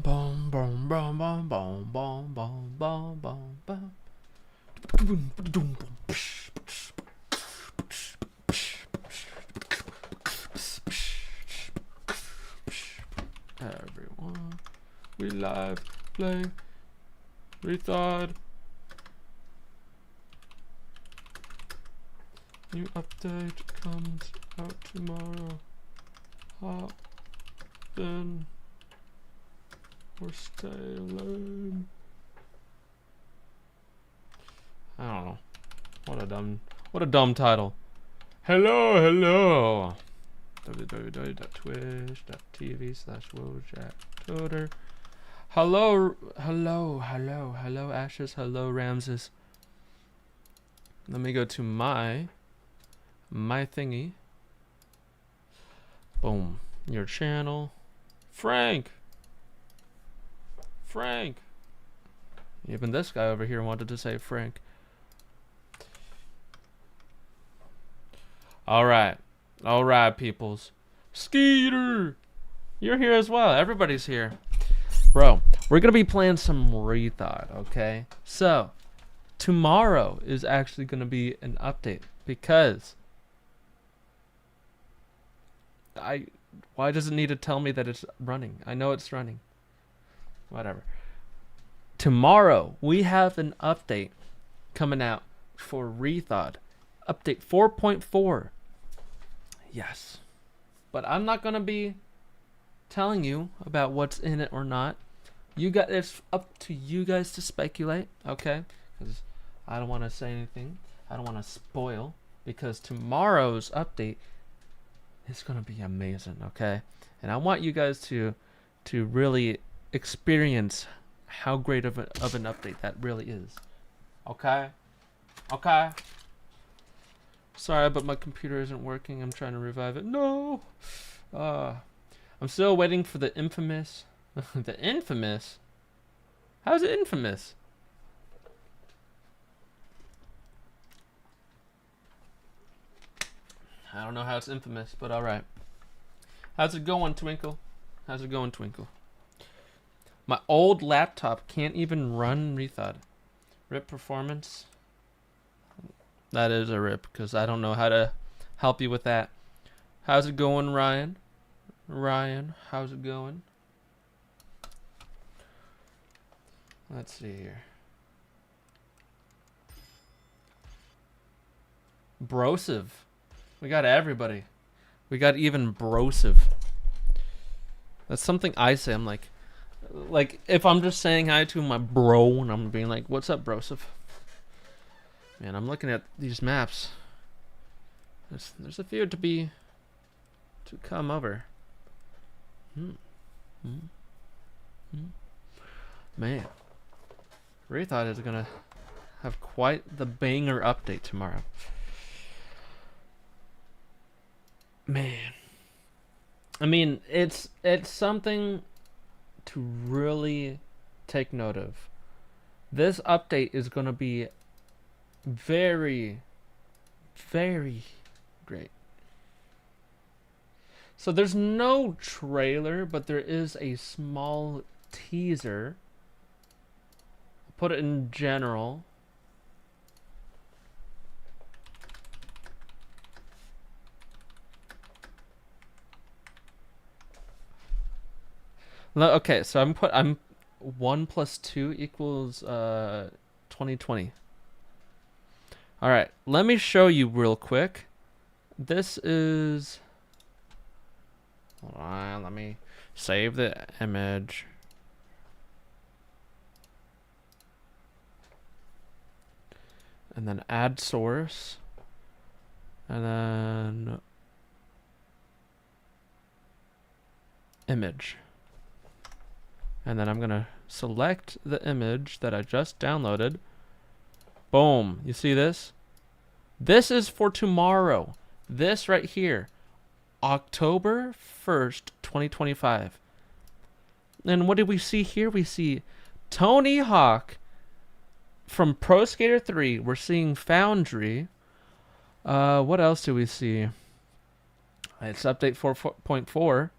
Boom, boom, boom, boom, boom, boom, boom, boom, boom, boom. Everyone, we live play Rethawed. New update comes out tomorrow. Hop in or stay alone. I don't know. What a dumb title. Hello. www.twitch.tv/wojacktoter. Hello, Ashes. Hello, Ramses. Let me go to my thingy. Boom. Your channel. Frank. Even this guy over here wanted to say Frank. Alright, peoples. Skeeter! You're here as well. Everybody's here. Bro, we're going to be playing some Rethawed, okay? So, tomorrow is actually going to be an update because why does it need to tell me that it's running? I know it's running. Whatever. Tomorrow, we have an update coming out for Rethawed. Update 4.4. Yes. But I'm not going to be telling you about what's in it or not. It's up to you guys to speculate, okay? Because I don't want to say anything. I don't want to spoil. Because tomorrow's update is going to be amazing, okay? And I want you guys to really experience how great of an update that really is. Okay? Sorry, but my computer isn't working. I'm trying to revive it. No! I'm still waiting for the infamous... the infamous? How's it infamous? I don't know how it's infamous, but alright. How's it going, Twinkle? My old laptop can't even run Rethawed. Rip performance. That is a rip, because I don't know how to help you with that. How's it going, Ryan? How's it going? Let's see here. Brosive. We got everybody. We got even Brosive. That's something I say. I'm like if I'm just saying hi to my bro and I'm being like, what's up, Brosive? Man, I'm looking at these maps. There's a few to come over. Man, Rethawed is gonna have quite the banger update tomorrow. Man, I mean, it's something to really take note of. This update is gonna be very, very great. So there's no trailer, but there is a small teaser. I'll put it in general. Okay, so I'm 1 + 2 = 2020. All right, let me show you real quick. This is... Hold on, let me save the image. And then add source. And then... image. And then I'm going to select the image that I just downloaded. Boom. You see this? This is for tomorrow. This right here. October 1st, 2025. And what do we see here? We see Tony Hawk from Pro Skater 3. We're seeing Foundry. What else do we see? It's update 4.4.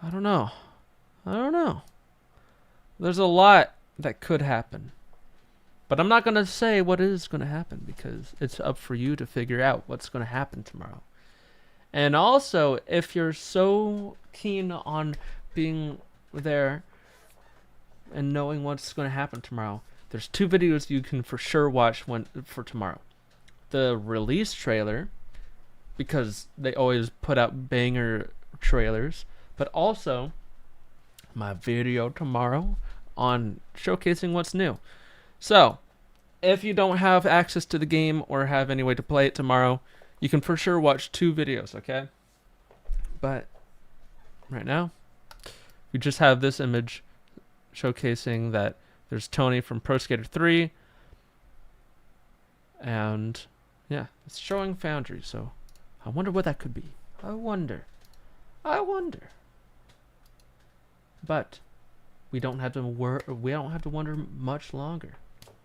I don't know. I don't know. There's a lot that could happen. But I'm not going to say what is going to happen because it's up for you to figure out what's going to happen tomorrow. And also, if you're so keen on being there and knowing what's going to happen tomorrow, there's 2 videos you can for sure watch for tomorrow. The release trailer, because they always put out banger trailers, but also my video tomorrow on showcasing what's new. So, if you don't have access to the game or have any way to play it tomorrow, you can for sure watch 2 videos, okay? But right now, we just have this image showcasing that there's Tony from Pro Skater 3. And yeah, it's showing Foundry, so I wonder what that could be. I wonder. But we don't have to wonder much longer.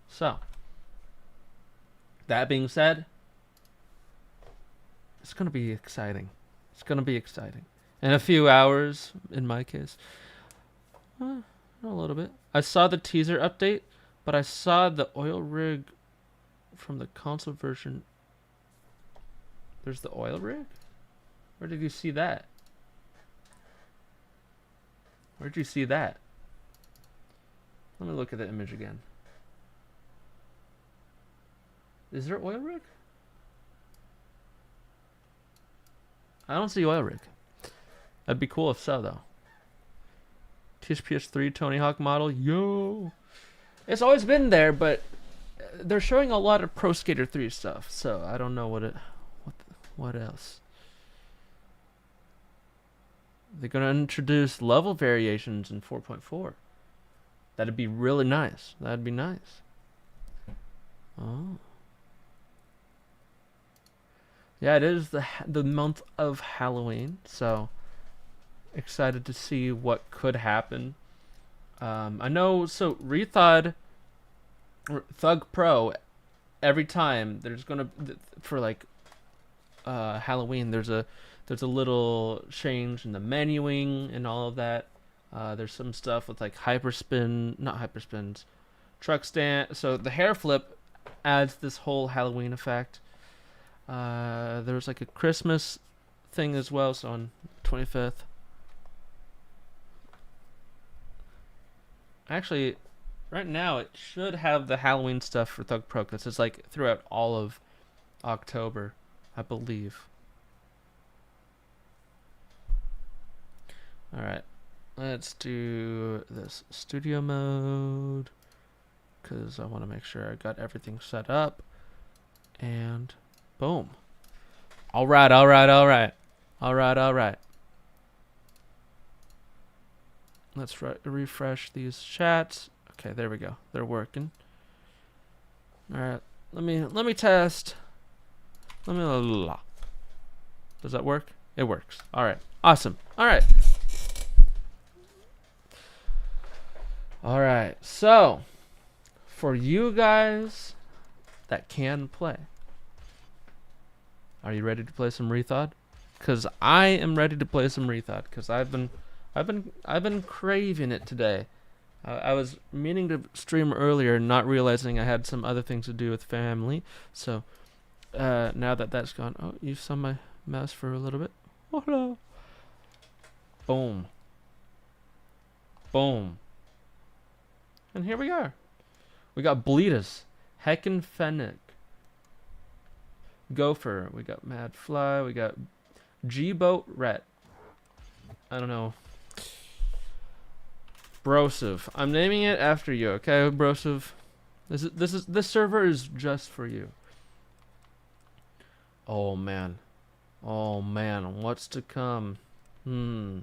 So, that being said, it's going to be exciting. It's going to be exciting. In a few hours, in my case. A little bit. I saw the teaser update, but I saw the oil rig from the console version. There's the oil rig? Where did you see that? Where'd you see that? Let me look at the image again. Is there oil rig? I don't see oil rig. That'd be cool if so, though. TSPS3 Tony Hawk model. Yo! It's always been there, but they're showing a lot of Pro Skater 3 stuff, so I don't know what else. They're going to introduce level variations in 4.4. That'd be really nice. That'd be nice. Oh. Yeah, it is the month of Halloween, so excited to see what could happen. I know, so Rethawed, Thug Pro, every time there's gonna for like Halloween, there's a little change in the menuing and all of that. There's some stuff with like not hyperspins, truck stand. So the hair flip adds this whole Halloween effect. There's like a Christmas thing as well, so on 25th. Actually, right now it should have the Halloween stuff for Thug Pro because it's like throughout all of October, I believe. Alright, let's do this studio mode because I want to make sure I got everything set up. And boom. Alright. Let's refresh these chats. Okay, there we go. They're working. Alright, let me test. Does that work? It works. Alright, awesome. Alright, so for you guys that can play, are you ready to play some Rethawed? Because I am ready to play some Rethawed because I've been craving it today. I was meaning to stream earlier, not realizing I had some other things to do with family. So now that that's gone, oh, you saw my mouse for a little bit. Oh, hello. Boom. And here we are. We got Bleedus, Heckin' Fennec, Gopher. We got Mad Fly. We got G-Boat Ret. I don't know. Brosive. I'm naming it after you, okay, Brosive? This server is just for you. Oh man, what's to come? I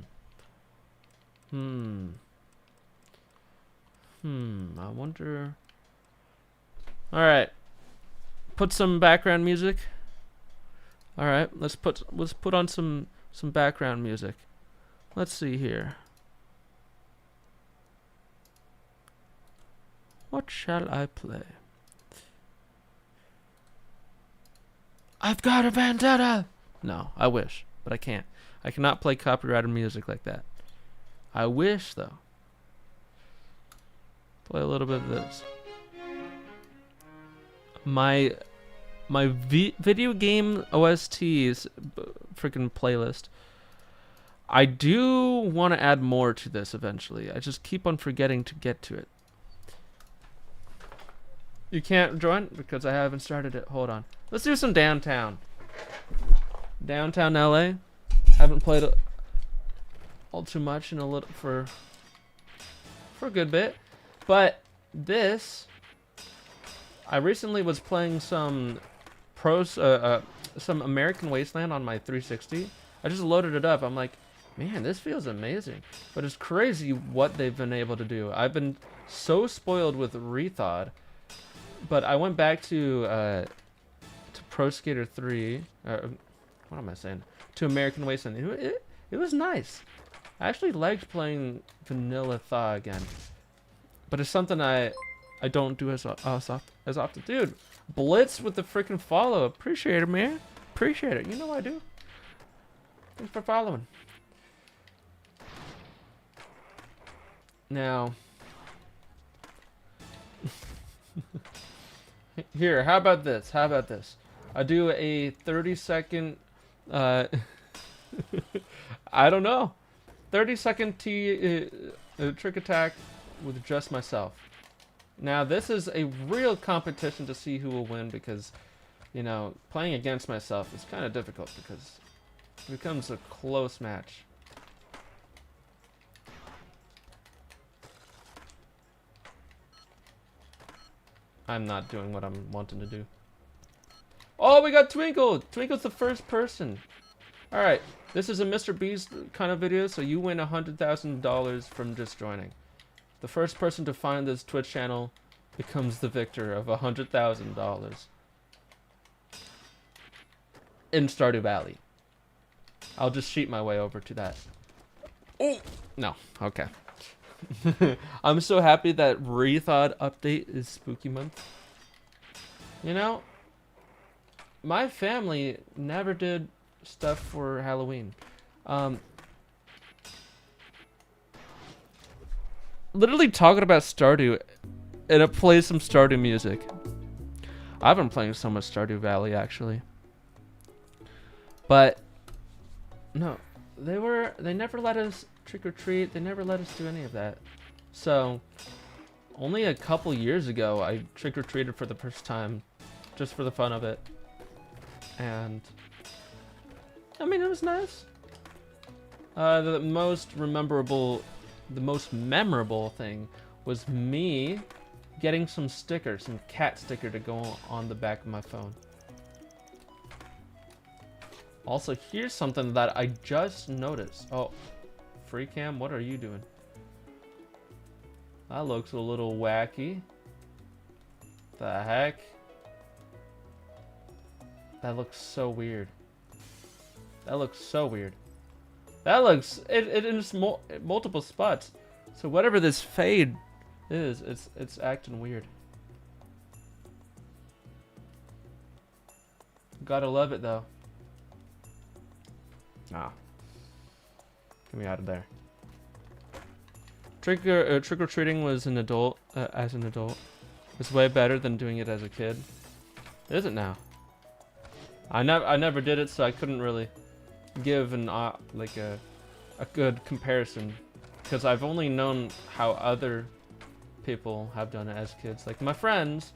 wonder. All right, put some background music. All right, let's put on some background music. Let's see here. What shall I play? I've got a vendetta! No, I wish, but I can't. I cannot play copyrighted music like that. I wish though. Play a little bit of this. My video game OSTs freaking playlist. I do want to add more to this eventually. I just keep on forgetting to get to it. You can't join because I haven't started it. Hold on. Let's do some downtown. Downtown LA. Haven't played all too much in a little for a good bit. But this, I recently was playing some some American Wasteland on my 360. I just loaded it up. I'm like, man, this feels amazing. But it's crazy what they've been able to do. I've been so spoiled with Rethawed. But I went back to Pro Skater 3. What am I saying? To American Wasteland. It was nice. I actually liked playing Vanilla Thaw again. But it's something I don't do as often. Dude, Blitz with the freaking follow. Appreciate it, man. Appreciate it. You know I do. Thanks for following. Now, here, how about this? How about this? I do a 30-second, I don't know, 30-second trick attack with just myself. Now, this is a real competition to see who will win because, you know, playing against myself is kind of difficult because it becomes a close match. I'm not doing what I'm wanting to do. Oh, we got Twinkle! Twinkle's the first person. Alright, this is a Mr. Beast kind of video, so you win $100,000 from just joining. The first person to find this Twitch channel becomes the victor of $100,000 in Stardew Valley. I'll just cheat my way over to that. Oh! No, okay. I'm so happy that Rethawed update is spooky month. You know, my family never did stuff for Halloween. Literally talking about Stardew, and it plays some Stardew music. I've been playing so much Stardew Valley actually. But no, they never let us trick or treat. They never let us do any of that. So only a couple years ago I trick or treated for the first time, just for the fun of it. And I mean, it was nice. The most memorable thing was me getting some stickers, some cat sticker to go on the back of my phone. Also, here's something that I just noticed. Oh, free cam, what are you doing? That looks a little wacky. The heck? That looks so weird. That looks so weird. That looks it in multiple spots. So whatever this fade is, it's acting weird. Gotta love it though. Ah, get me out of there. Trick or treating was an adult as an adult. It's way better than doing it as a kid. Is it now? I never did it, so I couldn't really give an like a good comparison because I've only known how other people have done it as kids. Like my friends,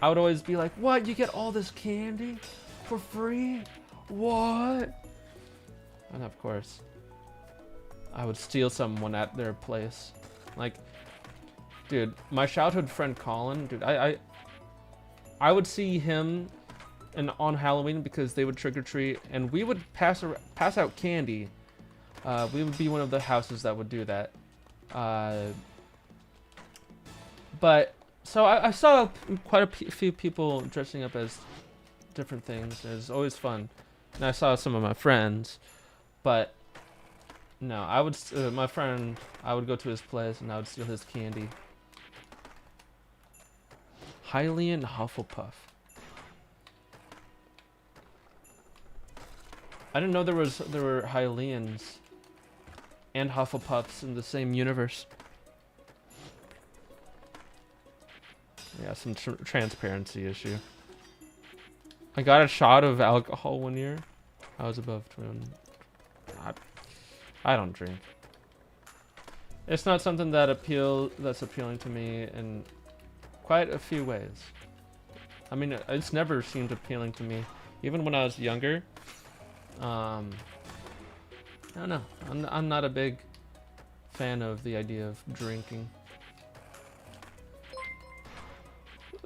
I would always be like, "What? You get all this candy for free? What?" And of course, I would steal someone at their place. Like, dude, my childhood friend Colin, dude, I would see him on Halloween because they would trick or treat, and we would pass out candy. We would be one of the houses that would do that. But so I saw quite a few people dressing up as different things. It was always fun, and I saw some of my friends, but no, I would my friend. I would go to his place and I would steal his candy. Hylian Hufflepuff. I didn't know there were Hylians. and Hufflepuffs in the same universe. Yeah, some transparency issue. I got a shot of alcohol one year. I was above 21. I don't drink. It's not something that's appealing to me in quite a few ways. I mean, it's never seemed appealing to me, even when I was younger. I don't know. I'm not a big fan of the idea of drinking.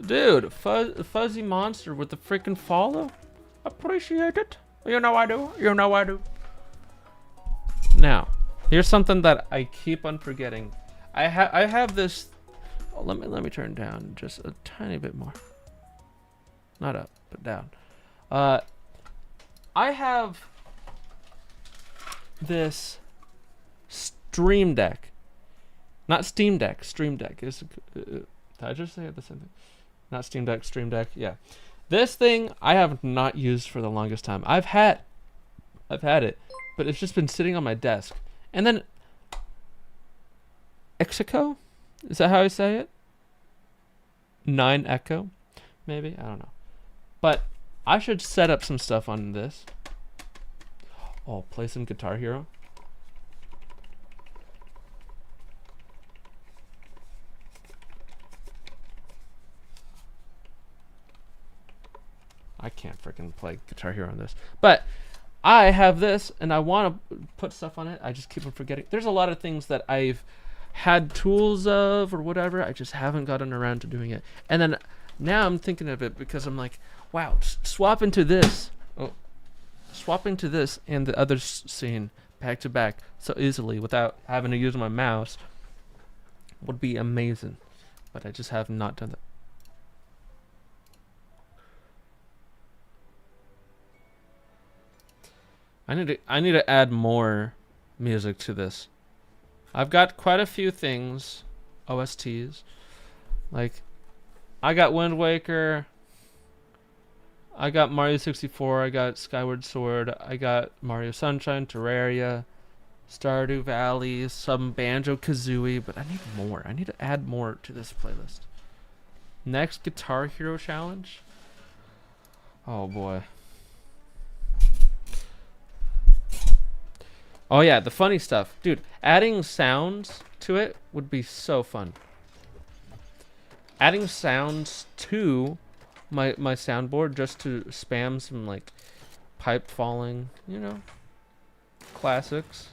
Dude, fuzzy monster with the freaking follow. Appreciate it. You know I do. You know I do. Now, here's something that I keep on forgetting. I have this. Oh, let me turn down just a tiny bit more. Not up, but down. I have this Stream Deck. Not Steam Deck. Stream Deck. Did I just say it the same thing? Not Steam Deck. Stream Deck. Yeah. This thing I have not used for the longest time. I've had it, but it's just been sitting on my desk. And then Exico? Is that how I say it? 9 Echo? Maybe? I don't know. But I should set up some stuff on this. Oh, play some Guitar Hero. I can't freaking play Guitar Hero on this. But I have this, and I want to put stuff on it. I just keep on forgetting. There's a lot of things that I've had tools of or whatever. I just haven't gotten around to doing it. And then now I'm thinking of it because I'm like, wow, swapping to this and the other scene back to back so easily without having to use my mouse would be amazing. But I just have not done that. I need to add more music to this. I've got quite a few things, OSTs. Like, I got Wind Waker. I got Mario 64. I got Skyward Sword. I got Mario Sunshine, Terraria, Stardew Valley, some Banjo-Kazooie. But I need more. I need to add more to this playlist. Next Guitar Hero Challenge. Oh boy. Oh yeah, the funny stuff. Dude, adding sounds to it would be so fun. Adding sounds to my soundboard just to spam some like pipe falling, you know, classics.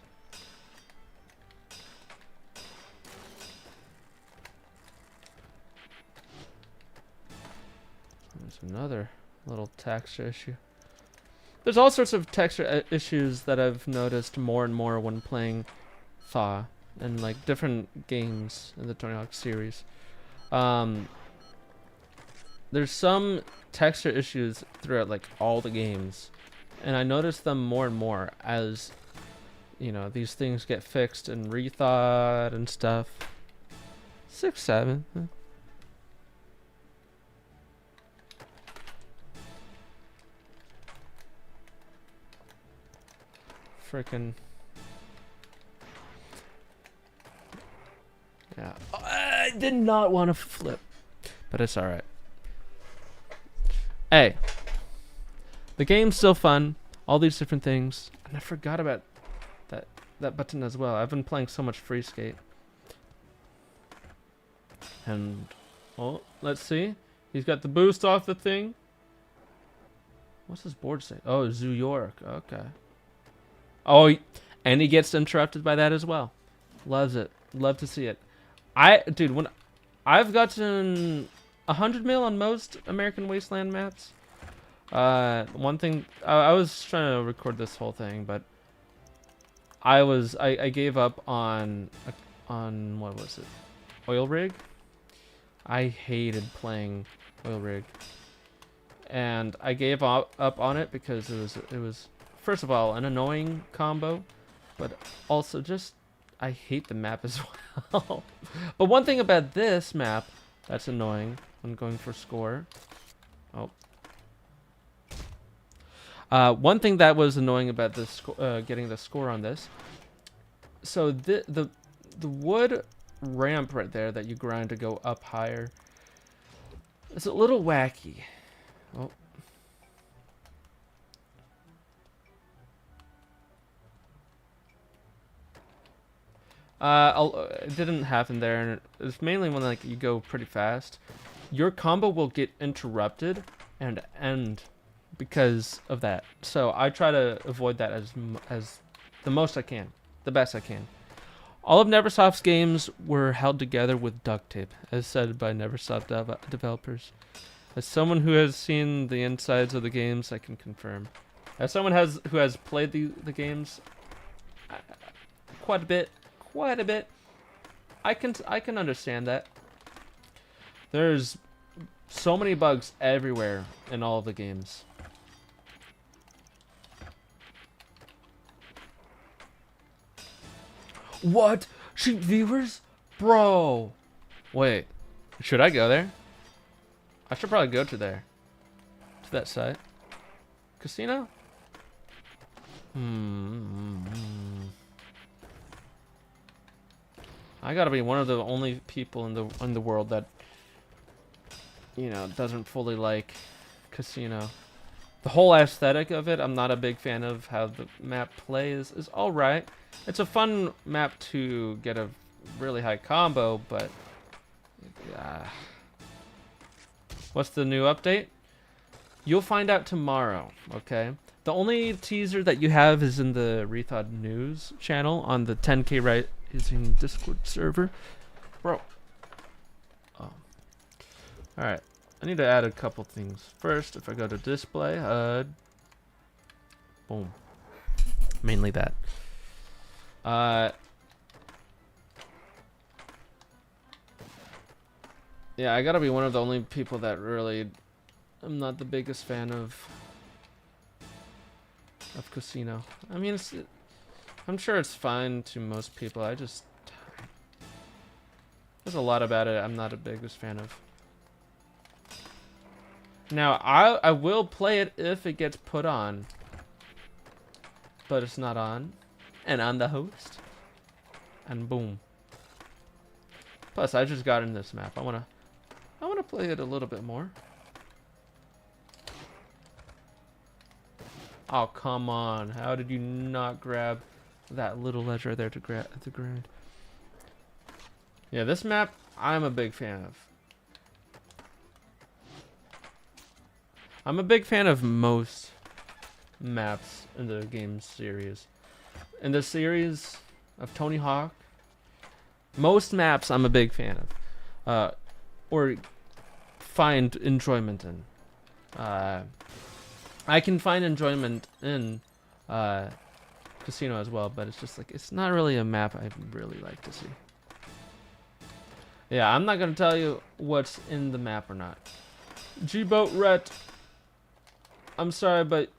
There's another little texture issue. There's all sorts of texture issues that I've noticed more and more when playing Thaw and like different games in the Tony Hawk series. There's some texture issues throughout like all the games, and I notice them more and more as, you know, these things get fixed and rethought and stuff. 6, 7. Frickin'. Yeah. Oh, I did not want to flip, but it's alright. Hey. The game's still fun. All these different things. And I forgot about that button as well. I've been playing so much Free Skate. And, oh, let's see. He's got the boost off the thing. What's his board say? Oh, Zoo York. Okay. Oh, and he gets interrupted by that as well. Loves it. Love to see it. Dude, when I've gotten 100 mil on most American Wasteland maps. One thing, I was trying to record this whole thing, but I gave up on what was it? Oil Rig. I hated playing Oil Rig, and I gave up on it because it was first of all an annoying combo, but also just I hate the map as well. But one thing about this map that's annoying when going for score. One thing that was annoying about this getting the score on this So the wood ramp right there that you grind to go up higher, it's a little wacky. Oh. It didn't happen there, and it's mainly when like you go pretty fast. Your combo will get interrupted and end because of that. So I try to avoid that as the most I can, the best I can. All of Neversoft's games were held together with duct tape, as said by Neversoft developers. As someone who has seen the insides of the games, I can confirm. As someone who has played the games quite a bit, I can understand that. There's so many bugs everywhere in all of the games. What? Sheep viewers? Bro. Wait. Should I go there? I should probably go to there. To that site. Casino? I gotta be one of the only people in the world that, you know, doesn't fully like casino. The whole aesthetic of it, I'm not a big fan of. How the map plays is alright. It's a fun map to get a really high combo, but what's the new update? You'll find out tomorrow, okay? The only teaser that you have is in the Rethawed news channel on the 10K Rising Discord server. Bro. Oh. Alright. I need to add a couple things. First, if I go to display, boom. Mainly that. Yeah, I gotta be one of the only people that really I'm not the biggest fan of casino. I mean, I'm sure it's fine to most people. There's a lot about it I'm not a biggest fan of. Now, I will play it if it gets put on, but it's not on, and I'm the host, and boom. Plus, I just got in this map. I wanna play it a little bit more. Oh, come on. How did you not grab that little ledge right there to grind? Yeah, this map, I'm a big fan of. I'm a big fan of most maps in the game series. In the series of Tony Hawk, most maps I'm a big fan of. Or find enjoyment in. I can find enjoyment in casino as well, but it's just like it's not really a map I really like to see. Yeah, I'm not gonna tell you what's in the map or not. G-Boat Ret, I'm sorry, but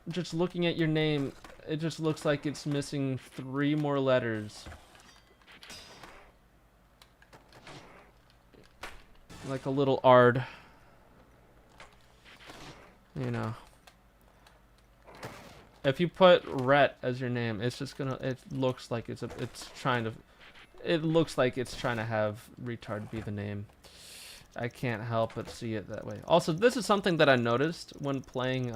just looking at your name, it just looks like it's missing 3 more letters. Like a little ard. You know. If you put Ret as your name, it's just gonna, it looks like it's trying to have retard be the name. I can't help but see it that way. Also, this is something that I noticed when playing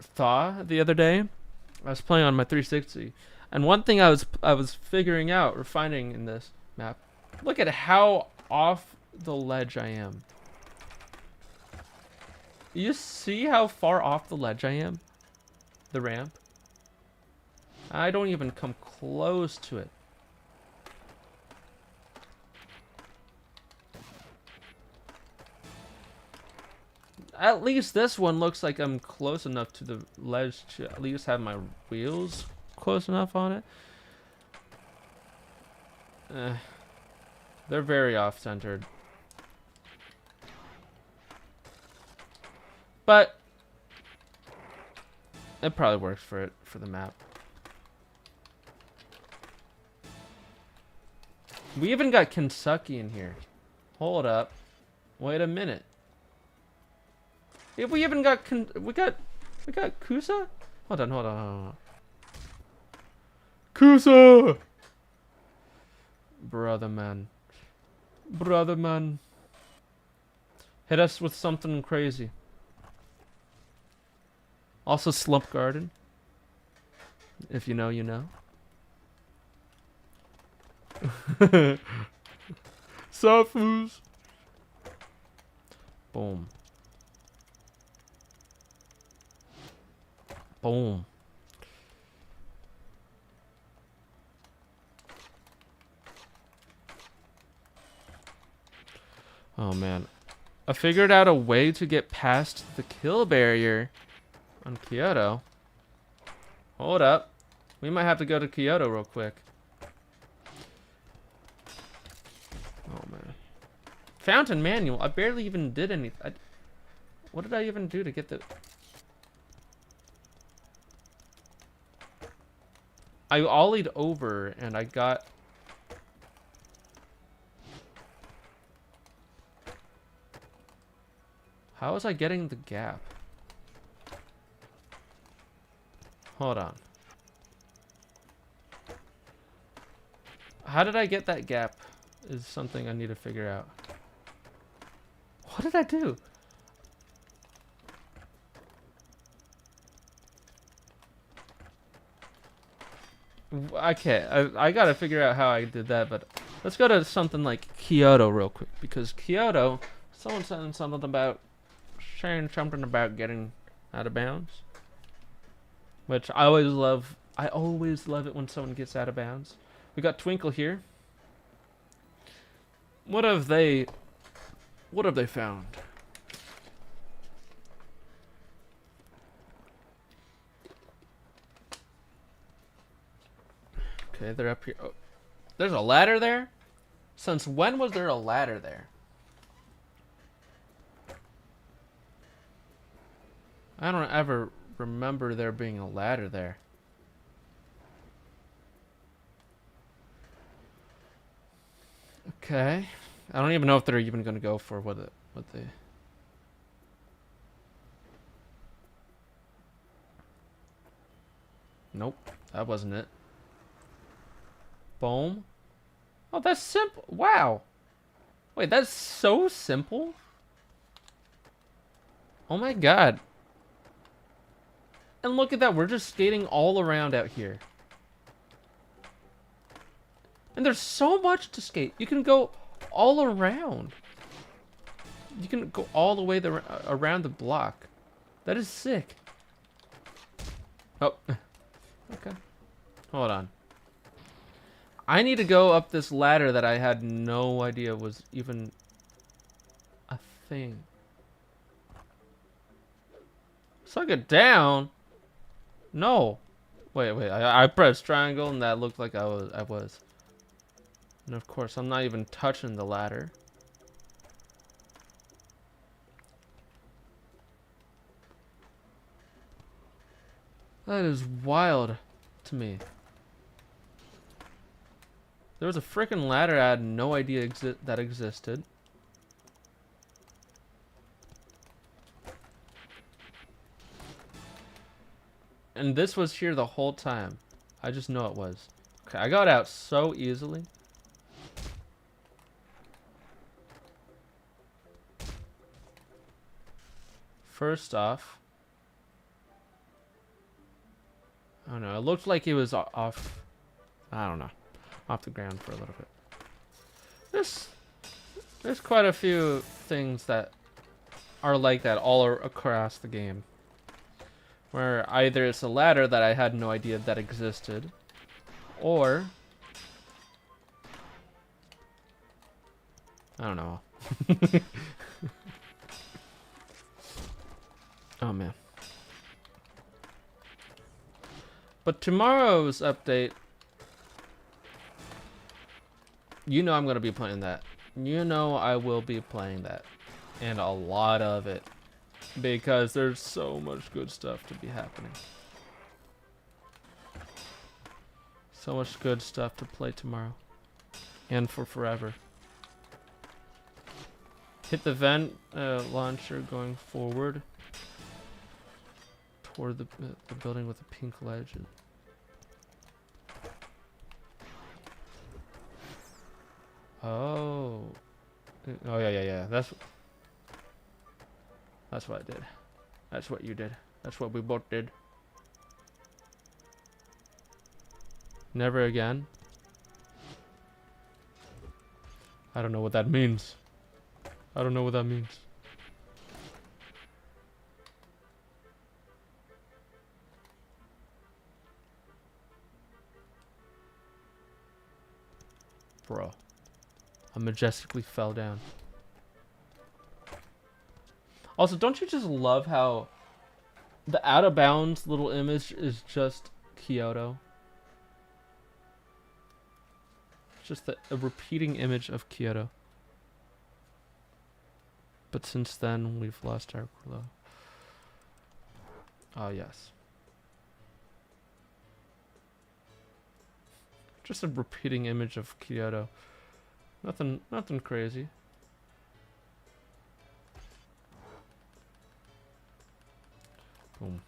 Thaw the other day. I was playing on my 360, and one thing I was figuring out or finding in this map. Look at how off the ledge I am. You see how far off the ledge I am? The ramp? I don't even come close to it. At least this one looks like I'm close enough to the ledge to at least have my wheels close enough on it. They're very off-centered. But it probably works for the map. We even got Kentucky in here. Hold up. Wait a minute. If we even got we got Kusa? Hold on. Kusa! Brother man. Brother man. Hit us with something crazy. Also Slump Garden. If you know, you know. Safus. Boom. Boom. Oh man. I figured out a way to get past the kill barrier on Kyoto. Hold up. We might have to go to Kyoto real quick. Oh man. Fountain manual. I barely even did anything. What did I even do to get the... I ollied over and I got... How was I getting the gap? Hold on. How did I get that gap is something I need to figure out. What did I do? Okay, I gotta figure out how I did that, but let's go to something like Kyoto real quick, because Kyoto, someone said something about saying something about getting out of bounds, which I always love. I always love it when someone gets out of bounds. We got Twinkle here. What have they found? Okay, they're up here. Oh, there's a ladder there? Since when was there a ladder there? I don't ever remember there being a ladder there. Okay. I don't even know if they're even going to go for what they... Nope, that wasn't it. Boom. Oh, that's simple. Wow. Wait, that's so simple? Oh my god. And look at that, we're just skating all around out here. And there's so much to skate. You can go all around. You can go all the way around the block. That is sick. Oh. Okay. Hold on. I need to go up this ladder that I had no idea was even a thing. Suck it down? No. Wait. I pressed triangle and that looked like I was. And of course, I'm not even touching the ladder. That is wild to me. There was a freaking ladder I had no idea that existed. And this was here the whole time. I just know it was. Okay, I got out so easily. First off, I don't know. It looked like it was off. I don't know. Off the ground for a little bit. There's quite a few things that are like that all across the game. Where either it's a ladder that I had no idea that existed, or I don't know. Oh man. But tomorrow's update, you know I'm going to be playing that. You know I will be playing that. And a lot of it. Because there's so much good stuff to be happening. So much good stuff to play tomorrow. And for forever. Hit the vent launcher going forward. Toward the building with the pink legend. Oh. Oh yeah. That's what I did. That's what you did. That's what we both did. Never again. I don't know what that means. I don't know what that means. Bro. I majestically fell down. Also, don't you just love how the out of bounds little image is just Kyoto? It's just a repeating image of Kyoto. But since then, we've lost our glow. Oh, yes. Just a repeating image of Kyoto. Nothing crazy. Boom.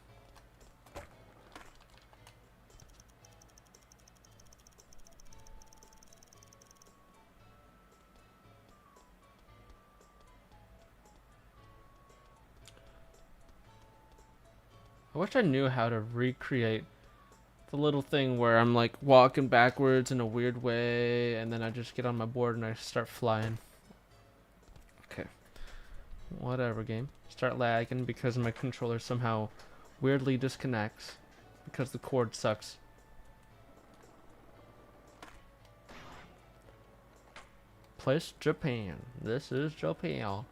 I wish I knew how to recreate the little thing where I'm like walking backwards in a weird way and then I just get on my board and I start flying. Okay. Whatever, game. Start lagging because my controller somehow weirdly disconnects because the cord sucks. Place Japan. This is Japan.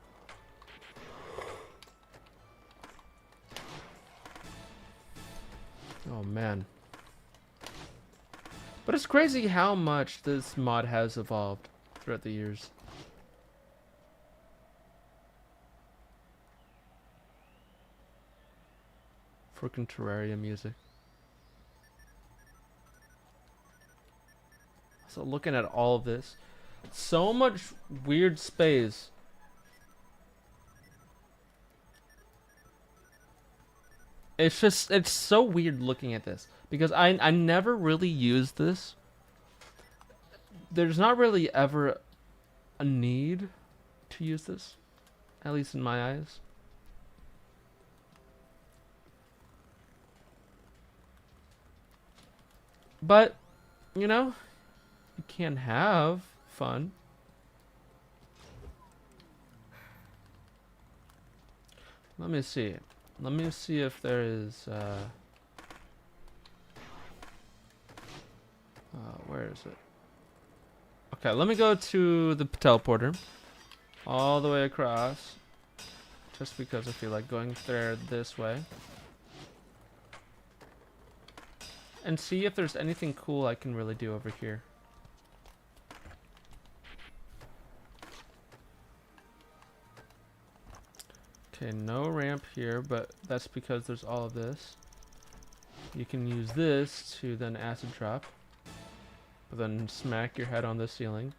Oh man. But it's crazy how much this mod has evolved throughout the years. Freaking Terraria music. So looking at all of this, so much weird space. It's so weird looking at this because I never really used this. There's not really ever a need to use this, at least in my eyes. But, you know, you can have fun. Let me see. Let me see if there is, where is it? Okay, let me go to the teleporter. All the way across. Just because I feel like going there this way. And see if there's anything cool I can really do over here. Okay, no ramp here, but that's because there's all of this. You can use this to then acid drop, but then smack your head on the ceiling.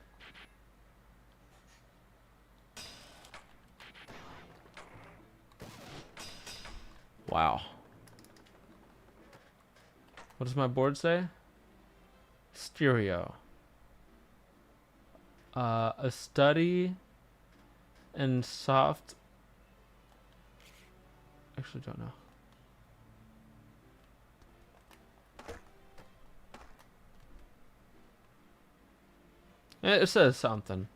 Wow. What does my board say? Stereo. A study and soft. Actually, don't know. It says something.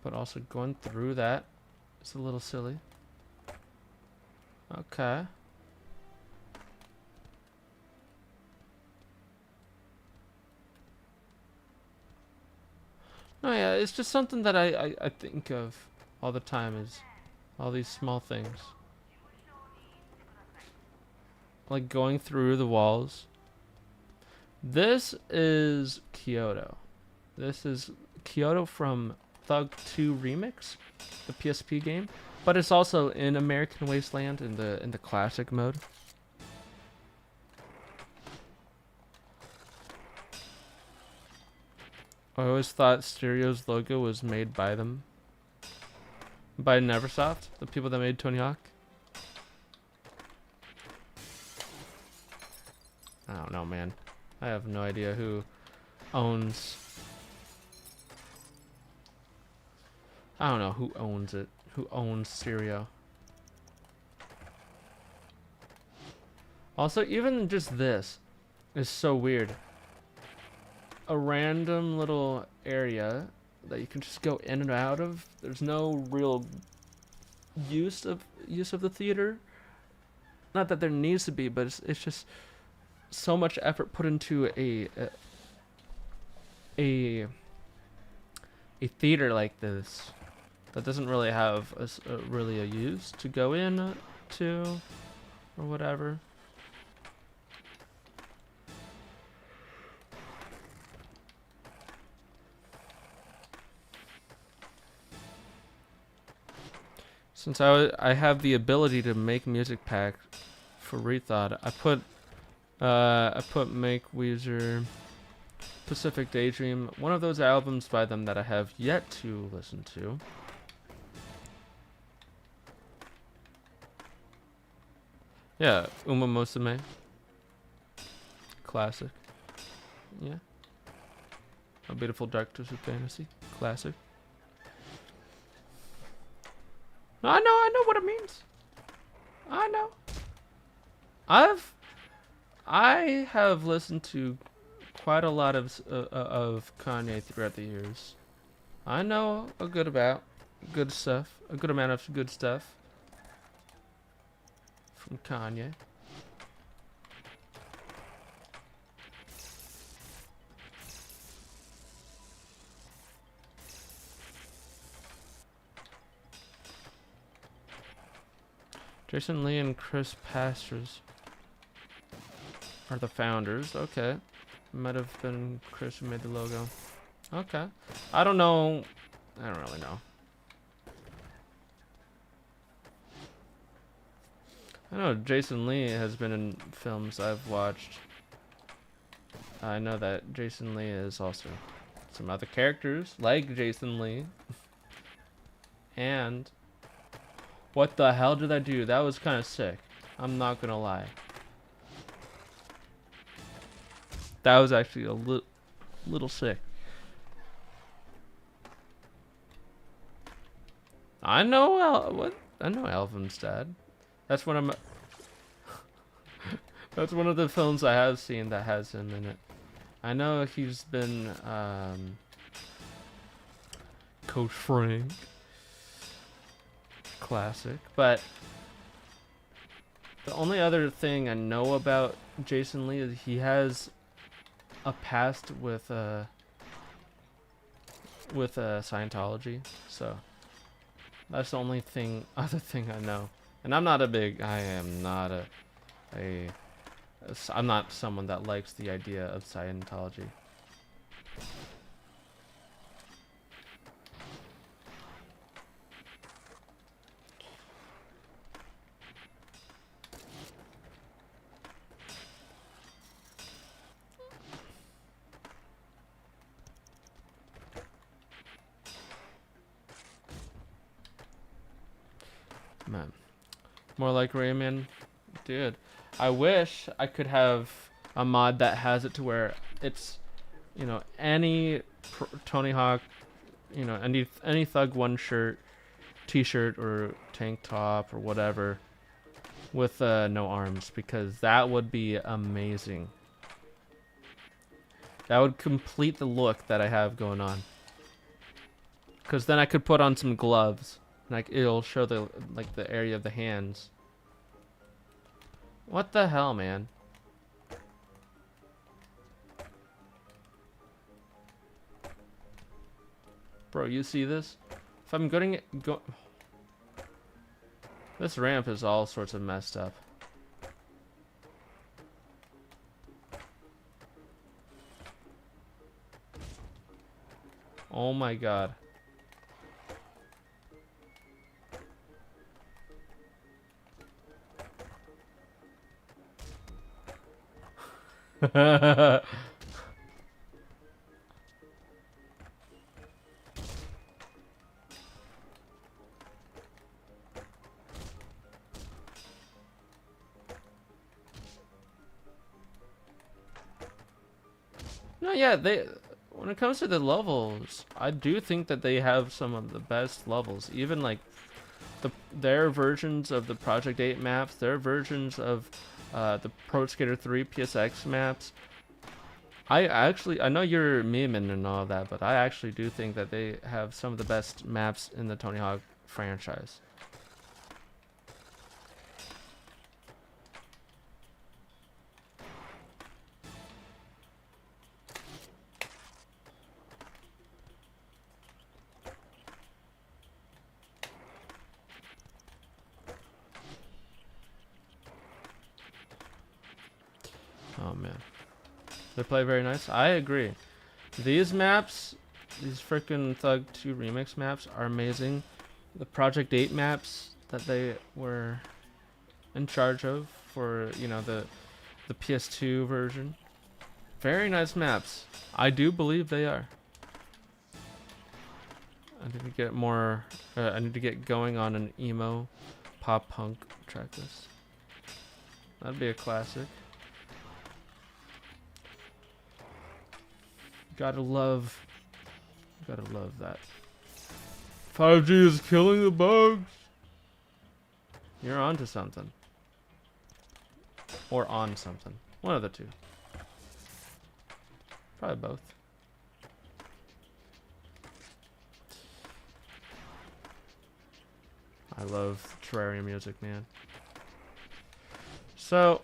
But also going through that is a little silly. Okay. No, yeah, it's just something that I think of all the time is all these small things. Like going through the walls. This is Kyoto. This is Kyoto from Thug 2 Remix, the PSP game. But it's also in American Wasteland in the classic mode. I always thought Stereo's logo was made by them. By Neversoft, the people that made Tony Hawk. don't know, man. I have no idea who owns. I don't know who owns it. Who owns Syria? Also, even just this is so weird. A random little area that you can just go in and out of. There's no real use of the theater. Not that there needs to be, but it's just so much effort put into a theater like this that doesn't really have really a use to go in to or whatever. Since I have the ability to make music pack for Rethawed, I put Make Weezer, Pacific Daydream, one of those albums by them that I have yet to listen to. Yeah, Uma Musume. Classic. Yeah. A Beautiful Dark Twisted Fantasy. Classic. I know what it means. I know. I have listened to quite a lot of Kanye throughout the years. I know a good amount of good stuff from Kanye. Jason Lee and Chris Pastors are the founders. Okay. Might have been Chris who made the logo. Okay. I don't know. I don't really know. I know Jason Lee has been in films I've watched. I know that Jason Lee is also some other characters like Jason Lee. And what the hell did I do? That was kind of sick. I'm not gonna lie. That was actually a little sick. I know I know Alvin's dad. That's one of that's one of the films I have seen that has him in it. I know he's been Coach Frank. Classic, but the only other thing I know about Jason Lee is he has a past with Scientology, so that's the only other thing I know. And I'm not I'm not someone that likes the idea of Scientology. Man, more like Rayman, dude. I wish I could have a mod that has it to where it's, you know, any Tony Hawk, you know, any Thug 1 shirt, t-shirt or tank top or whatever with no arms, because that would be amazing. That would complete the look that I have going on. Because then I could put on some gloves. Like it'll show the area of the hands. What the hell, man? Bro, you see this? If I'm this ramp is all sorts of messed up. Oh my god. No, yeah, they. When it comes to the levels, I do think that they have some of the best levels. Even like their versions of the Project 8 maps, their versions of the Pro Skater 3 PSX maps. I know you're memeing and all that, but I actually do think that they have some of the best maps in the Tony Hawk franchise. Oh man, they play very nice. I agree. These maps, these freaking Thug 2 remix maps are amazing. The Project 8 maps that they were in charge of for, you know, the PS2 version. Very nice maps. I do believe they are. I need to get more, I need to get going on an emo pop punk track list. That'd be a classic. Gotta love that. 5G is killing the bugs. You're onto something. Or on something. One of the two. Probably both. I love Terraria music, man. So,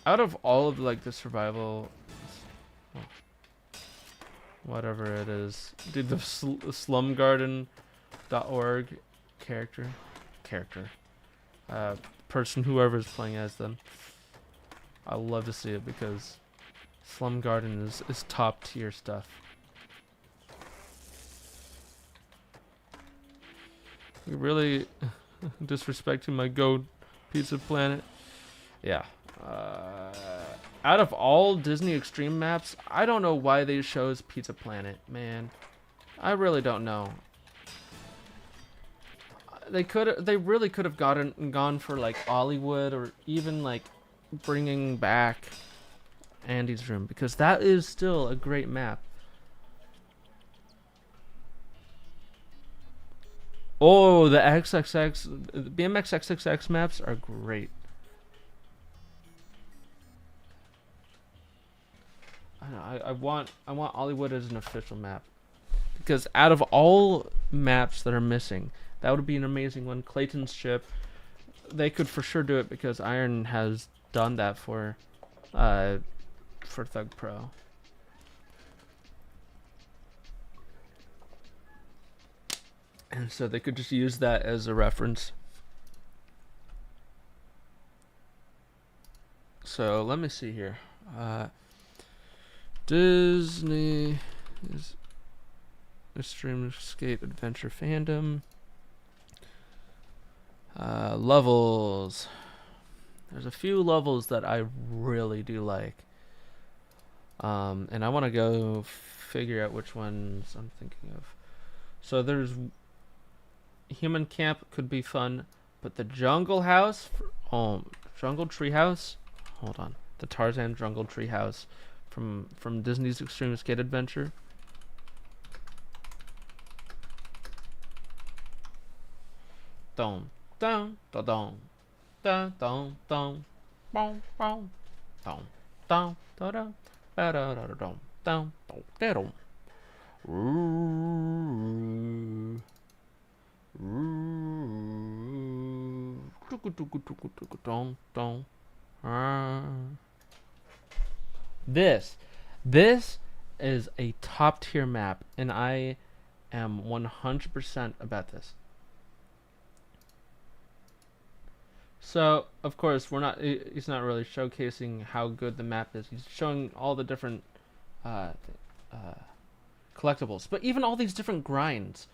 out of all of like the survival, whatever it is, dude, the slumgarden.org person, whoever's playing as them, I love to see it because Slum Garden is top tier stuff. You're really disrespecting my Go Pizza Planet. Yeah. Out of all Disney Extreme maps, I don't know why they chose Pizza Planet, man. I really don't know. They really could have gone for like Hollywood, or even like bringing back Andy's Room, because that is still a great map. Oh, the BMX XXX maps are great. I want Hollywood as an official map, because out of all maps that are missing, that would be an amazing one. Clayton's ship, they could for sure do it because Iron has done that for Thug Pro. And so they could just use that as a reference. So let me see here. Disney is Extreme Skate Adventure Fandom. Levels. There's a few levels that I really do like. And I want to go figure out which ones I'm thinking of. So there's Human Camp, could be fun, but the Jungle House, Jungle Tree House. Hold on, the Tarzan Jungle Tree House from Disney's Extreme Skate Adventure. Dum dum da dum da dum dum bum bum dum dum da dum da da da dum dum da dum. This is a top tier map, and I am 100% about this. So of course he's not really showcasing how good the map is. He's showing all the different collectibles, but even all these different grinds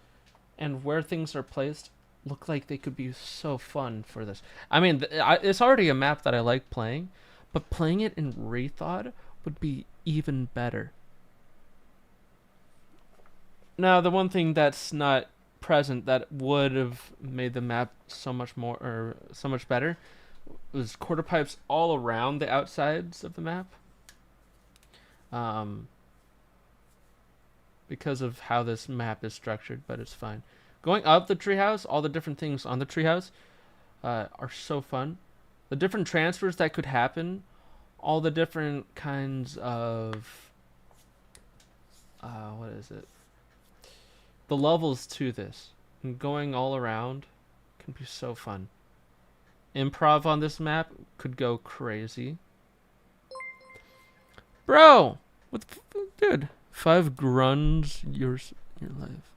and where things are placed look like they could be so fun for this. I mean, it's already a map that I like playing, but playing it in Rethawed would be even better. Now, the one thing that's not present that would have made the map so much better was quarter pipes all around the outsides of the map. Um, because of how this map is structured, but it's fine. Going up the treehouse, all the different things on the treehouse are so fun. The different transfers that could happen, all the different kinds of what is it? The levels to this, and going all around, can be so fun. Improv on this map could go crazy. Bro, what the dude? 5 grunts your life.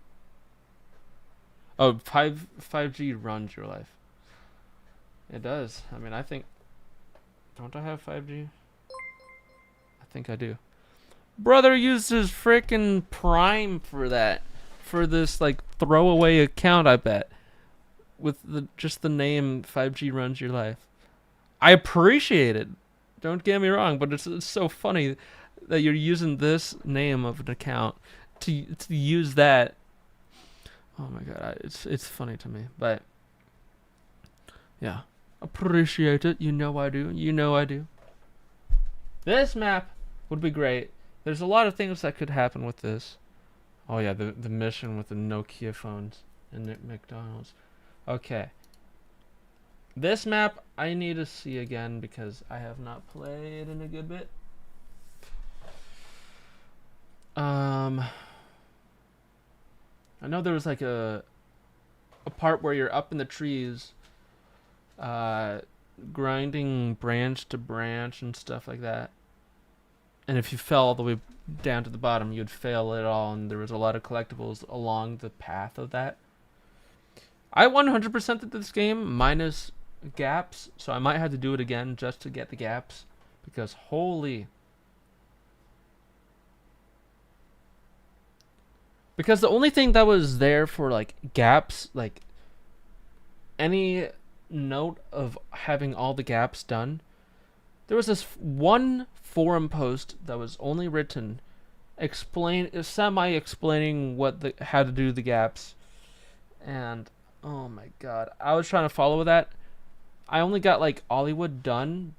Oh, 5G runs your life. It does. I mean, I think. Don't I have 5G? I think I do. Brother used his freaking Prime for that. For this, like, throwaway account, I bet. With just the name 5G runs your life. I appreciate it. Don't get me wrong, but it's so funny that you're using this name of an account to use that. Oh my god, it's funny to me, but yeah, appreciate it. You know I do. You know I do. This map would be great. There's a lot of things that could happen with this. Oh yeah, the mission with the Nokia phones and McDonald's. Okay. This map I need to see again because I have not played in a good bit. I know there was like a part where you're up in the trees, grinding branch to branch and stuff like that. And if you fell all the way down to the bottom, you'd fail it all, and there was a lot of collectibles along the path of that. I 100%ed this game minus gaps, so I might have to do it again just to get the gaps, because holy. Because the only thing that was there for like gaps, like any note of having all the gaps done, there was this one forum post that was only written semi-explaining how to do the gaps, and oh my god, I was trying to follow that. I only got like Hollywood done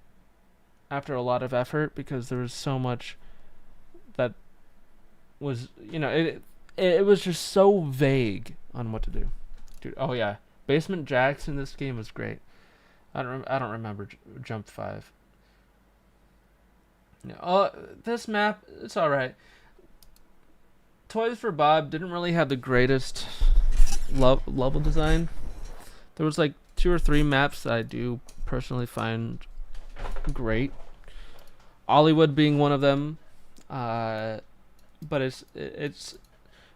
after a lot of effort because there was so much that was, it was just so vague on what to do. Dude, oh yeah, Basement Jax in this game was great. I don't remember Jump 5. No, this map, it's all right. Toys for Bob didn't really have the greatest level design. There was like 2 or 3 maps that I do personally find great. Hollywood being one of them. But it's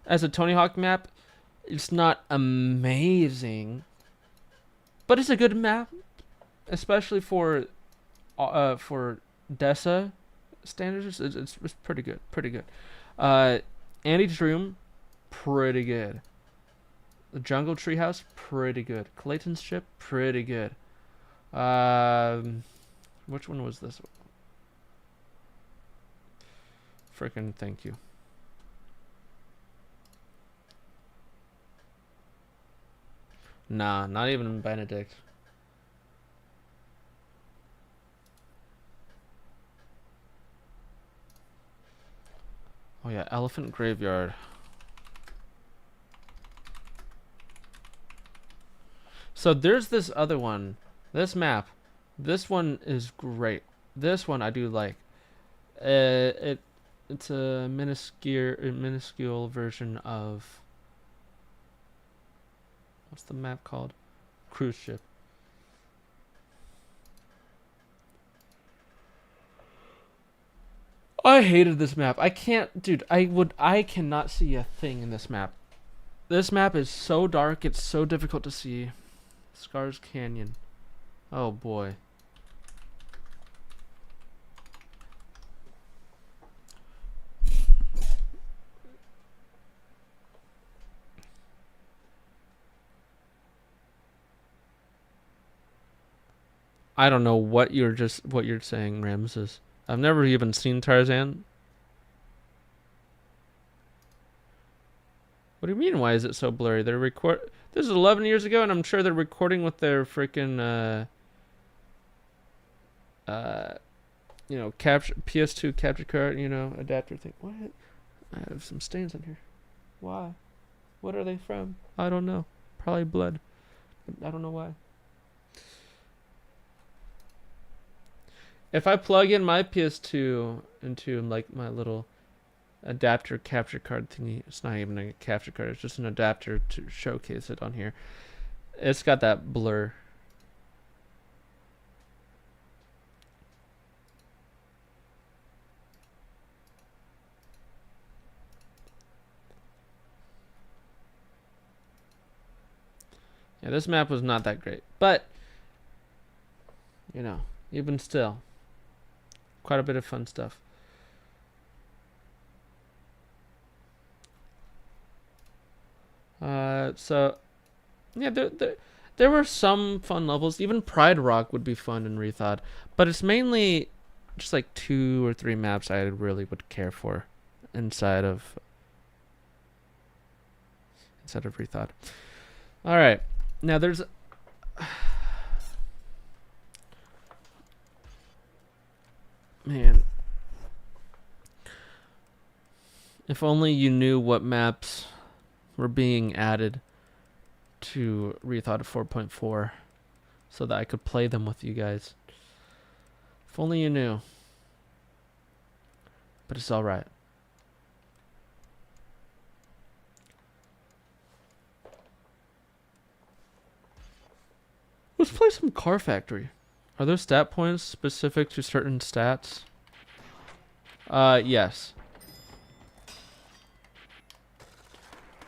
as a Tony Hawk map, it's not amazing, but it's a good map, especially for DESA standards. It's pretty good, Andy's Room, pretty good. The Jungle Treehouse, pretty good. Clayton's Ship, pretty good. Which one was this? Frickin' thank you. Nah, not even Benedict. Oh yeah, Elephant Graveyard. So there's this other one. This map. This one is great. This one I do like. It's a minuscule version of, what's the map called? Cruise Ship. I hated this map. I can't, dude. I cannot see a thing in this map. This map is so dark. It's so difficult to see. Scars Canyon. Oh boy. I don't know what you're saying, Ramses. I've never even seen Tarzan. What do you mean? Why is it so blurry? This is 11 years ago, and I'm sure they're recording with their freaking you know, capture PS2 capture card, you know, adapter thing. What? I have some stains on here. Why? What are they from? I don't know. Probably blood. I don't know why. If I plug in my PS2 into like my little adapter capture card thingy, it's not even a capture card, it's just an adapter to showcase it on here. It's got that blur. Yeah, this map was not that great, but you know, even still, quite a bit of fun stuff. So yeah, there were some fun levels. Even Pride Rock would be fun in Rethawed, but it's mainly just like 2 or 3 maps I really would care for inside of Rethawed. All right, now there's man. If only you knew what maps were being added to Rethawed 4.4 so that I could play them with you guys. If only you knew. But it's alright. Let's play some Car Factory. Are there stat points specific to certain stats? Yes.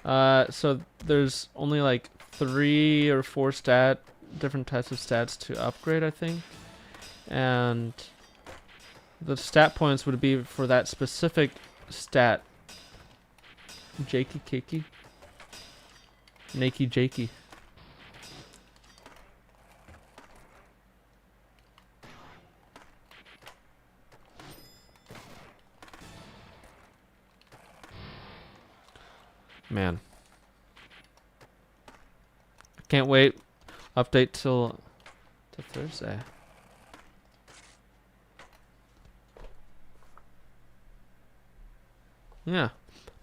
So there's only like 3 or 4 different types of stats to upgrade, I think. And the stat points would be for that specific stat. Jakey Kiki. Nakey Jakey. Man. I can't wait. Update till Thursday. Yeah.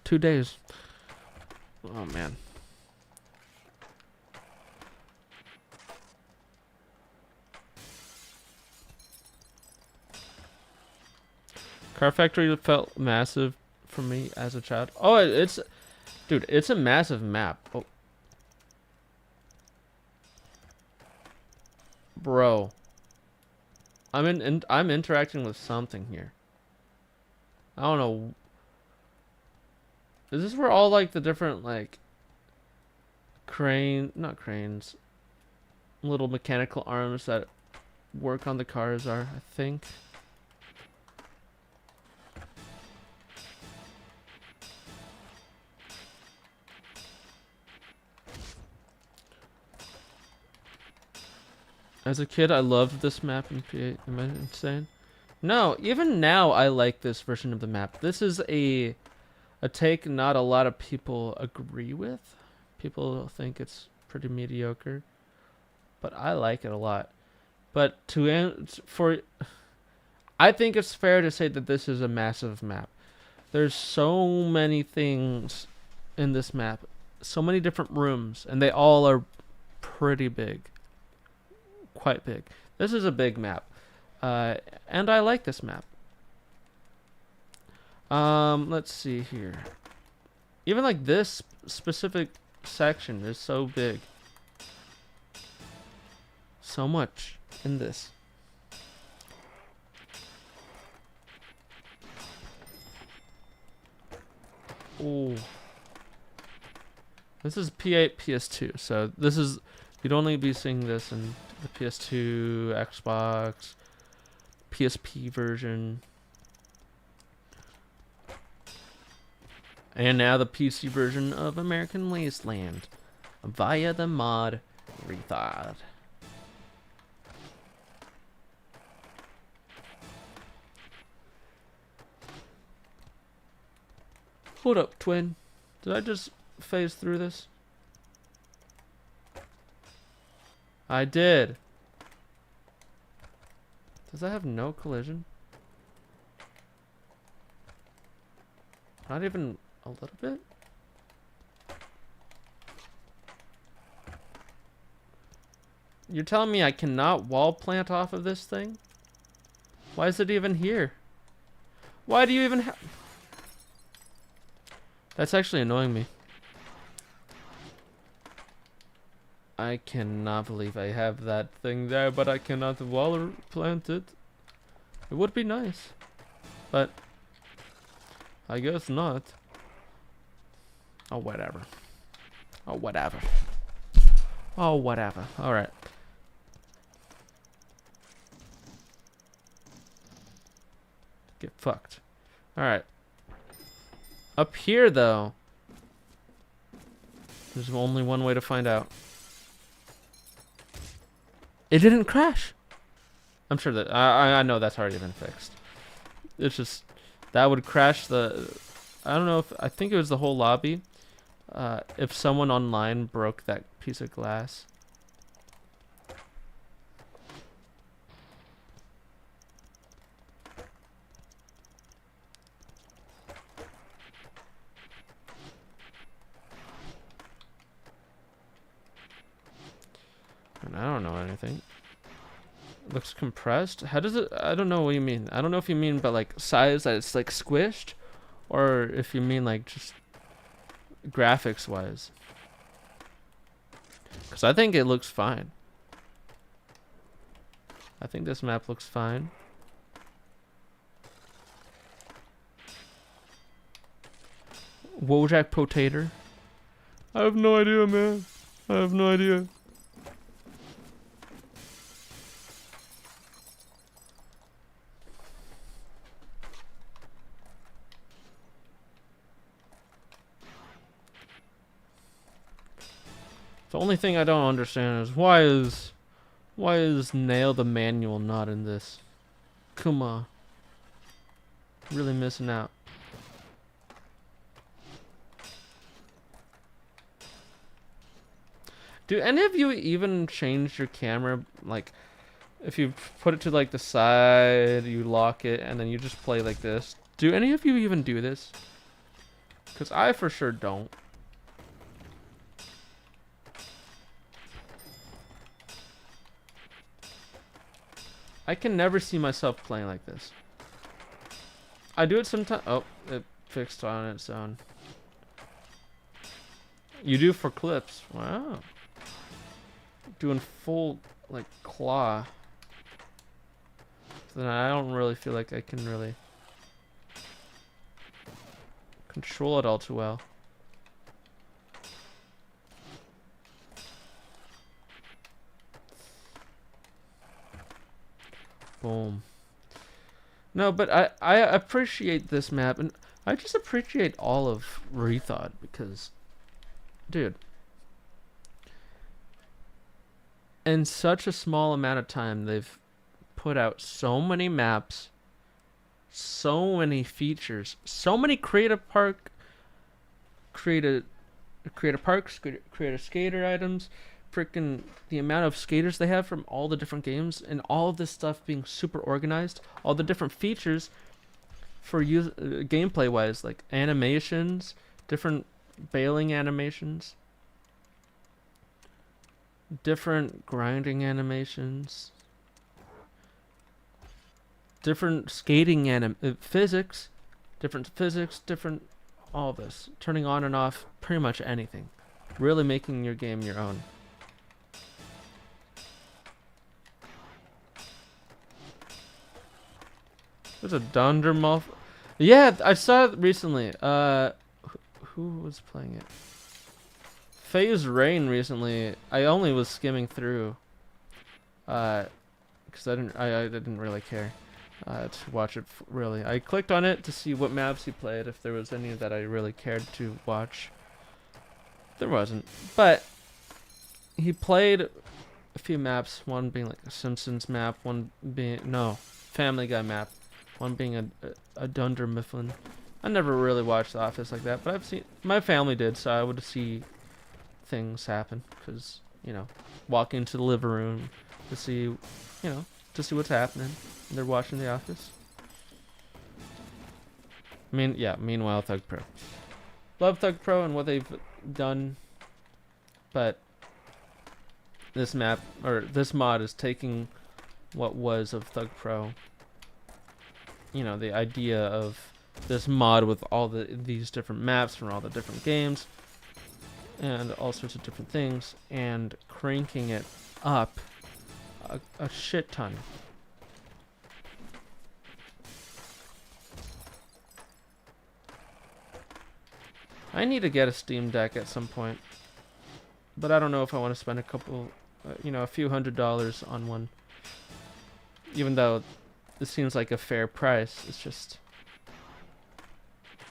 2 days. Oh man. Car Factory felt massive for me as a child. Oh, it's dude, it's a massive map. Oh. Bro. I'm interacting with something here. I don't know. Is this where all like the different like not cranes, little mechanical arms that work on the cars are, I think. As a kid, I loved this map in P8. Am I insane? No, even now I like this version of the map. This is a take not a lot of people agree with. People think it's pretty mediocre, but I like it a lot. But I think it's fair to say that this is a massive map. There's so many things in this map, so many different rooms, and they all are pretty big. Quite big. This is a big map, and I like this map. Let's see here. Even like this specific section is so big. So much in this. Oh. This is P8, PS2, so this is, you'd only be seeing this in the PS2, Xbox, PSP version. And now the PC version of American Wasteland via the mod Rethawed. Hold up, twin. Did I just phase through this? I did. Does that have no collision? Not even a little bit? You're telling me I cannot wall plant off of this thing? Why is it even here? Why do you even have... That's actually annoying me. I cannot believe I have that thing there, but I cannot wall plant it. It would be nice, but I guess not. Oh, whatever. Oh, whatever. Oh, whatever. All right. Get fucked. All right. Up here, though, there's only one way to find out. It didn't crash. I'm sure that I know that's already been fixed. It's just that would crash the. I don't know if I think it was the whole lobby. If someone online broke that piece of glass. And I don't know anything. It looks compressed. How does it? I don't know what you mean. I don't know if you mean by like size that it's like squished, or if you mean like just graphics wise. Because I think it looks fine. I think this map looks fine. Wojacktoter. I have no idea, man. I have no idea. The only thing I don't understand is why is Nail the Manual not in this? Come on. Really missing out. Do any of you even change your camera? Like, if you put it to like the side, you lock it, and then you just play like this. Do any of you even do this? Because I for sure don't. I can never see myself playing like this. I do it sometimes. Oh, it fixed on its own. You do for clips. Wow. Doing full, like, claw. So then I don't really feel like I can really control it all too well. Boom. No, but I appreciate this map, and I just appreciate all of Rethawed because, dude, in such a small amount of time, they've put out so many maps, so many features, so many creative parks, creative skater items. Freaking the amount of skaters they have from all the different games, and all of this stuff being super organized, all the different features for gameplay wise, like animations, different bailing animations, different grinding animations, different skating physics, different all of this, turning on and off pretty much anything, really making your game your own. There's a Dunder Muff. Yeah, I saw it recently. Who was playing it? Phase Rain recently. I only was skimming through. Because I didn't really care to watch it really. I clicked on it to see what maps he played, if there was any that I really cared to watch. There wasn't, but he played a few maps. One being like a Simpsons map, one being Family Guy map. One being a Dunder Mifflin. I never really watched The Office like that, but I've seen, my family did, so I would see things happen. Because, you know, walk into the living room to see, to see what's happening. And they're watching The Office. I mean, yeah, meanwhile, Thug Pro. Love Thug Pro and what they've done, but this map, or this mod, is taking what was of Thug Pro. You know, the idea of this mod with all these different maps from all the different games and all sorts of different things, and cranking it up a shit ton. I need to get a Steam Deck at some point, but I don't know if I want to spend a couple, a few $100s on one. Even though this seems like a fair price, it's just,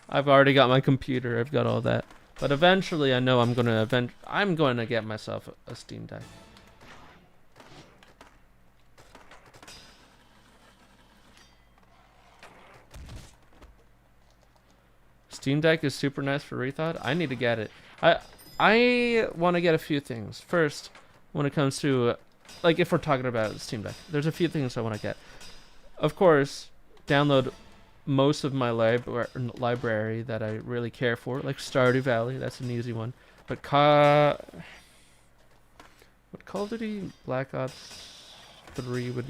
I've already got my computer, I've got all that. But eventually, I know I'm going to get myself a Steam Deck. Steam Deck is super nice for Rethawed. I need to get it. I want to get a few things. First, when it comes to, like, if we're talking about Steam Deck, there's a few things I want to get. Of course, download most of my library that I really care for, like Stardew Valley. That's an easy one. But Call of Duty Black Ops 3 would,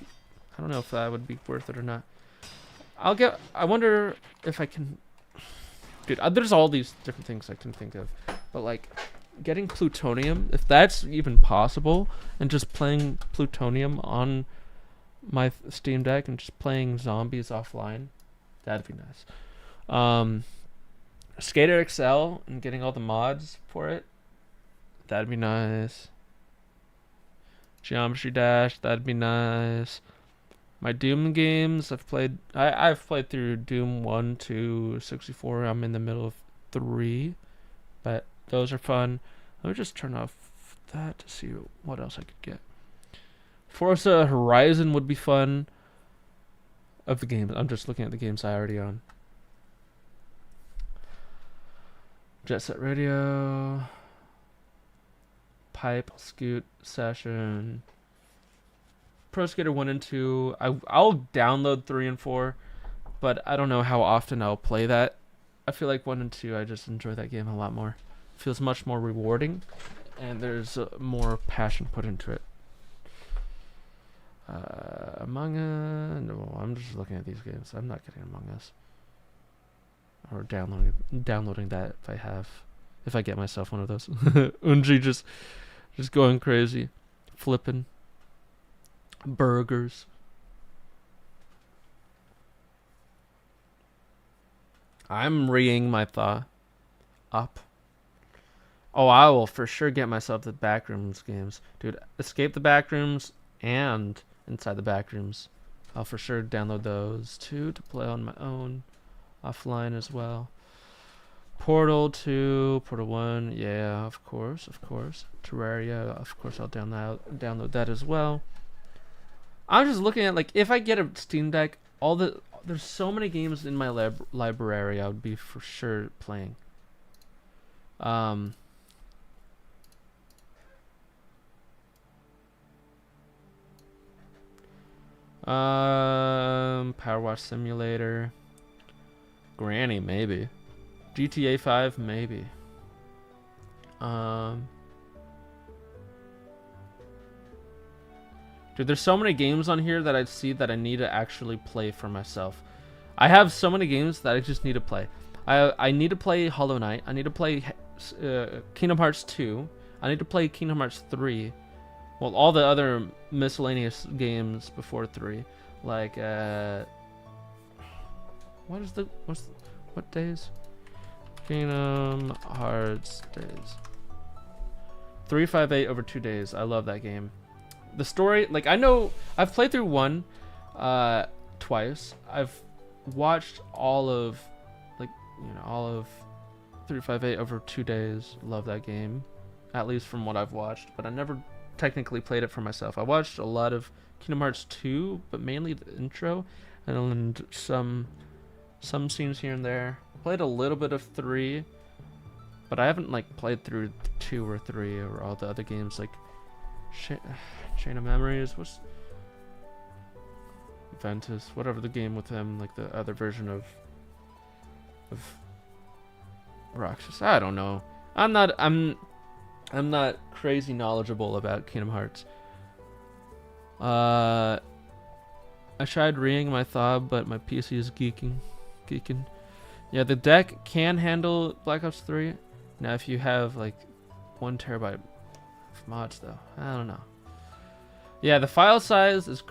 I don't know if that would be worth it or not. I wonder if I can. Dude, there's all these different things I can think of, but like getting plutonium, if that's even possible, and just playing plutonium on my Steam Deck and just playing zombies offline, that'd be nice. Skater XL and getting all the mods for it, that'd be nice. Geometry Dash, that'd be nice. My Doom games, I've played through Doom 1 to 64. I'm in the middle of 3, but those are fun. Let me just turn off that to see what else I could get. Forza Horizon would be fun. Of the games, I'm just looking at the games I already own. Jet Set Radio, Pipe, Scoot, Session, Pro Skater 1 and 2. I'll download 3 and 4, but I don't know how often I'll play that. I feel like 1 and 2, I just enjoy that game a lot more. It feels much more rewarding, and there's more passion put into it. Among Us, no, I'm just looking at these games. I'm not getting Among Us. Or downloading that if I get myself one of those. Unji just going crazy. Flipping. Burgers. I'm rigging my thaw up. Oh, I will for sure get myself the Backrooms games. Dude, Escape the Backrooms and Inside the Backrooms. I'll for sure download those too to play on my own. Offline as well. Portal 2, Portal 1, yeah, of course. Terraria, of course I'll download that as well. I'm just looking at, like, if I get a Steam Deck, there's so many games in my library I would be for sure playing. Power Wash Simulator. Granny, maybe. GTA 5, maybe. Dude, there's so many games on here that I see that I need to actually play for myself. I have so many games that I just need to play. I need to play Hollow Knight. I need to play Kingdom Hearts 2. I need to play Kingdom Hearts 3. Well, all the other miscellaneous games before 3. Like, what days? Kingdom Hearts days. 358 over 2 days. I love that game. The story, like, I know I've played through 1 twice. I've watched all of 358 over 2 days. Love that game, at least from what I've watched, but I never technically played it for myself. I watched a lot of Kingdom Hearts 2, but mainly the intro and some scenes here and there. I played a little bit of 3, but I haven't like played through 2 or 3 or all the other games like Chain of Memories, what's Ventus, whatever the game with him, like the other version of of Roxas. I don't know. I'm not crazy knowledgeable about Kingdom Hearts. I tried reading my thought, but my PC is geeking. Yeah, the deck can handle Black Ops 3. Now, if you have like 1 terabyte of mods, though, I don't know. Yeah, the file size is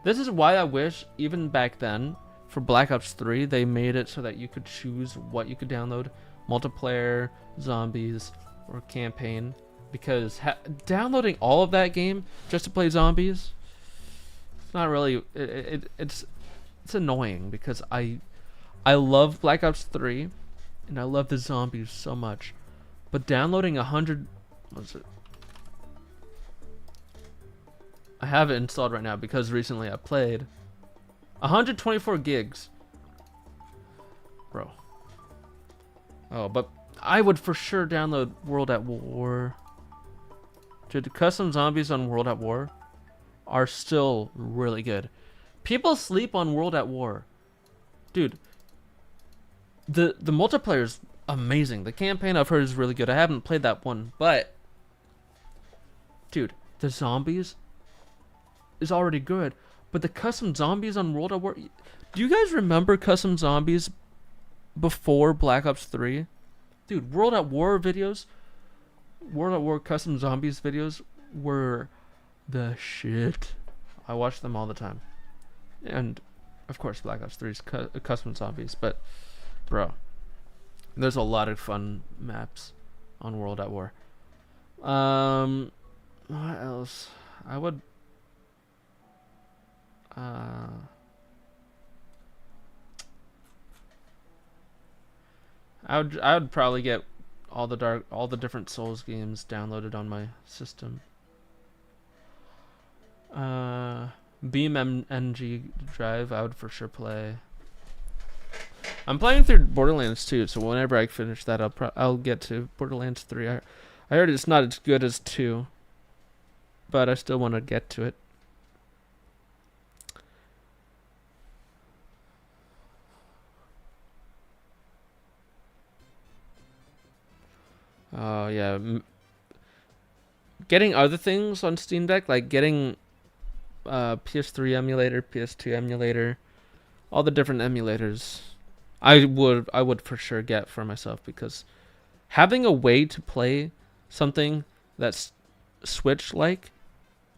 This is why I wish, even back then, for Black Ops 3, they made it so that you could choose what you could download: multiplayer, zombies, or campaign. Because downloading all of that game just to play zombies, it's not really. It's annoying because I love Black Ops 3, and I love the zombies so much, but downloading 100, what is it? I have it installed right now because recently I played 124 gigs, bro. Oh, but I would for sure download World at War. Dude, the custom zombies on World at War are still really good. People sleep on World at War. Dude, the multiplayer is amazing. The campaign I've heard is really good. I haven't played that one, but dude, the zombies is already good. But the custom zombies on World at War, do you guys remember custom zombies before Black Ops 3? Dude, World at War videos, World at War custom zombies videos were the shit. I watched them all the time. And of course Black Ops 3's custom zombies, but bro, there's a lot of fun maps on World at War. What else? I would probably get all the different Souls games downloaded on my system. BeamNG Drive, I would for sure play. I'm playing through Borderlands 2, so whenever I finish that, I'll get to Borderlands 3. I heard it's not as good as 2, but I still want to get to it. Oh yeah, getting other things on Steam Deck, like getting PS3 emulator, PS2 emulator, all the different emulators, I would for sure get for myself, because having a way to play something that's Switch-like,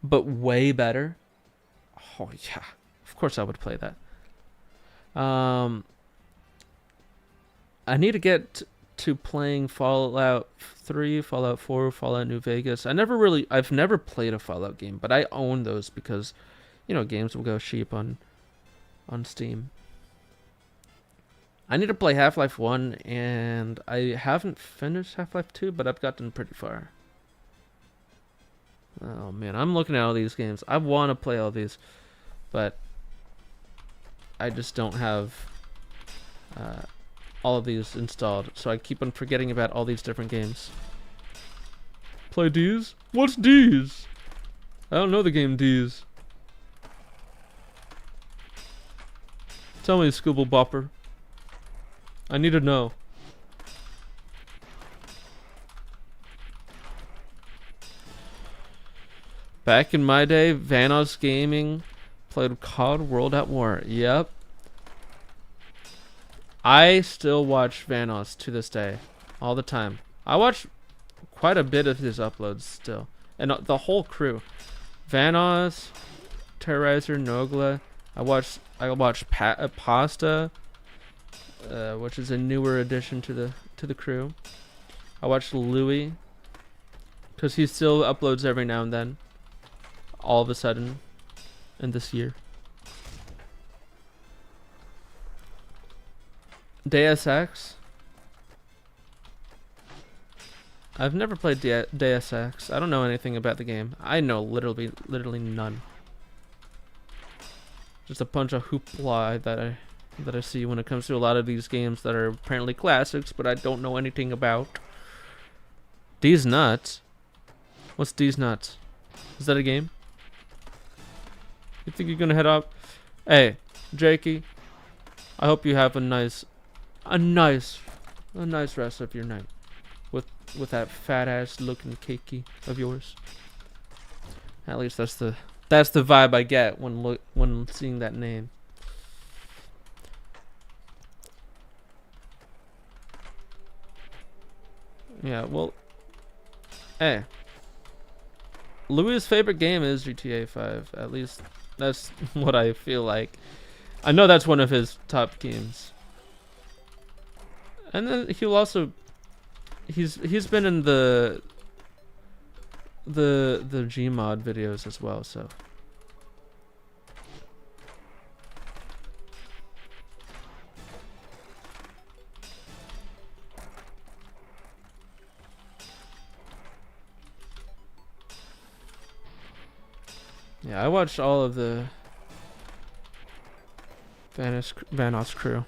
but way better. Oh yeah, of course I would play that. I need to get to playing Fallout 3, Fallout 4, Fallout New Vegas. I've never played a Fallout game, but I own those because, you know, games will go cheap on Steam. I need to play Half-Life 1, and I haven't finished Half-Life 2, but I've gotten pretty far. Oh man, I'm looking at all these games. I want to play all these, but I just don't have all of these installed, so I keep on forgetting about all these different games. Play D's? What's D's? I don't know the game D's. Tell me, Scooble Bopper. I need to know. Back in my day, Vanos Gaming played COD World at War. Yep. I still watch Vanos to this day, all the time. I watch quite a bit of his uploads still, and the whole crew. Vanos, Terrorizer, Nogla. I watch Pasta, which is a newer addition to the crew. I watch Louis, because he still uploads every now and then. All of a sudden, in this year. Deus Ex. I've never played Deus Ex. I don't know anything about the game. I know literally none. Just a bunch of hoopla that I see when it comes to a lot of these games that are apparently classics, but I don't know anything about. D's Nuts? What's D's Nuts? Is that a game? You think you're gonna head up? Hey, Jakey, I hope you have a nice rest of your night with that fat ass looking cakey of yours. At least that's the vibe I get when seeing that name. Yeah, well, hey, Louis' favorite game is GTA 5. At least that's what I feel like. I know that's one of his top games. And then he'll also he's been in the Gmod videos as well, so yeah, I watched all of the Vanos crew.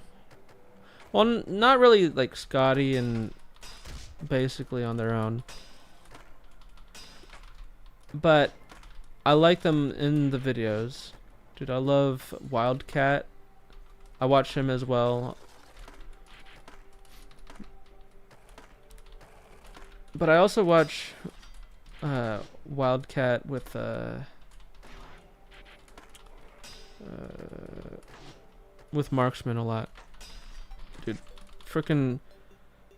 Well, not really like Scotty and basically on their own. But I like them in the videos. Dude, I love Wildcat. I watch him as well. But I also watch Wildcat with Marksman a lot. Dude, frickin'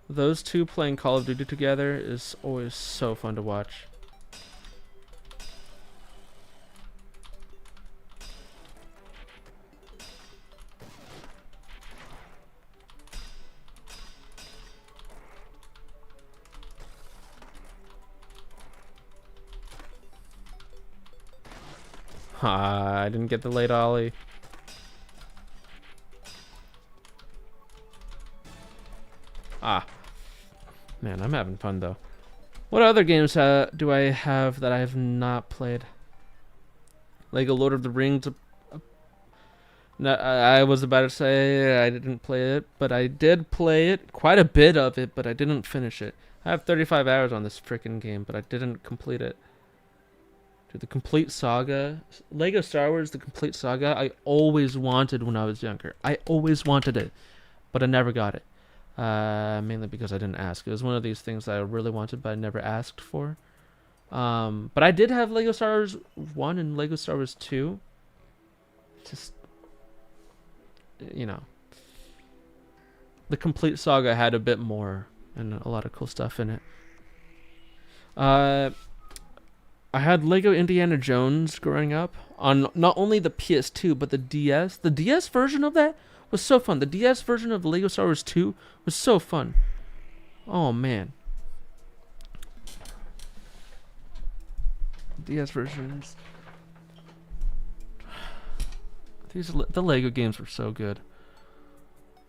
those two playing Call of Duty together is always so fun to watch. I didn't get the late ollie. Man, I'm having fun though. What other games do I have that I have not played? Lego Lord of the Rings. No, I was about to say I didn't play it, but I did play it. Quite a bit of it, but I didn't finish it. I have 35 hours on this freaking game, but I didn't complete it. Dude, the complete saga. Lego Star Wars, the complete saga, I always wanted when I was younger. I always wanted it, but I never got it. Mainly because I didn't ask. It was one of these things that I really wanted, but I never asked for. But I did have Lego Star Wars 1 and Lego Star Wars 2. Just, you know. The complete saga had a bit more and a lot of cool stuff in it. I had Lego Indiana Jones growing up on not only the PS2 but the DS. The DS version of that was so fun. The DS version of Lego Star Wars 2 was so fun. Oh man. DS versions. The Lego games were so good.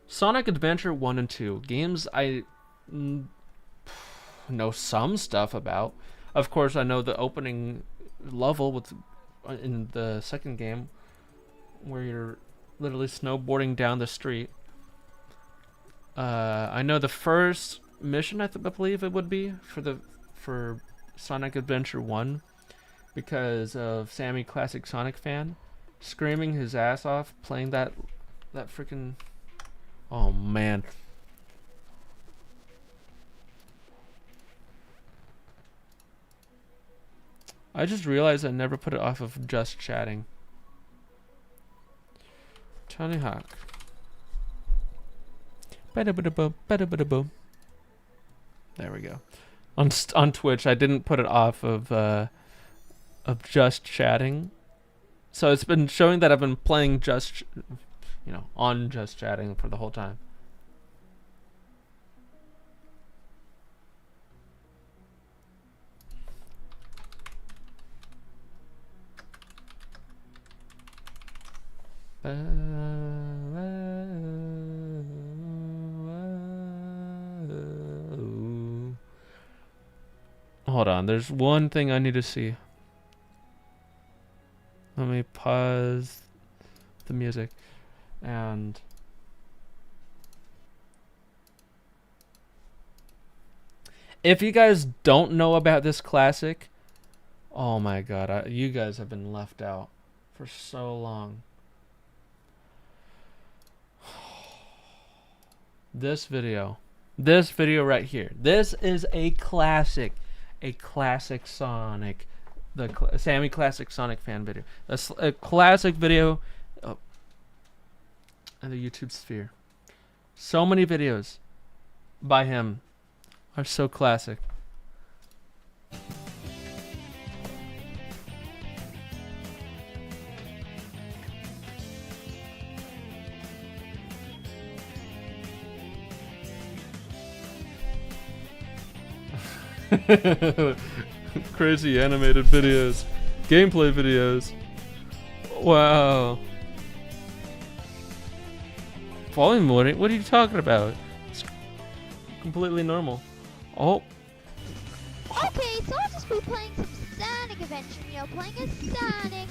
Sonic Adventure 1 and 2. Games I know some stuff about. Of course, I know the opening level in the second game where you're literally snowboarding down the street. I know the first mission, I believe it would be for Sonic Adventure 1 because of Sammy, classic Sonic fan, screaming his ass off playing that freaking. Oh man. I just realized I never put it off of just chatting. Tony Hawk. There we go. On Twitch, I didn't put it off of just chatting. So it's been showing that I've been playing on just chatting for the whole time. Hold on, there's one thing I need to see. Let me pause the music and if you guys don't know about this classic, oh my god, you guys have been left out for so long. This video right here. This is a classic Sonic, Sammy classic Sonic fan video. That's a classic video in the YouTube sphere. So many videos by him are so classic. Crazy animated videos, gameplay videos. Wow. Volume, what are you talking about? It's completely normal. Oh. Okay, so I'll just be playing some Sonic Adventure, you know, playing as Sonic.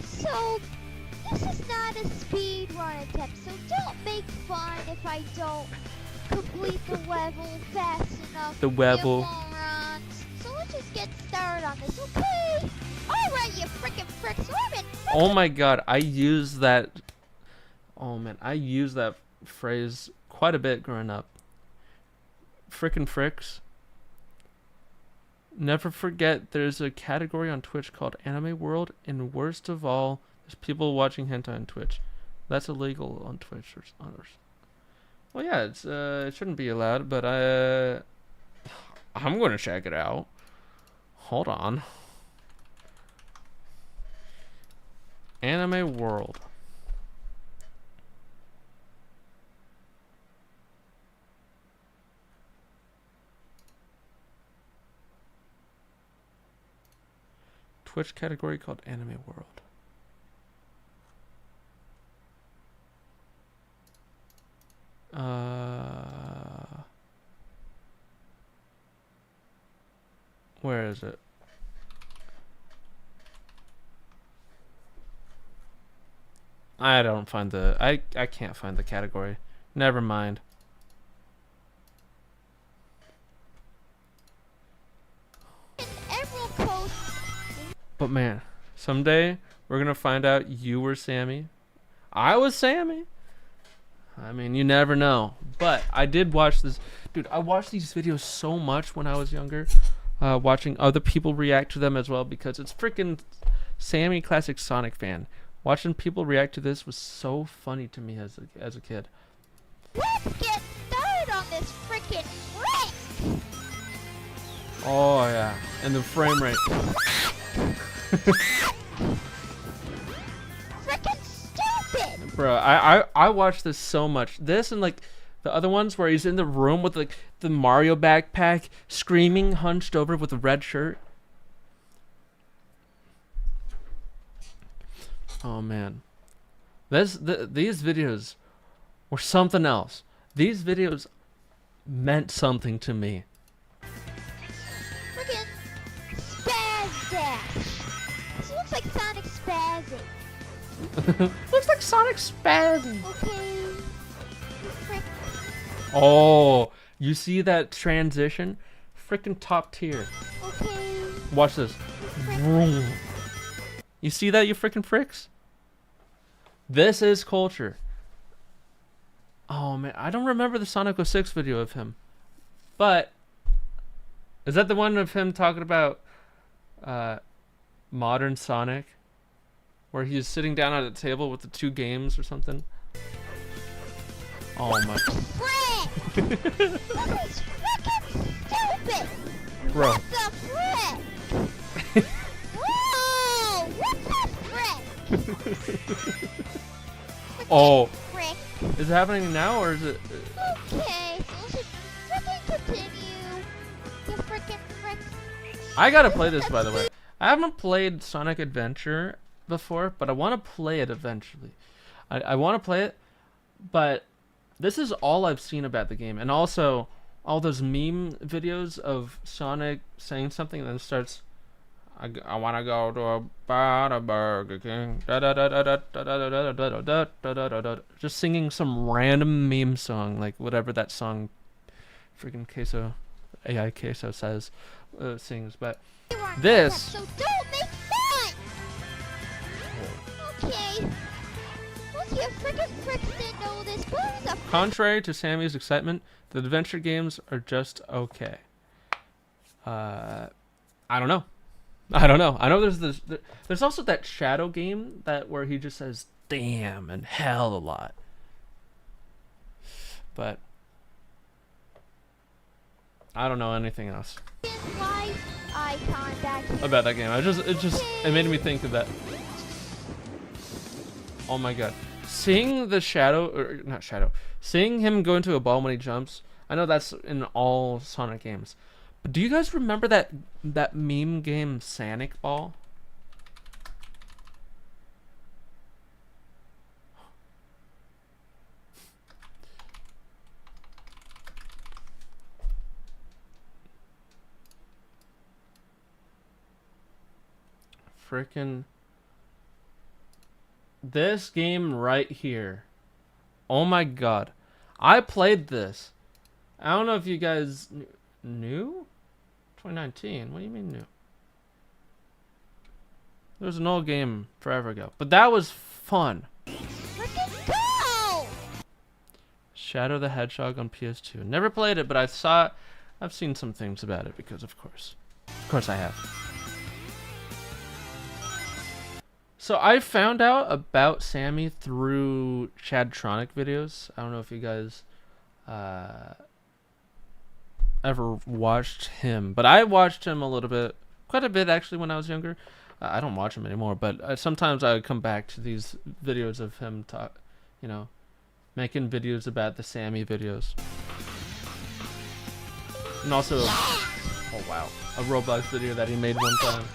So this is not a speed run attempt, so don't make fun if I don't complete the level fast enough. The level. Morons. So let's just get started on this, okay? Alright, you frickin' fricks. So I'm in Oh my god, I use that. Oh man, I use that phrase quite a bit growing up. Frickin' fricks. Never forget, there's a category on Twitch called Anime World, and worst of all, there's people watching hentai on Twitch. That's illegal on Twitch or well, yeah, it's it shouldn't be allowed, but I'm gonna check it out. Hold on. Anime World. Twitch category called Anime World. Where is it? I don't find the I can't find the category. Never mind. Emerald Coast. But man, someday we're gonna find out you were Sammy. I was Sammy. I mean, you never know. But I did watch this. Dude, I watched these videos so much when I was younger. Watching other people react to them as well, because it's freaking Sammy classic Sonic fan. Watching people react to this was so funny to me as a kid. Let's get started on this frickin' wreck. Oh yeah, and the frame rate. Frickin' stupid. Bro, I watched this so much. This and like the other ones where he's in the room with like the Mario backpack, screaming, hunched over with a red shirt. Oh man, these videos were something else. These videos meant something to me. Frickin' Spaz Dash. This looks like Sonic spazzing. Looks like Sonic spazzing. Okay. Frick. Oh, you see that transition? Freaking top tier. Okay. Watch this. Vroom. You see that, you freaking fricks? This is culture. Oh man, I don't remember the Sonic 06 video of him. But is that the one of him talking about modern Sonic? Where he's sitting down at a table with the two games or something? Oh my. Frick! This is frickin' stupid! Bro. What the frick? Whoa! What the frick? Oh. Frick. Is it happening now or is it? Okay, so let's just frickin' continue. You frickin' frick. I gotta play this, by the way. I haven't played Sonic Adventure before, but I want to play it eventually. I want to play it, but this is all I've seen about the game. And also, all those meme videos of Sonic saying something and then starts, I want to go to a Burger King. Just singing some random meme song, like whatever that song freaking Queso, AI Queso says, sings. But this... So don't make fun! Okay. What's your freaking pricks didn't know this, but who's a Contrary to Sammy's excitement, the adventure games are just okay. I don't know. I don't know. I know there's also that shadow game that where he just says damn and hell a lot. But I don't know anything else life icon back here? about that game. It made me think of that. Oh my god. Seeing the shadow, or not shadow, seeing him go into a ball when he jumps. I know that's in all Sonic games. But do you guys remember that meme game Sonic Ball? Frickin' this game right here. Oh my god. I played this. I don't know if you guys knew? 2019. What do you mean new? There was an old game forever ago. But that was fun. Frickin' go! Shadow the Hedgehog on PS2. Never played it, but I've seen some things about it because of course. Of course I have. So I found out about Sammy through Chadtronic videos. I don't know if you guys ever watched him, but I watched him a little bit, quite a bit actually when I was younger. I don't watch him anymore, but sometimes I would come back to these videos of him making videos about the Sammy videos. And also, oh wow, a Roblox video that he made one time.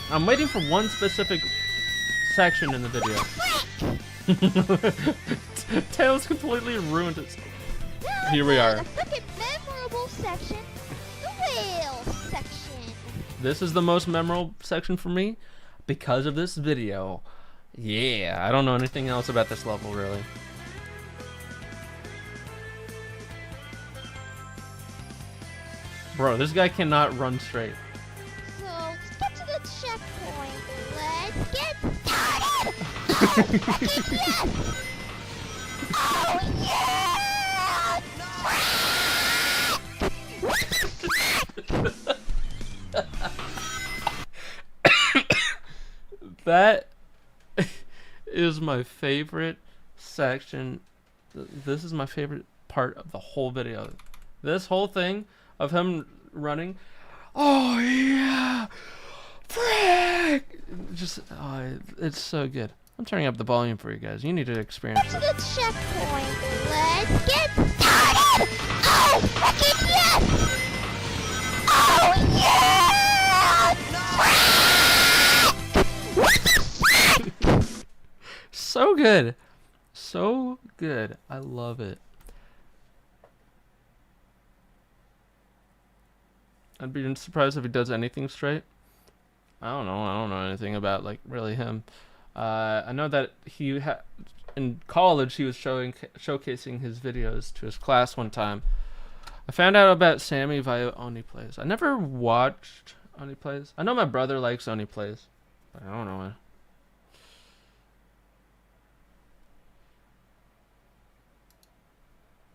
I'm waiting for one specific section in the video. Tails completely ruined it. Here we are. The freaking memorable section, the whale section. This is the most memorable section for me because of this video. Yeah, I don't know anything else about this level really. Bro, this guy cannot run straight. Checkpoint. Let's get started! Oh, yes! Oh, yeah! That is my favorite section. This is my favorite part of the whole video. This whole thing of him running. Oh, yeah! Frick! Just, it's so good. I'm turning up the volume for you guys. You need to experience it. To the checkpoint. Let's get started! Oh, fucking yes! Oh, yeah! So good. So good. I love it. I'd be surprised if he does anything straight. I don't know anything about like really him. I know that he in college he was showcasing his videos to his class one time. I found out about Sammy via Oni Plays. I never watched Oni Plays. I know my brother likes Oni Plays, but I don't know.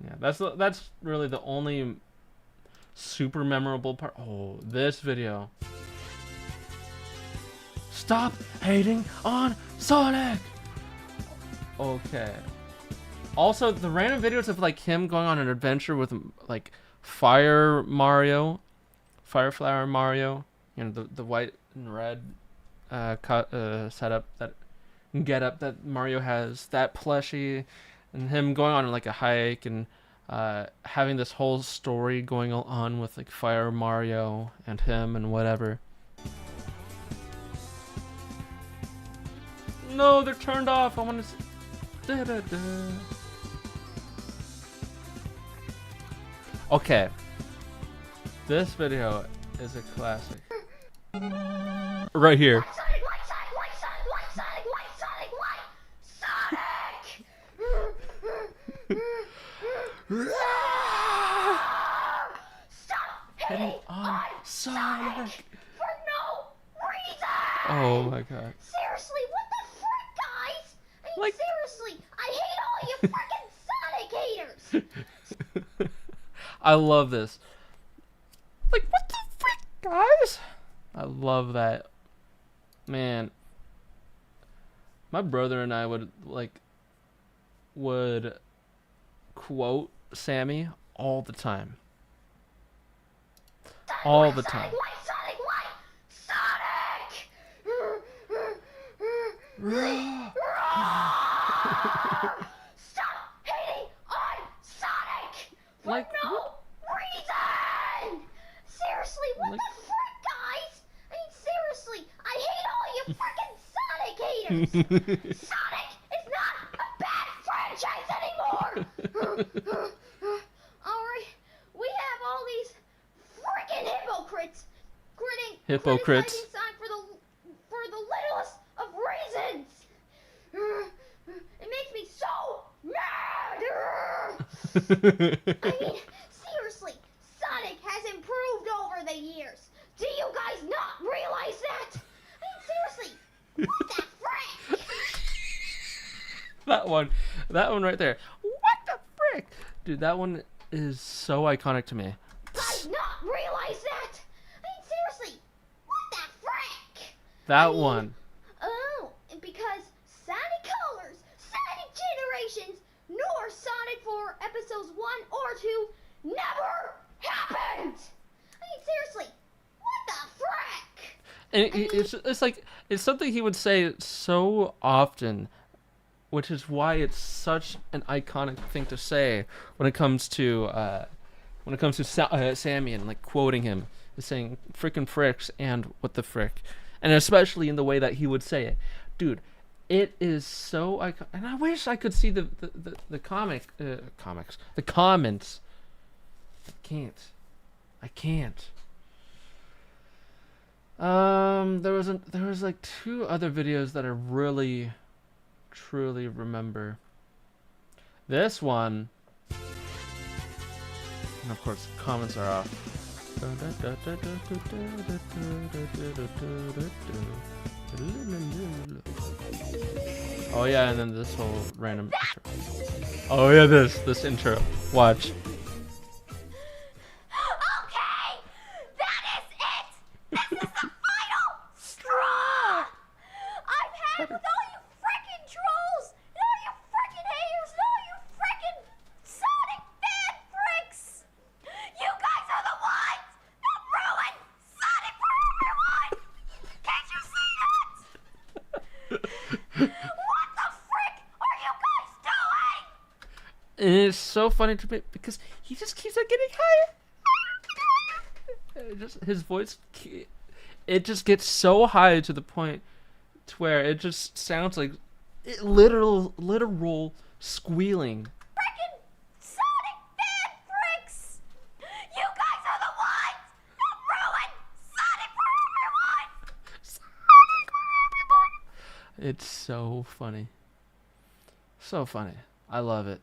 Yeah, that's really the only super memorable part. Oh, this video. Stop hating on Sonic! Okay. Also, the random videos of like him going on an adventure with like Fireflower Mario, you know, the white and red setup that getup that Mario has, that plushie, and him going on like a hike and having this whole story going on with like Fire Mario and him and whatever. No, they're turned off. I want to. Okay. This video is a classic. Right here. Stop hitting on Sonic. For no reason. Oh my god. Seriously, what the frick, guys? I mean, Like- seriously, I hate all you freaking Sonic haters. I love this. Like, what the frick, guys? I love that. Man. My brother and I would quote Sammy all the time. All the time. Sonic, Sonic! Stop hating on Sonic! For Like, no reason! Seriously, what Like- the frick, guys? I mean, seriously, I hate all you freaking Sonic haters! Sonic is not a bad franchise anymore! Alright, we have all these freaking hypocrites Hypocrites. criticizing Sonic for the littlest of reasons! It makes me so mad! I mean, seriously, Sonic has improved over the years. Do you guys not realize that? I mean, seriously, what the frick? That one right there. What the frick? Dude, that one is so iconic to me. Guys not realize that? I mean, seriously, what the frick? That one. Oh, and because Sonic Colors, Sonic Generations, nor Sonic for episodes 1 or 2 never happened! I mean, seriously, what the frick? And it's like, it's something he would say so often, which is why it's such an iconic thing to say when it comes to Sammy and like quoting him, saying frickin' fricks and what the frick, and especially in the way that he would say it, dude. It is so iconic, and I wish I could see the comments. I can't. There was like 2 other videos that I really, truly remember. This one, and of course, comments are off. Oh yeah, and then this whole random intro. Oh yeah, this intro. Watch. Okay, that is it! This is the final straw! I've had with all you frickin' trolls, and all you frickin' haters, and all you frickin' Sonic fan fricks! You guys are the ones that ruined Sonic for everyone! Can't you see that? What the frick are you guys doing? And it's so funny to me because he just keeps on getting higher. His voice, it just gets so high to the point to where it just sounds like literal squealing. Frickin' Sonic fan fricks! You guys are the ones that ruined Sonic for everyone! It's so funny. So funny. I love it.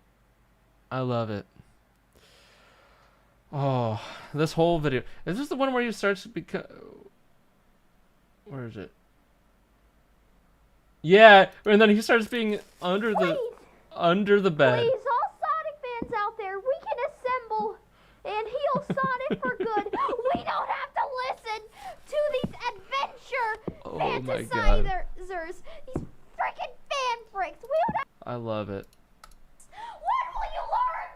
I love it. Oh, this whole video. Is this the one where he starts to become... Where is it? Yeah, and then he starts being under the bed. Please, all Sonic fans out there, we can assemble and heal Sonic for good. We don't have to listen to these adventure Oh my God. fantasizers, these freaking fan fricks. We don't have. I love it. When will you learn?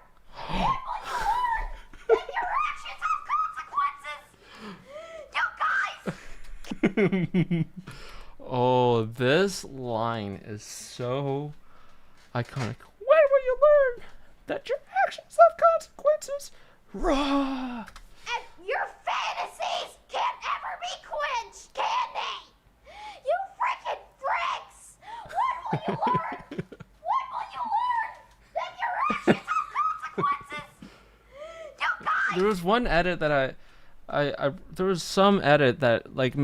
When will you learn that your actions have consequences? You guys. Oh, this line is so iconic. When will you learn that your actions have consequences? Rah! And your fantasies can't ever be quenched, can they? You freaking fricks! When will you learn? When will you learn that your actions have consequences? You guys! There was one edit that there was some edit that like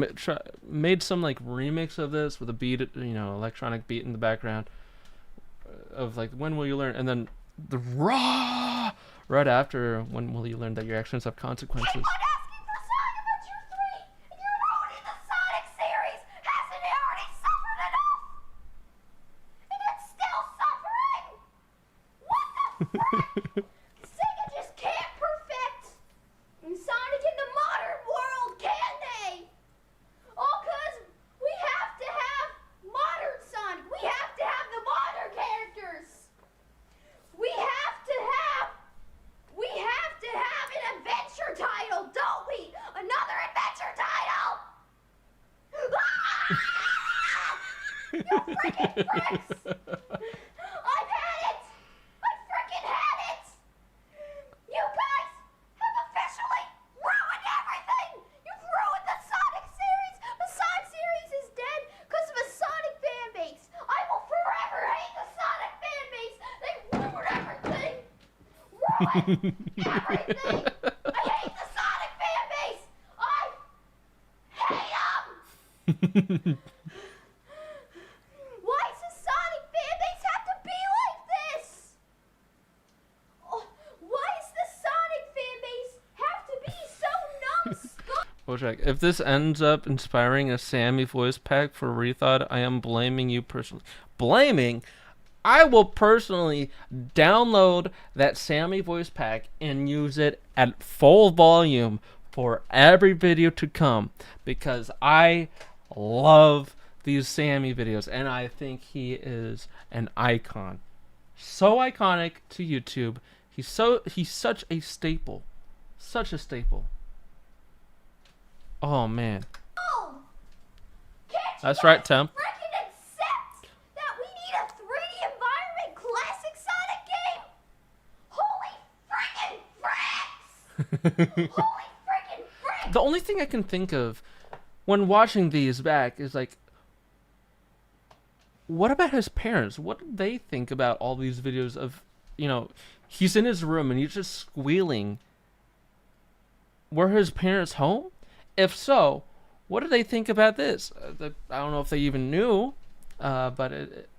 made some like remix of this with a beat, electronic beat in the background of like when will you learn, and then the raw right after when will you learn that your actions have consequences. Keep on asking for Sonic Adventure 3, and you're ruining the Sonic series, hasn't ruin everything. I hate the Sonic fan base. I hate them. Why does the Sonic fan base have to be like this? Oh, why does the Sonic fan base have to be so numbskull? Wojak, if this ends up inspiring a Sammy voice pack for Rethawed, I am blaming you personally. Blaming? I will personally download that Sammy voice pack and use it at full volume for every video to come because I love these Sammy videos and I think he is an icon. So iconic to YouTube. He's such a staple. Such a staple. Oh man. Oh, can't you That's right, guys Tim. frickin' accept that we need a 3D environment classic Sonic game? Holy frickin' fricks! Holy frickin' fricks! The only thing I can think of when watching these back is like, what about his parents? What do they think about all these videos of, he's in his room and he's just squealing. Were his parents home? If so, what do they think about this? I don't know if they even knew, but it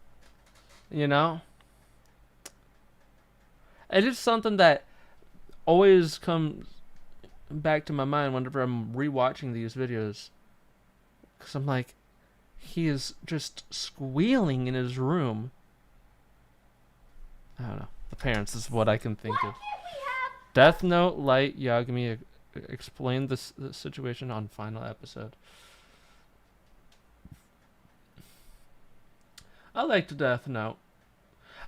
is something that always comes back to my mind whenever I'm rewatching these videos. Because I'm like, he is just squealing in his room. I don't know. The parents is what I can think Why of. can't we have Death Note Light Yagami explained the situation on final episode. I liked Death Note.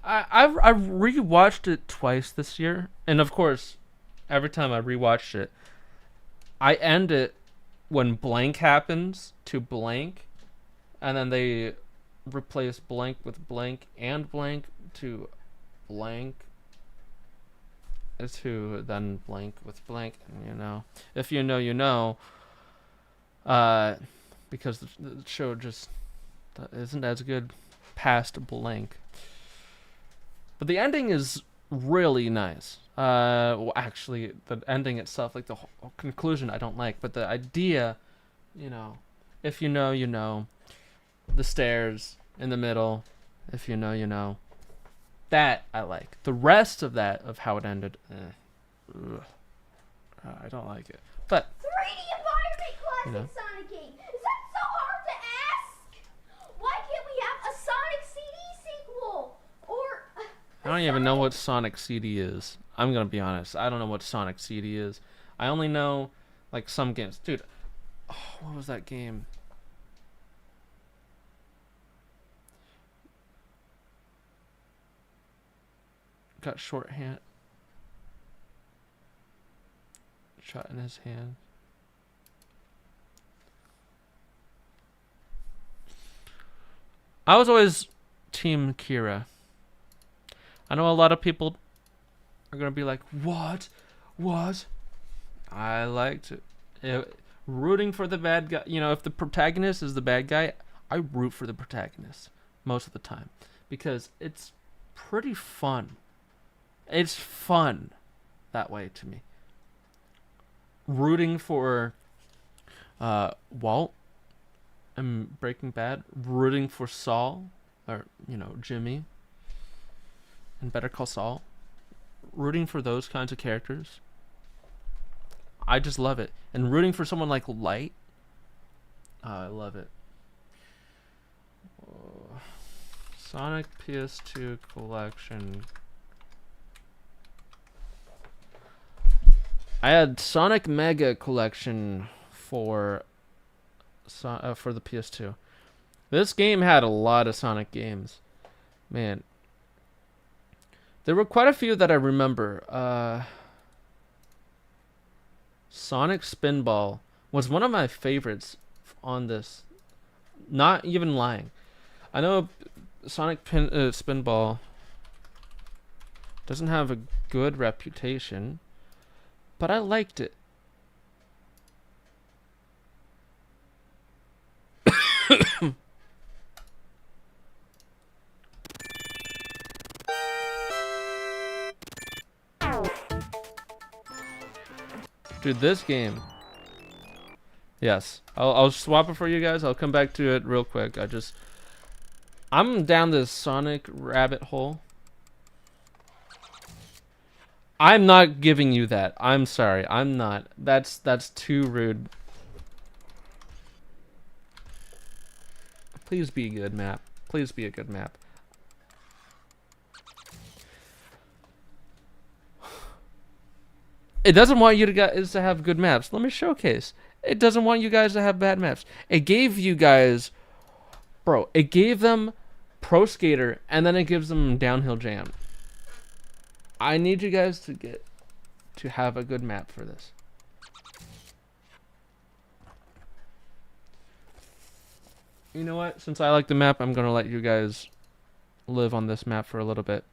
I've rewatched it twice this year, and of course, every time I rewatched it, I end it when blank happens to blank, and then they replace blank with blank and blank to blank to then blank with blank, and if you know, you know, because the show just isn't as good past blank. But the ending is really nice. Well, actually, the ending itself, like the whole conclusion, I don't like, but the idea, if you know, you know, the stairs in the middle, if you know, you know. That I like. The rest of that, of how it ended, I don't like it. But 3D environment classic Sonic game? Is that so hard to ask? Why can't we have a Sonic CD sequel? Or I don't even know what Sonic CD is. I'm gonna be honest. I don't know what Sonic CD is. I only know like some games. Dude, what was that game? Got shorthand. Shot in his hand. I was always Team Kira. I know a lot of people are gonna be like, "What? What?" I liked it. Rooting for the bad guy. If the protagonist is the bad guy, I root for the protagonist most of the time because it's pretty fun. It's fun that way to me. Rooting for Walt in Breaking Bad, rooting for Saul, or Jimmy in Better Call Saul, rooting for those kinds of characters. I just love it. And rooting for someone like Light, I love it. Sonic PS2 collection. I had Sonic Mega collection for the PS2. This game had a lot of Sonic games. Man. There were quite a few that I remember. Sonic Spinball was one of my favorites on this. Not even lying. I know Sonic Spinball doesn't have a good reputation, but I liked it. Dude, this game. Yes. I'll swap it for you guys. I'll come back to it real quick. I'm down this Sonic rabbit hole. I'm not giving you that. I'm sorry. I'm not. That's too rude. Please be a good map. Please be a good map. It doesn't want you guys to have good maps. Let me showcase. It doesn't want you guys to have bad maps. It gave you guys, bro, it gave them Pro Skater, and then it gives them Downhill Jam. I need you guys to have a good map for this. You know what? Since I like the map, I'm going to let you guys live on this map for a little bit.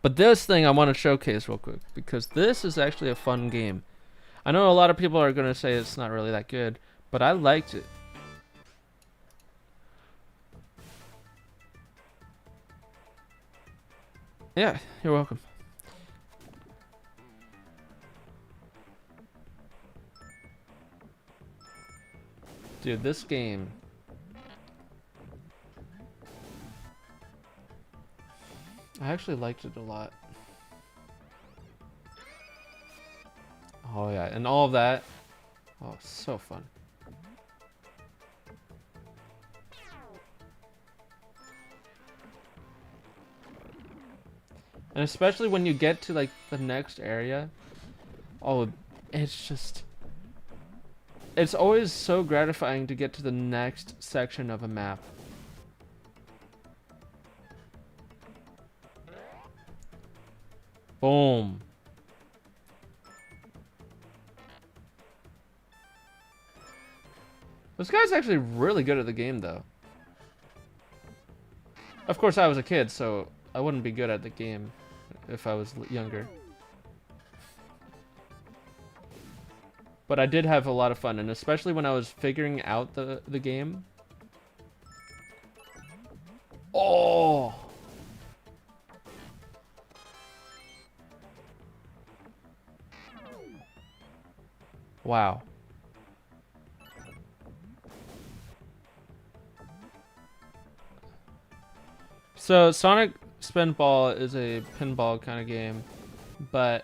But this thing I want to showcase real quick, because this is actually a fun game. I know a lot of people are going to say it's not really that good, but I liked it. Yeah, you're welcome. Dude, this game. I actually liked it a lot. Oh yeah, and all of that. Oh, so fun. And especially when you get to like the next area. Oh, it's just... It's always so gratifying to get to the next section of a map. Boom. This guy's actually really good at the game, though. Of course, I was a kid, so I wouldn't be good at the game if I was younger. But I did have a lot of fun, and especially when I was figuring out the game. Oh! Wow. So Sonic Spinball is a pinball kind of game, but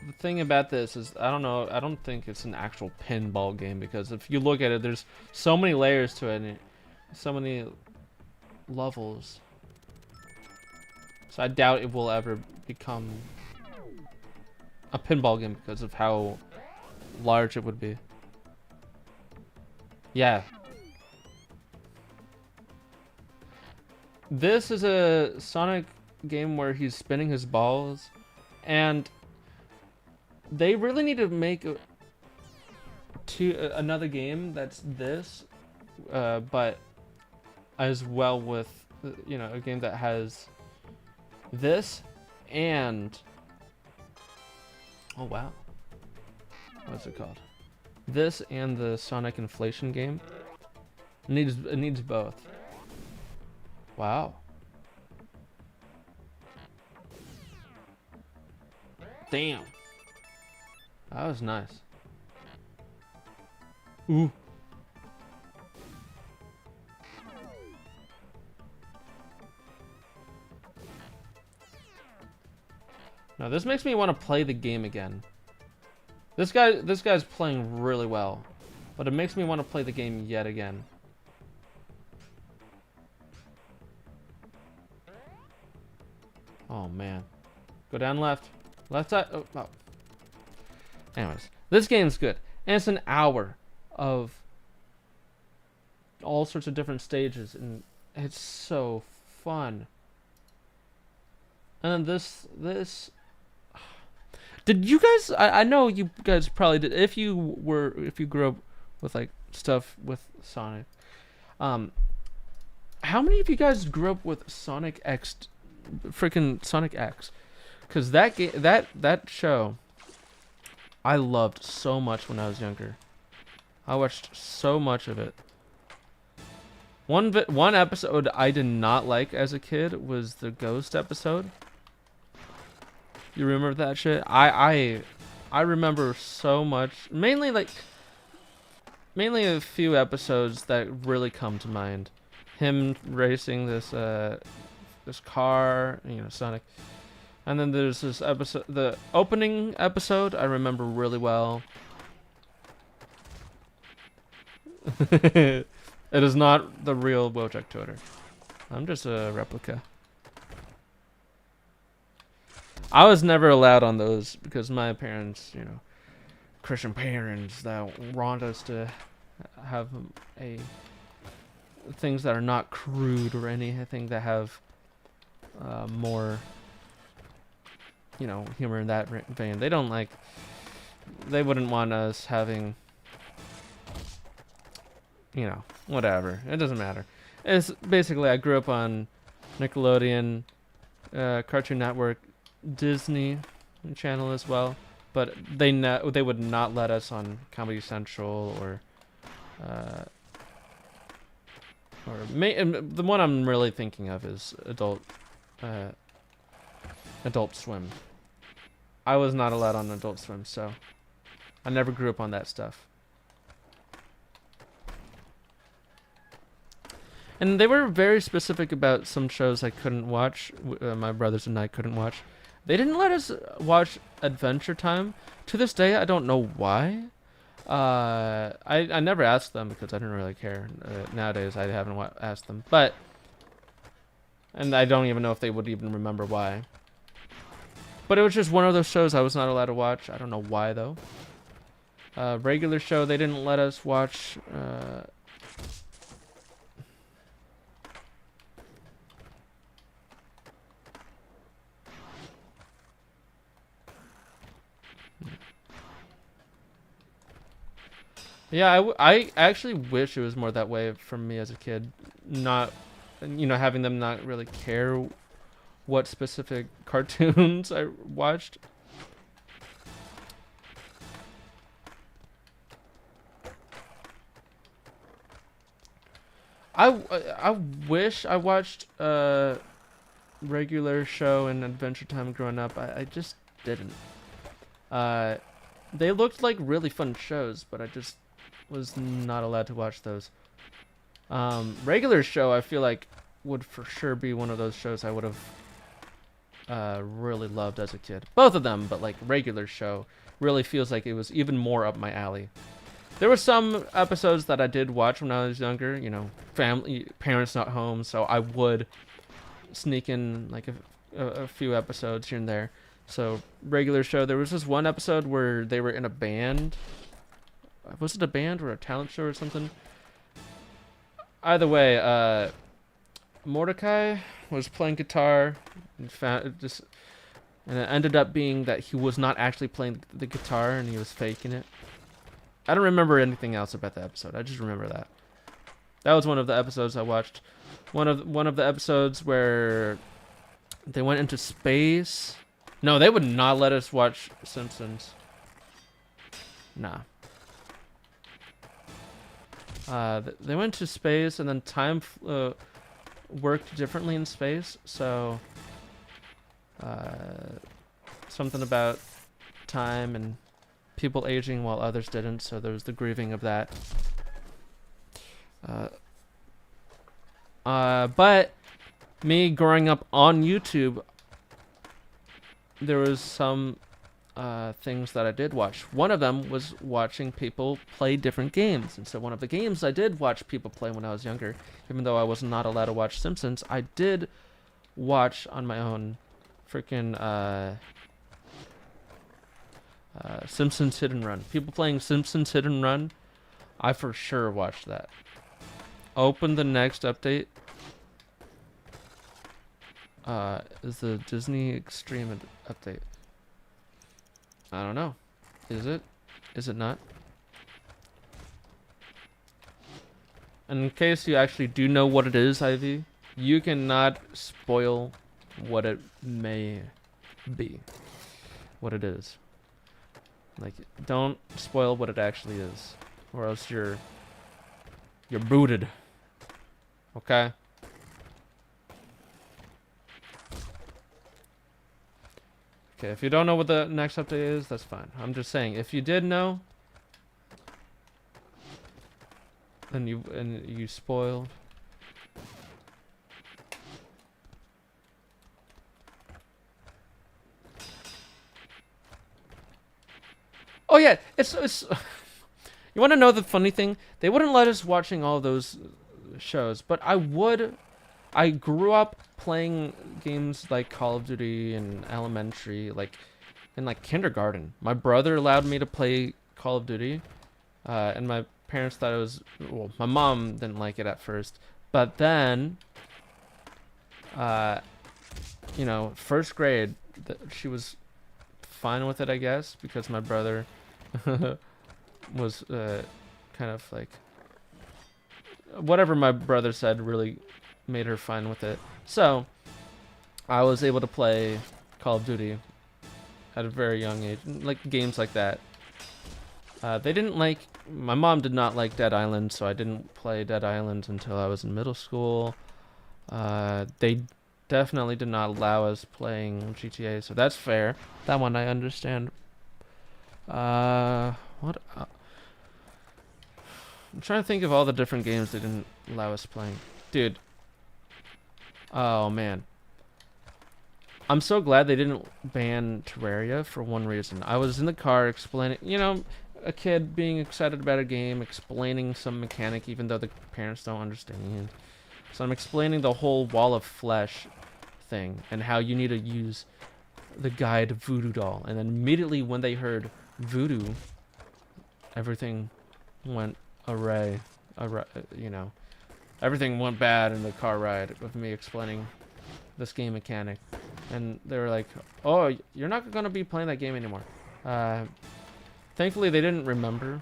the thing about this is I don't think it's an actual pinball game, because if you look at it, there's so many layers to it and so many levels. So I doubt it will ever become a pinball game because of how large it would be. Yeah. This is a Sonic game where he's spinning his balls, and they really need to make another game that's this, but as well with, you know, a game that has this and, oh wow, what's it called? This and the Sonic Inflation game. It needs both. Wow. Damn. That was nice. Ooh. Now this makes me want to play the game again. This guy's playing really well, but it makes me want to play the game yet again. Oh man. Go down left. Left side. Oh, oh. Anyways, this game's good. And it's an hour of all sorts of different stages, and it's so fun. And then this did you guys, I know you guys probably did, if you grew up with like stuff with Sonic. How many of you guys grew up with Sonic X, freaking Sonic X? Cuz that game, that show I loved so much when I was younger. I watched so much of it. One episode I did not like as a kid was the ghost episode. You remember that shit? I remember so much. Mainly a few episodes that really come to mind. Him racing this car, you know, Sonic. And then there's this episode, the opening episode I remember really well. It is not the real wojacktoter. I'm just a replica. I was never allowed on those because my parents, you know, Christian parents that want us to have a things that are not crude or anything that have more, you know, humor in that vein. They wouldn't want us having, you know, whatever. It doesn't matter. It's basically I grew up on Nickelodeon, Cartoon Network, Disney Channel as well, but they would not let us on Comedy Central or the one I'm really thinking of is Adult Swim. I was not allowed on Adult Swim, so I never grew up on that stuff. And they were very specific about some shows I couldn't watch. My brothers and I couldn't watch. They didn't let us watch Adventure Time. To this day, I don't know why. I never asked them because I didn't really care. Nowadays, I haven't asked them. And I don't even know if they would even remember why. But it was just one of those shows I was not allowed to watch. I don't know why, though. Regular show, they didn't let us watch... Yeah, I actually wish it was more that way for me as a kid. Not, you know, having them not really care what specific cartoons I watched. I wish I watched regular show and Adventure Time growing up. I just didn't. They looked like really fun shows, but I just was not allowed to watch those. Regular show, I feel like would for sure be one of those shows I would have really loved as a kid. Both of them, but like regular show really feels like it was even more up my alley. There were some episodes that I did watch when I was younger, you know, parents not home, so I would sneak in like a few episodes here and there. So regular show, there was this one episode where they were in a band. Was it a band or a talent show or something? Either way, Mordecai was playing guitar and and it ended up being that he was not actually playing the guitar and he was faking it. I don't remember anything else about the episode. I just remember that. That was one of the episodes I watched. One of the episodes where they went into space. No, they would not let us watch Simpsons. Nah. They went to space, and then time worked differently in space. So, something about time and people aging while others didn't. So there was the grieving of that. But me growing up on YouTube, there was some things that I did watch. One of them was watching people play different games. And so one of the games I did watch people play when I was younger, even though I was not allowed to watch Simpsons, I did watch on my own freaking Simpsons Hit and Run. People playing Simpsons Hit and Run, I for sure watched that. Open the next update. Is the Disney Extreme update. I don't know. Is it? Is it not? And in case you actually do know what it is, Ivy, you cannot spoil what it may be. What it is. Like, don't spoil what it actually is. Or else you're booted. Okay? Okay, if you don't know what the next update is, that's fine. I'm just saying, if you did know, then you spoiled. Oh yeah, it's you want to know the funny thing? They wouldn't let us watching all those shows, but I would. I grew up playing games like Call of Duty in elementary, like in like kindergarten. My brother allowed me to play Call of Duty, and my parents thought it was, well, my mom didn't like it at first, but then, you know, first grade, she was fine with it, I guess, because my brother was kind of like whatever my brother said really made her fine with it. So I was able to play Call of Duty at a very young age, like games like that. They didn't like, my mom did not like Dead Island, so I didn't play Dead Island until I was in middle school. They definitely did not allow us playing GTA, so that's fair. That one I understand. What? I'm trying to think of all the different games they didn't allow us playing. Dude. Oh, man. I'm so glad they didn't ban Terraria for one reason. I was in the car explaining, you know, a kid being excited about a game, explaining some mechanic even though the parents don't understand. So I'm explaining the whole wall of flesh thing and how you need to use the guide voodoo doll. And then immediately when they heard voodoo, everything went array, you know. Everything went bad in the car ride with me explaining this game mechanic. And they were like, oh, you're not going to be playing that game anymore. Thankfully, they didn't remember.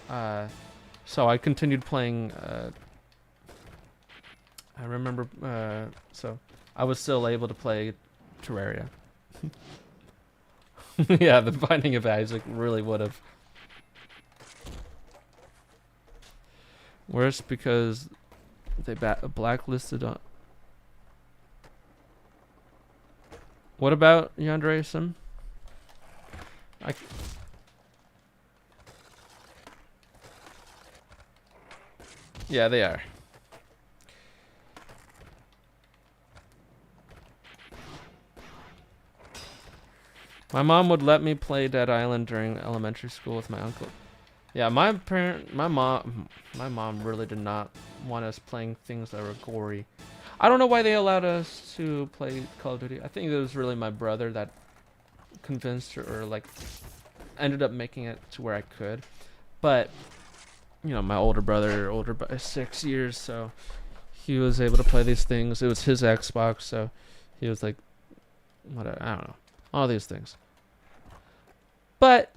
So I continued playing. I remember. So I was still able to play Terraria. Yeah, the Binding of Isaac really would have. Worse because they blacklisted on. What about Yandere Sim? Yeah, they are. My mom would let me play Dead Island during elementary school with my uncle. Yeah, my mom really did not want us playing things that were gory. I don't know why they allowed us to play Call of Duty. I think it was really my brother that convinced her, or like ended up making it to where I could. But you know, my older brother, older by 6 years, so he was able to play these things. It was his Xbox, so he was like, whatever, I don't know, all these things. But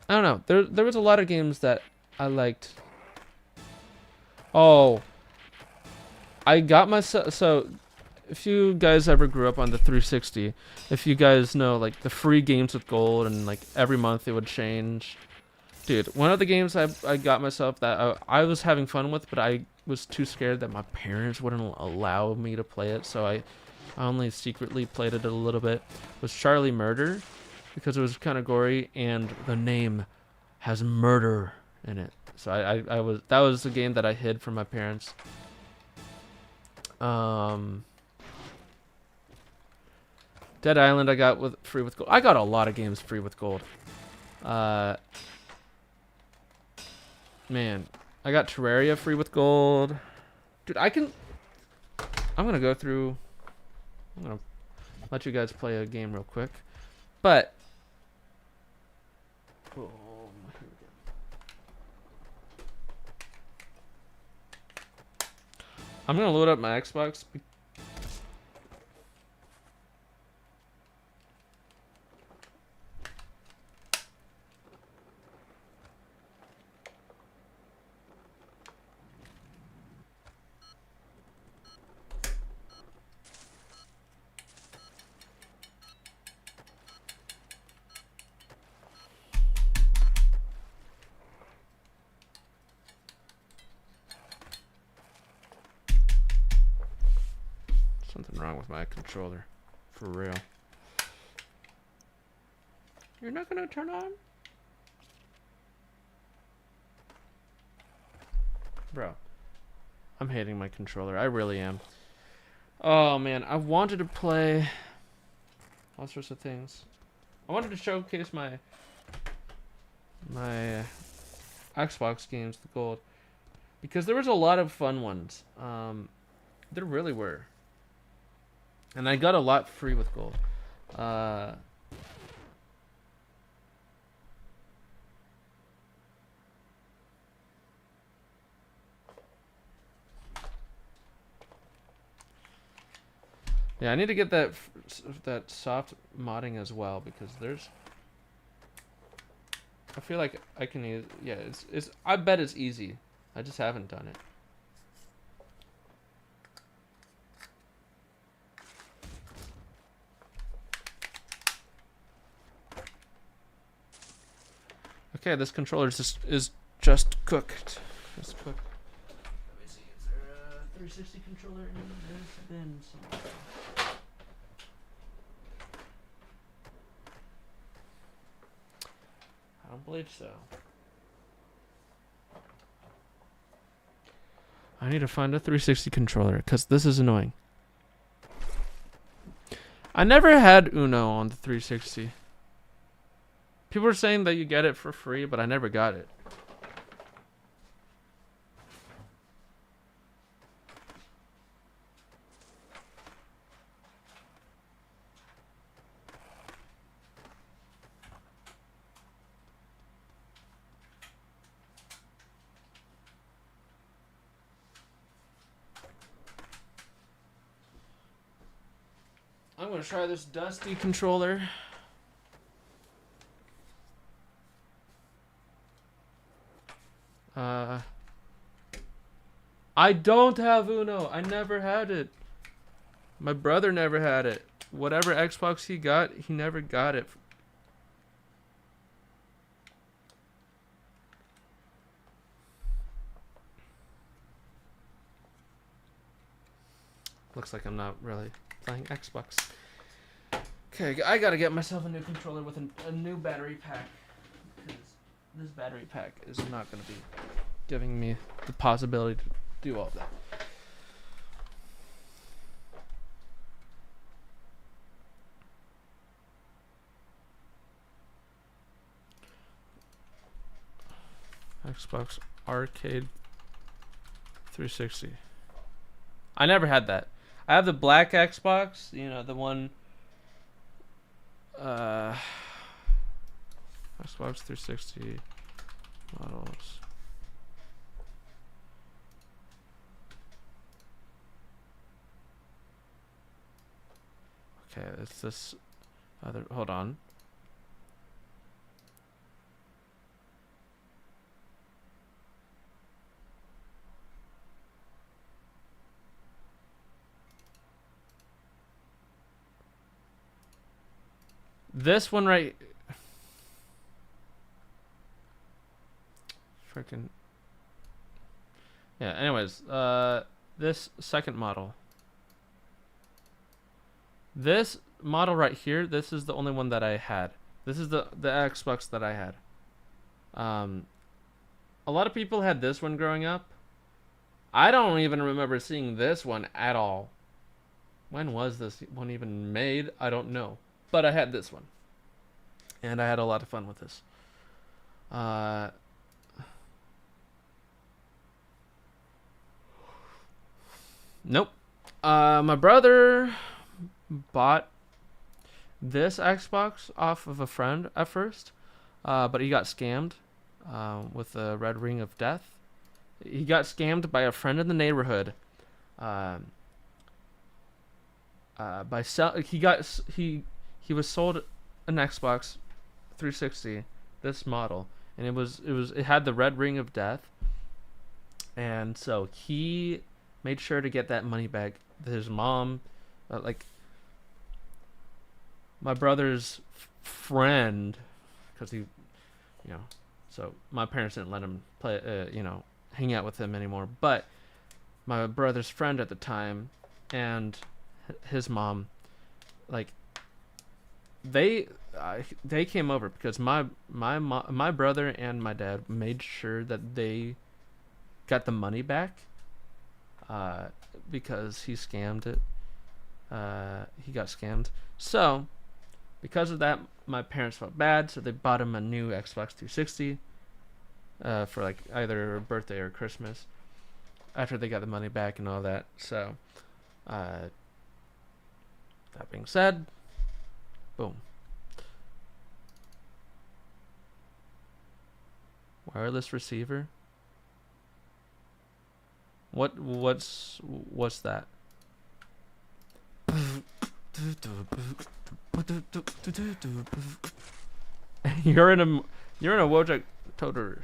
I don't know. There was a lot of games that I liked. Oh, I got myself. So, if you guys ever grew up on the 360, if you guys know like the free games with gold and like every month it would change. Dude, one of the games I got myself that I was having fun with, but I was too scared that my parents wouldn't allow me to play it, so I only secretly played it a little bit, was Charlie Murder, because it was kind of gory, and the name has murder in it. So that was the game that I hid from my parents. Dead Island I got free with gold. I got a lot of games free with gold. Man, I got Terraria free with gold. Dude, I'm gonna go through. I'm gonna let you guys play a game real quick, but. I'm gonna load up my Xbox. wrong with my controller. For real. You're not gonna turn on? Bro. I'm hating my controller. I really am. Oh man, I wanted to play all sorts of things. I wanted to showcase my Xbox games, the gold, because there was a lot of fun ones. There really were, and I got a lot free with gold. Yeah, I need to get that soft modding as well, because there's. I feel like I can use. Yeah, it's. I bet it's easy. I just haven't done it. Okay, this controller is just cooked. Just cooked. Let me see. Is there a 360 controller in this bin somewhere? I don't believe so. I need to find a 360 controller because this is annoying. I never had Uno on the 360. People are saying that you get it for free, but I never got it. I'm gonna try this dusty controller. I don't have Uno. I never had it. My brother never had it. Whatever Xbox he got, he never got it. Looks like I'm not really playing Xbox. Okay, I gotta get myself a new controller with a new battery pack, because this battery pack is not gonna be giving me the possibility to do all that. Xbox Arcade 360. I never had that. I have the black Xbox, you know, the one Xbox 360 models. Okay, it's this other, hold on. This one right, freaking, yeah, anyways, this second model. This model right here, this is the only one that I had. This is the Xbox that I had. A lot of people had this one growing up. I don't even remember seeing this one at all. When was this one even made? I don't know. But I had this one. And I had a lot of fun with this. Nope. My brother bought this Xbox off of a friend at first. But he got scammed with the red ring of death. He got scammed by a friend in the neighborhood. He was sold an Xbox 360, this model, and it had the red ring of death, and so he made sure to get that money back. His mom, like my brother's friend, because he, you know, so my parents didn't let him play, hang out with him anymore. But my brother's friend at the time, and his mom, like they came over because my brother and my dad made sure that they got the money back, because he scammed it. He got scammed. So because of that, my parents felt bad, so they bought him a new Xbox 360 for like either a birthday or Christmas after they got the money back and all that. So that being said, boom. Wireless receiver. What's that? You're in a wojacktoter.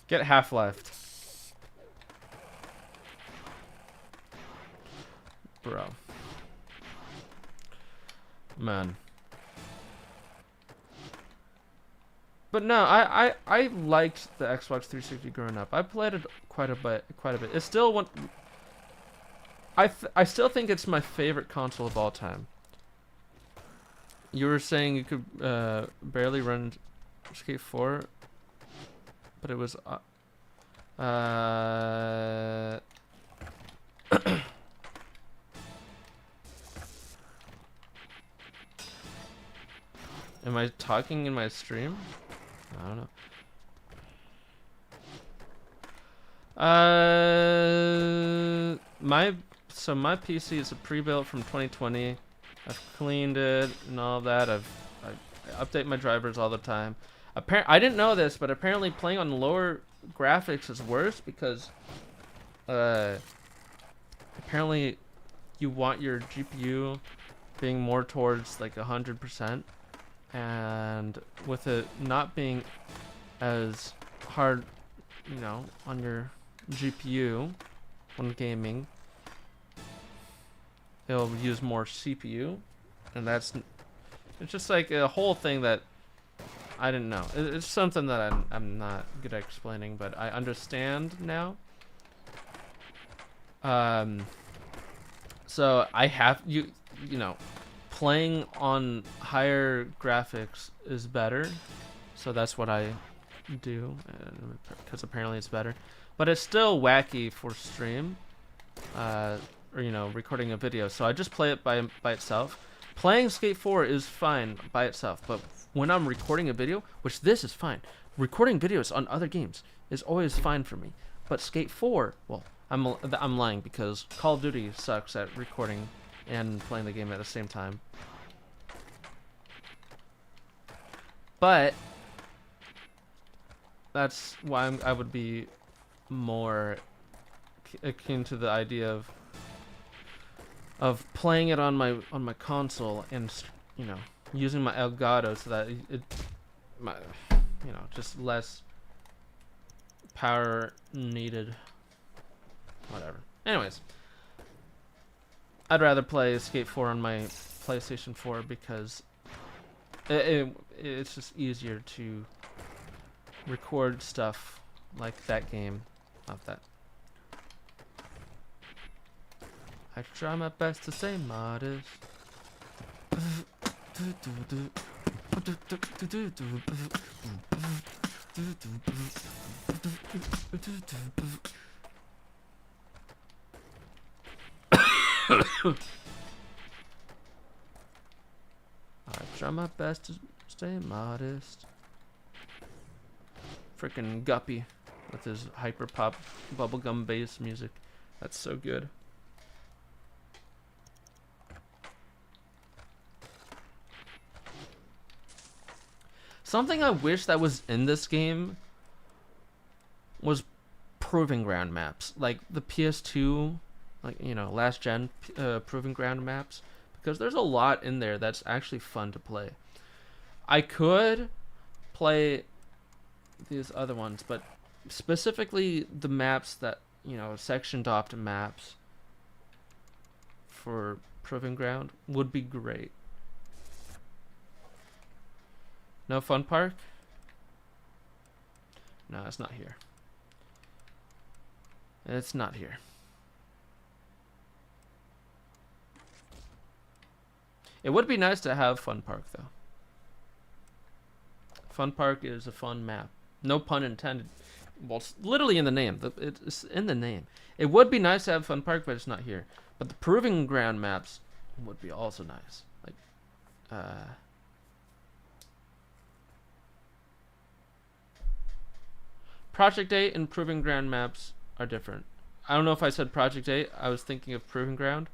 Get half left. Bro. Man. But no, I liked the Xbox 360 growing up. I played it quite a bit. It's still one. I still think it's my favorite console of all time. You were saying you could barely run Skate 4, but it was am I talking in my stream? I don't know. My PC is a pre-built from 2020. I've cleaned it and all that. I update my drivers all the time. I didn't know this, but apparently playing on lower graphics is worse because apparently you want your GPU being more towards like 100%, and with it not being as hard, you know, on your GPU when gaming, it'll use more CPU, and it's just like a whole thing that I didn't know. It's something that I'm not good at explaining, but I understand now. So I have you know, playing on higher graphics is better, so that's what I do, because apparently it's better. But it's still wacky for stream, or you know, recording a video. So I just play it by itself. Playing Skate 4 is fine by itself, but when I'm recording a video, which this is fine, recording videos on other games is always fine for me. But Skate 4, well, I'm lying, because Call of Duty sucks at recording and playing the game at the same time. But that's why I would be more akin to the idea of playing it on my console and, you know, using my Elgato so that you know, just less power needed. Whatever. Anyways, I'd rather play Skate 4 on my PlayStation 4 because it's just easier to record stuff like that game off that. I try my best to stay modest. I try my best to stay modest. Freaking Guppy with his hyper pop bubblegum bass music. That's so good. Something I wish that was in this game was proving ground maps, like the PS2, like, you know, last gen proving ground maps, because there's a lot in there that's actually fun to play. I could play these other ones, but specifically the maps that, you know, sectioned off maps for Proving Ground would be great. No fun park? No, it's not here. It's not here. It would be nice to have fun park though. Fun park is a fun map. No pun intended. Well, it's literally in the name. It's in the name. It would be nice to have fun park, but it's not here. But the Proving Ground maps would be also nice. Like, Project 8 and Proving Ground maps are different. I don't know if I said Project 8. I was thinking of Proving Ground.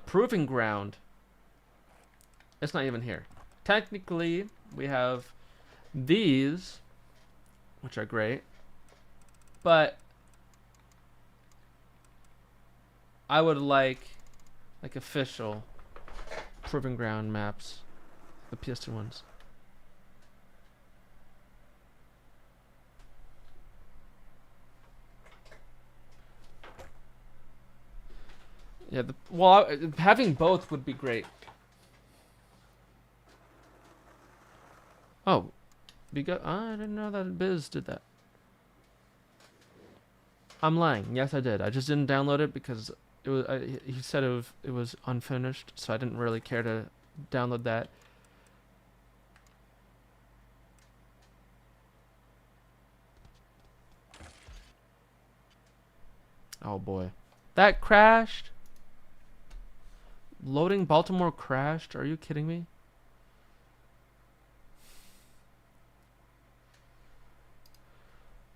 Proving Ground. It's not even here. Technically, we have these, which are great, but I would like official Proving Ground maps, the PS2 ones. Yeah, having both would be great. Oh, because I didn't know that Biz did that. I'm lying. Yes, I did. I just didn't download it because it was. He said it was unfinished, so I didn't really care to download that. Oh boy, that crashed. Loading Baltimore crashed. Are you kidding me?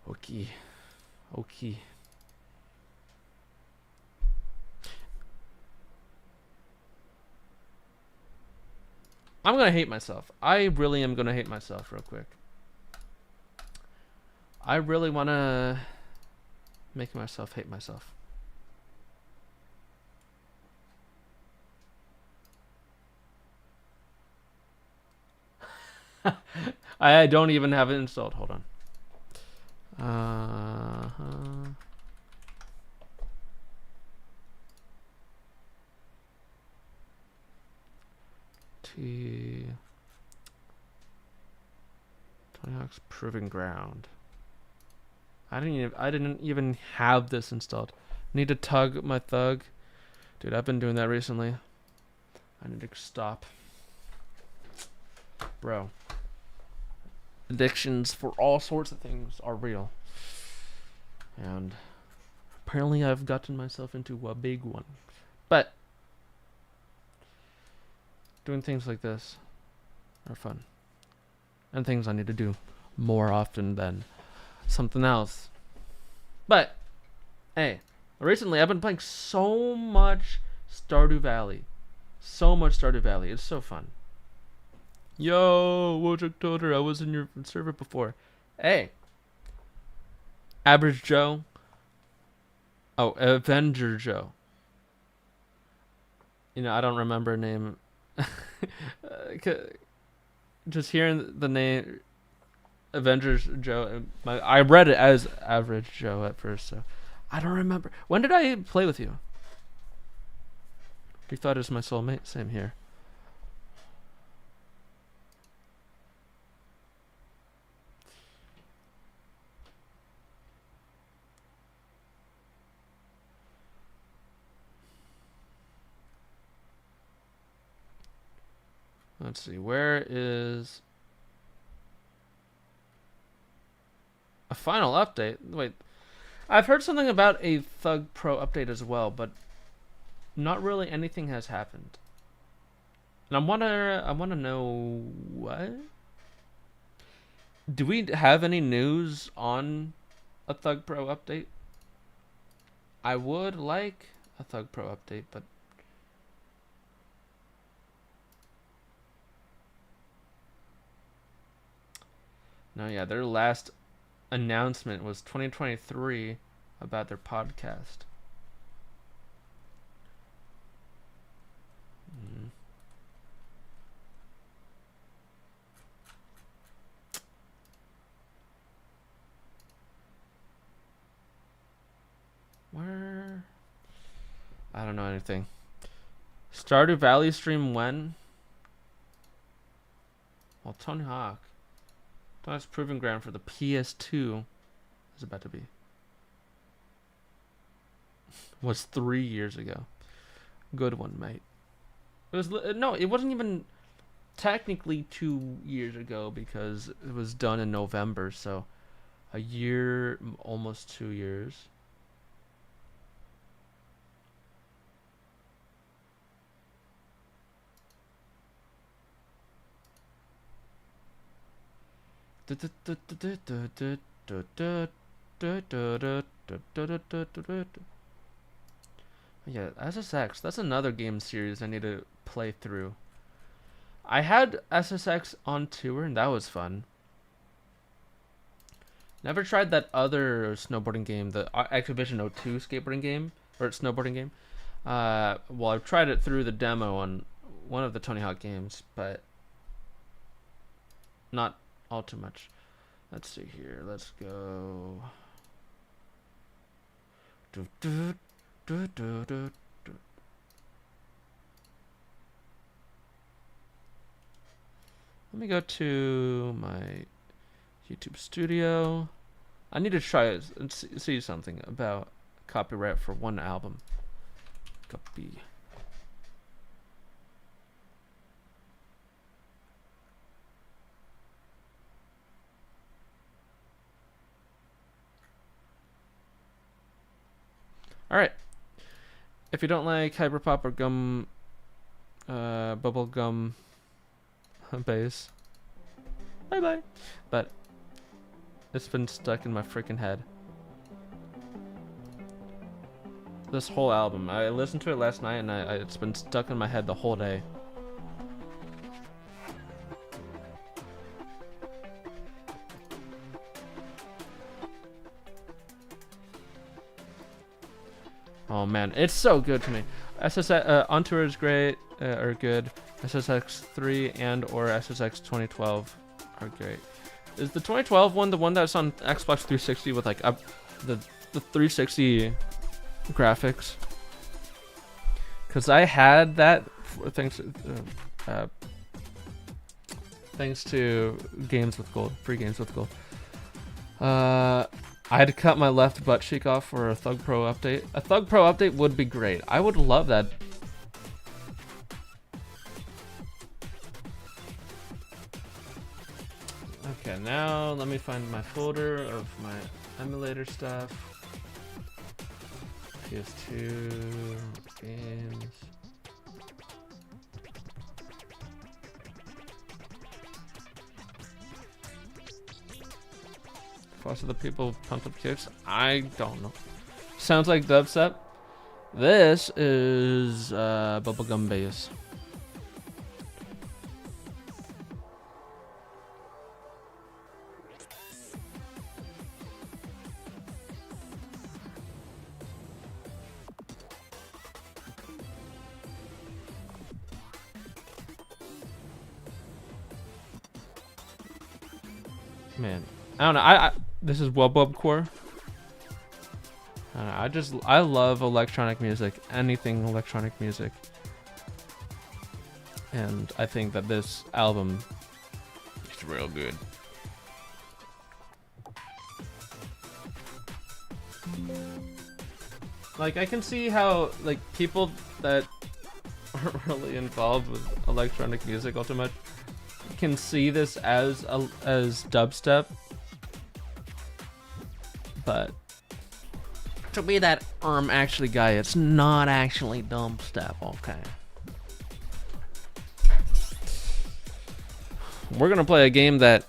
Okay. Okay. I'm gonna hate myself. I really am gonna hate myself real quick. I really wanna make myself hate myself. I don't even have it installed. Hold on. Tony Hawk's Proving Ground. I didn't even have this installed. Need to tug my thug. Dude, I've been doing that recently. I need to stop. Bro. Addictions for all sorts of things are real. And apparently I've gotten myself into a big one. But doing things like this are fun. And things I need to do more often than something else. But hey, recently I've been playing so much Stardew Valley. So much Stardew Valley. It's so fun. Yo, wojacktoter, I was in your server before. Hey. Average Joe. Oh, Avenger Joe. You know, I don't remember her name. Just hearing the name Avengers Joe, I read it as Average Joe at first, so I don't remember. When did I play with you? You thought it was my soulmate? Same here. Let's see, where is a final update? Wait, I've heard something about a Thug Pro update as well, but not really anything has happened. And I wanna know what? Do we have any news on a Thug Pro update? I would like a Thug Pro update, but no, yeah, their last announcement was 2023 about their podcast. don't know anything. Stardew Valley stream when? Well, Tony Hawk. Tony Hawk's Proving Ground for the PS2 is about to be. Was 3 years ago. Good one, mate. It was no, it wasn't even technically 2 years ago because it was done in November, so a year, almost 2 years. Yeah, SSX, that's another game series I need to play through. I had SSX on tour and that was fun. Never tried that other snowboarding game, the Exhibition 02 skateboarding game, or snowboarding game. Well, I've tried it through the demo on one of the Tony Hawk games, but not all too much. Let's see here. Let's go. Let me go to my YouTube studio. I need to try and see something about copyright for one album. Copy. All right. If you don't like hyperpop or gum, bubble gum bass, bye bye. But it's been stuck in my freaking head. This whole album, I listened to it last night, and it's been stuck in my head the whole day. Oh man, it's so good to me. SSX On Tour is great, or good. SSX 3 and or SSX 2012 are great. Is the 2012 one the one that's on Xbox 360 with like the 360 graphics? Cause I had that thanks to games with gold, free games with gold. I had to cut my left butt cheek off for a Thug Pro update. A Thug Pro update would be great. I would love that. Okay, now let me find my folder of my emulator stuff. PS2 games. Most of the people pumped up kicks. I don't know. Sounds like dubstep. This is bubblegum bass. Man, I don't know. This is Wub Core. I don't know, I love electronic music, anything electronic music. And I think that this album is real good. Like, I can see how, like, people that aren't really involved with electronic music all too much can see this as dubstep. But to be that actually guy, it's not actually dubstep, okay? We're gonna play a game that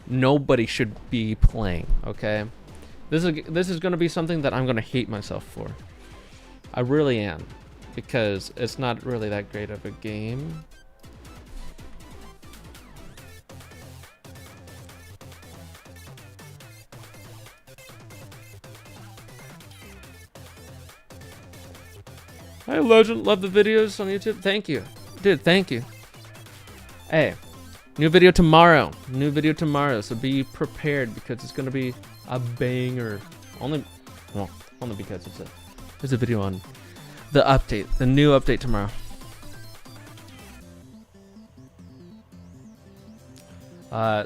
nobody should be playing, okay? This is gonna be something that I'm gonna hate myself for. I really am, because it's not really that great of a game. Hi Legend, love the videos on YouTube. Thank you. Dude, thank you. Hey, new video tomorrow. New video tomorrow, so be prepared because it's gonna be a banger. Only because it's a video on the update, the new update tomorrow.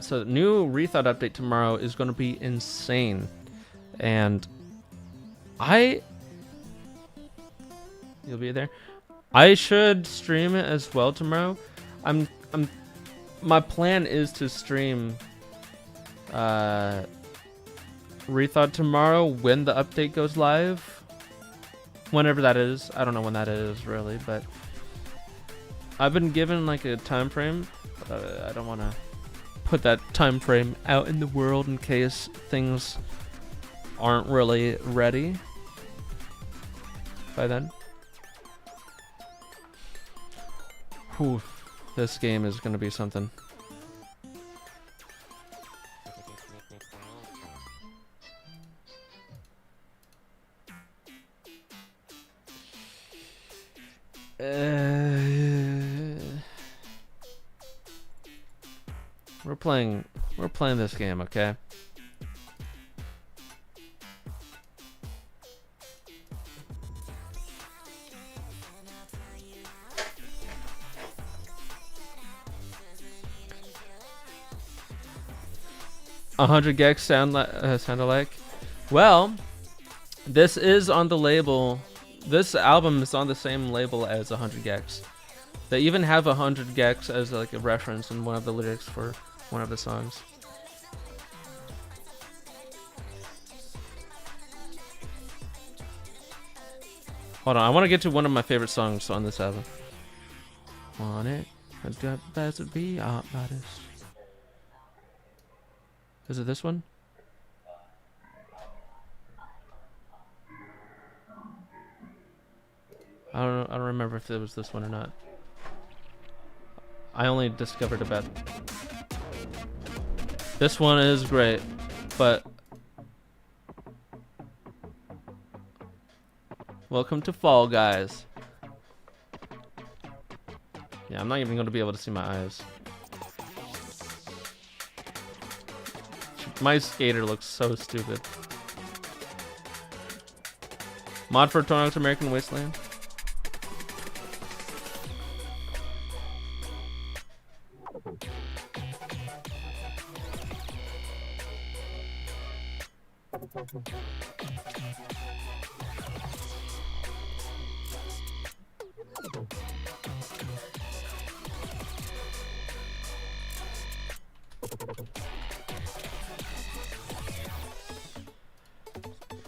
So the new Rethawed update tomorrow is going to be insane, and you'll be there. I should stream it as well tomorrow. My plan is to stream Rethawed tomorrow when the update goes live. Whenever that is. I don't know when that is really, but I've been given like a time frame, but I don't want to put that time frame out in the world in case things aren't really ready by then. Whew, this game is going to be something. We're playing this game, okay? $100 gex sound alike. Well, this is on the label. This album is on the same label as 100 gex. They even have 100 gex as like a reference in one of the lyrics for one of the songs. Hold on, I want to get to one of my favorite songs on this album. Want it? I've got best to be artist. Is it this one? I don't remember if it was this one or not. I only discovered about this one is great, but welcome to Fall Guys. Yeah, I'm not even going to be able to see my eyes. My skater looks so stupid. Mod for Toronto American Wasteland.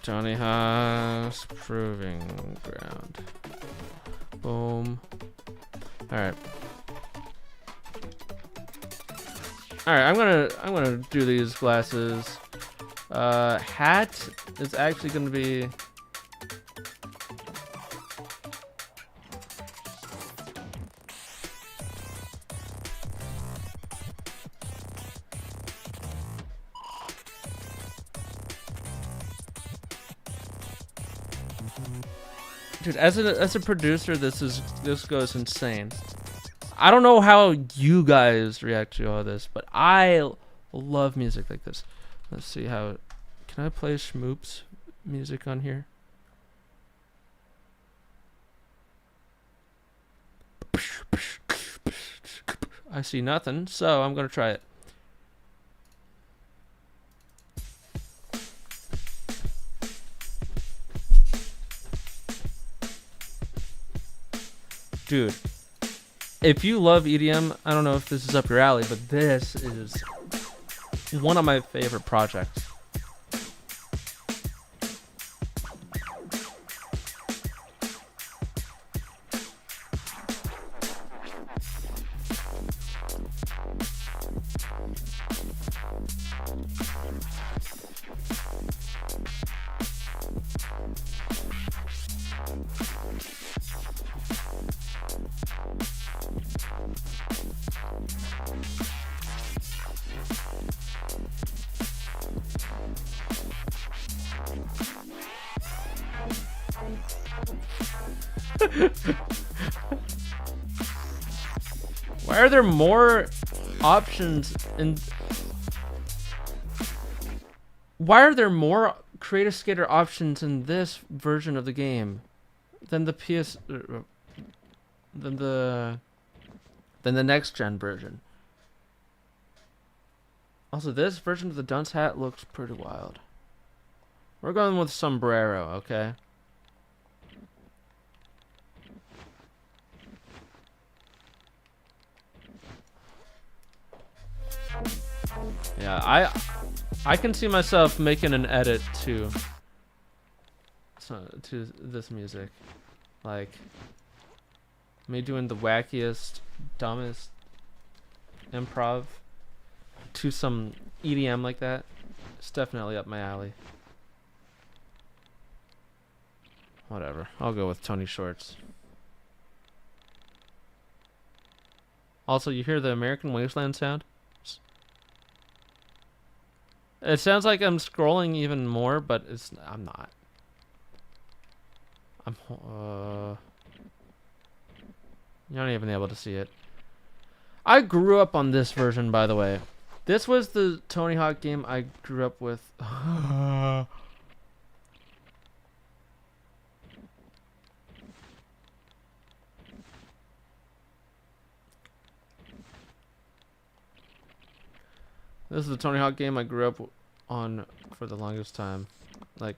Johnny Haas proving ground. Boom. Alright. Alright, I'm gonna do these glasses. Hat is actually gonna be dude, as a producer, this goes insane. I don't know how you guys react to all this, but I love music like this. Let's see how. Can I play Schmoop's music on here? I see nothing, so I'm gonna try it. Dude, if you love EDM, I don't know if this is up your alley, but this is one of my favorite projects. Why are there more options in? Why are there more Creative Skater options in this version of the game than the PS than the next gen version. Also, this version of the dunce hat looks pretty wild. We're going with sombrero, okay? Yeah, I can see myself making an edit to this music, like me doing the wackiest, dumbest improv to some EDM like that. It's definitely up my alley. Whatever, I'll go with Tony Shorts. Also, you hear the American Wasteland sound? It sounds like I'm scrolling even more, but I'm not. You're not even able to see it. I grew up on this version, by the way. This was the Tony Hawk game I grew up with. This is the Tony Hawk game I grew up on for the longest time. Like,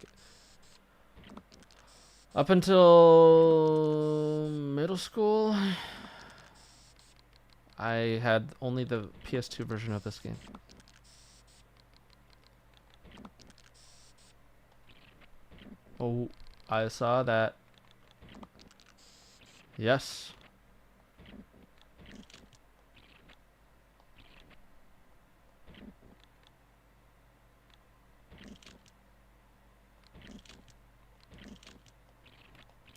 up until middle school, I had only the PS2 version of this game. Oh, I saw that. Yes.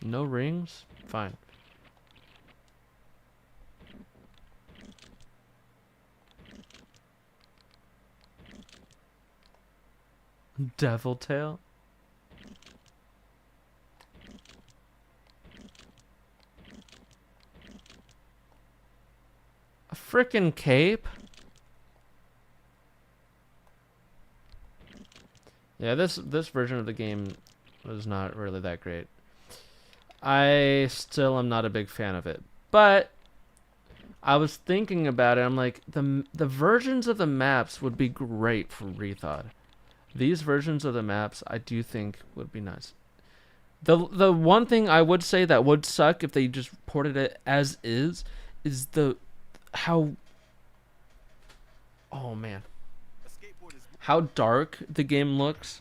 No rings? Fine. Devil tail? A frickin' cape? Yeah, this version of the game was not really that great. I still am not a big fan of it, but I was thinking about it. I'm like, the versions of the maps would be great for Rethawed. These versions of the maps, I do think would be nice. The one thing I would say that would suck if they just ported it as is how. Oh man, how dark the game looks.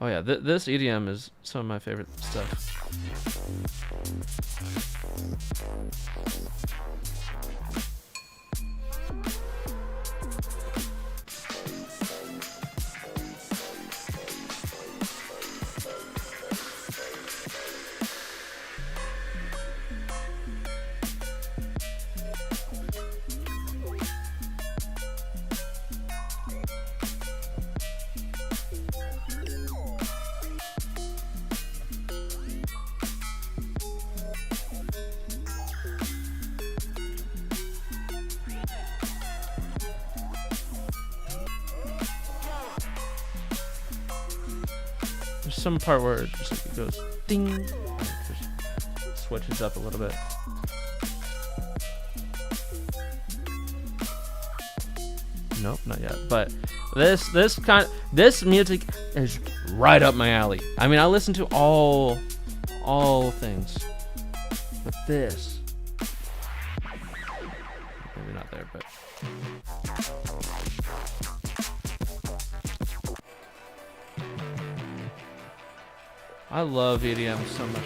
Oh yeah, this EDM is some of my favorite stuff. There's some part where it just like it goes ding, and it just switches up a little bit. Nope, not yet. But this music is right up my alley. I mean, I listen to all things, but this maybe not there, but. I love EDM so much.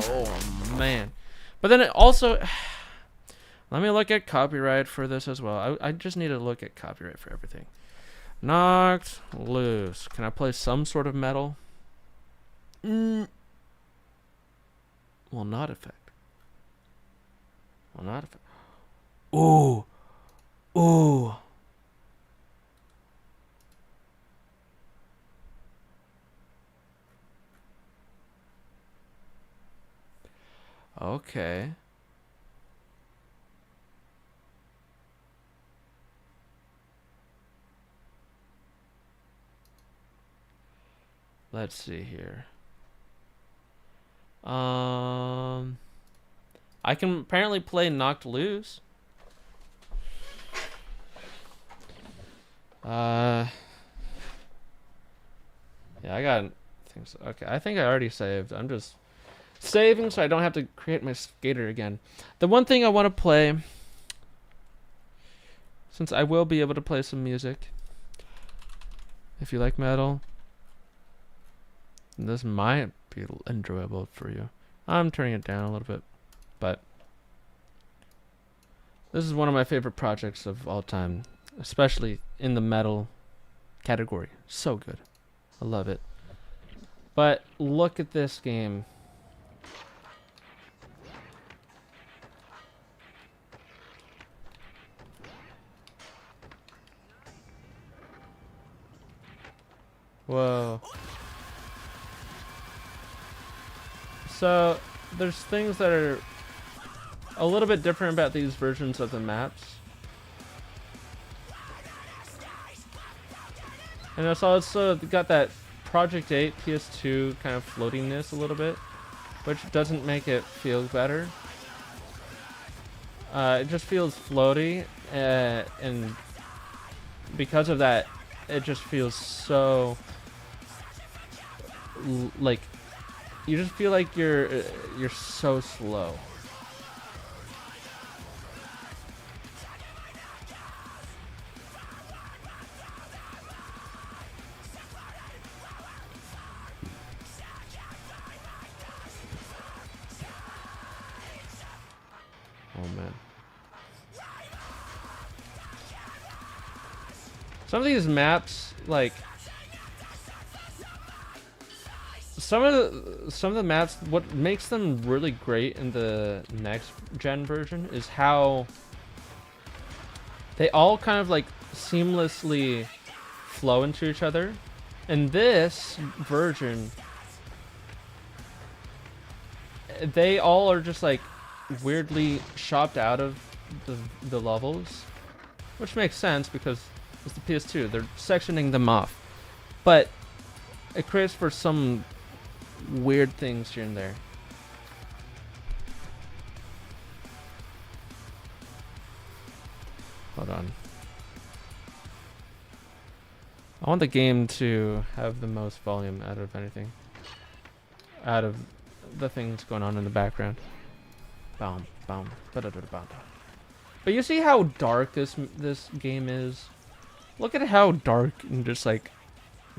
Oh man. But then it also let me look at copyright for this as well. I just need to look at copyright for everything. Knocked loose. Can I play some sort of metal? Will not affect. Will not affect. Ooh. Ooh. Okay. Let's see here. I can apparently play Knocked Loose. Yeah, I got things. Okay, I think I already saved. I'm just saving so I don't have to create my skater again. The one thing I want to play, since I will be able to play some music, if you like metal, this might be enjoyable for you. I'm turning it down a little bit, but this is one of my favorite projects of all time, especially in the metal category. So good. I love it. But look at this game. Whoa. So there's things that are a little bit different about these versions of the maps. And it's also got that Project 8 PS2 kind of floatiness a little bit, which doesn't make it feel better. It just feels floaty, and because of that, it just feels so like you just feel like you're so slow. Oh man. Some of these maps, like some of the maps, what makes them really great in the next gen version is how they all kind of like seamlessly flow into each other. In this version, they all are just like weirdly chopped out of the levels, which makes sense because it's the PS2. They're sectioning them off, but it creates for some weird things here and there. Hold on. I want the game to have the most volume out of anything. Out of the things going on in the background. Boom, boom, ba-da-da-da-ba-da. But you see how dark this game is? Look at how dark and just like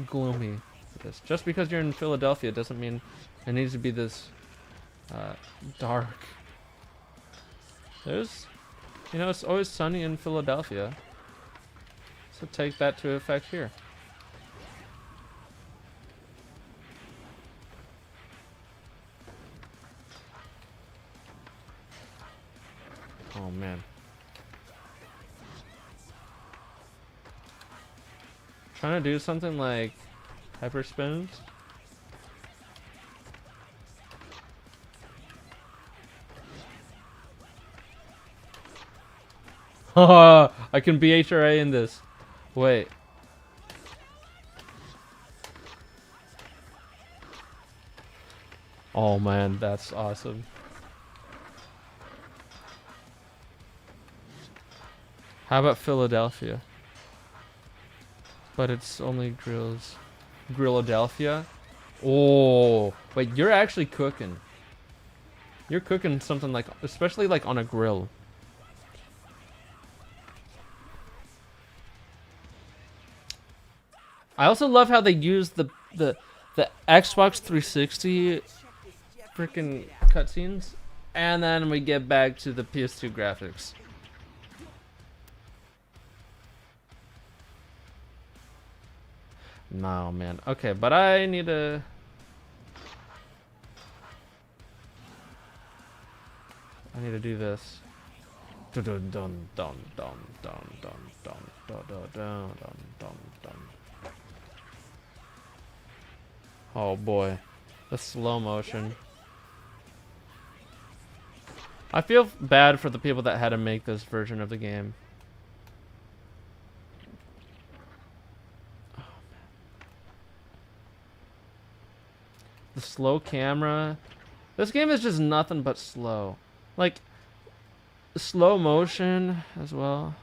gloomy it is. Just because you're in Philadelphia doesn't mean it needs to be this dark. There's, you know, it's always sunny in Philadelphia. So take that to effect here. Oh man. Trying to do something like hyper spins. Haha, I can be HRA in this. Wait. Oh man, that's awesome. How about Philadelphia? But it's only grills. Grilladelphia? Oh, wait, you're actually cooking. You're cooking something like, especially like on a grill. I also love how they use the Xbox 360 freaking cutscenes, and then we get back to the PS2 graphics. No, man. Okay, but I need to... I need to do this. Dun dun dun dun dun dun dun dun dun dun dun dun. Oh boy, the slow motion. I feel bad for the people that had to make this version of the game. Oh, man. The slow camera. This game is just nothing but slow. Like, slow motion as well.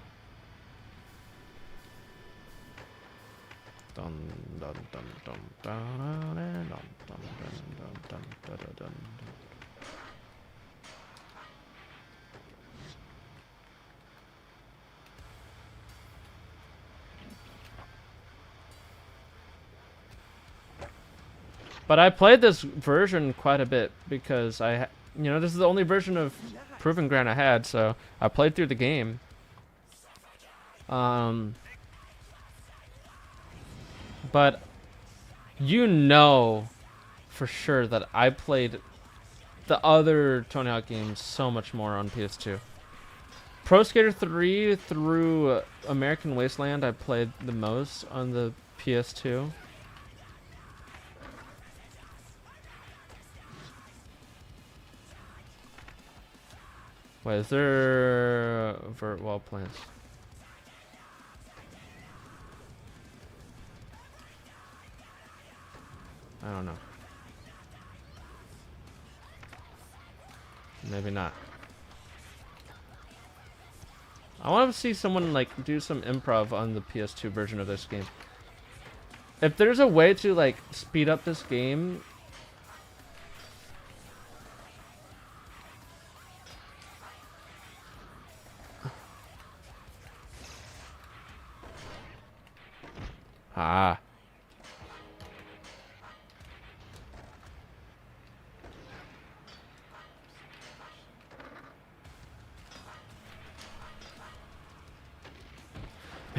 Dun dun dun dun dun dun dun dun dun dun dun dun. But I played this version quite a bit because this is the only version of Proving Ground I had, so I played through the game. But you know for sure that I played the other Tony Hawk games so much more on PS2. Pro Skater 3 through American Wasteland I played the most on the PS2. Wait, is there vert wall plants? I don't know. Maybe not. I want to see someone like do some improv on the PS2 version of this game. If there's a way to like speed up this game,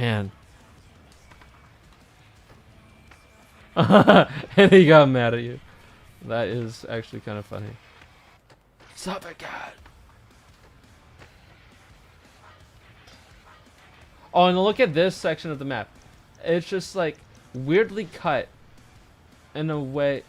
man. And he got mad at you. That is actually kind of funny. Stop it, God. Oh, and look at this section of the map. It's just like weirdly cut in a way.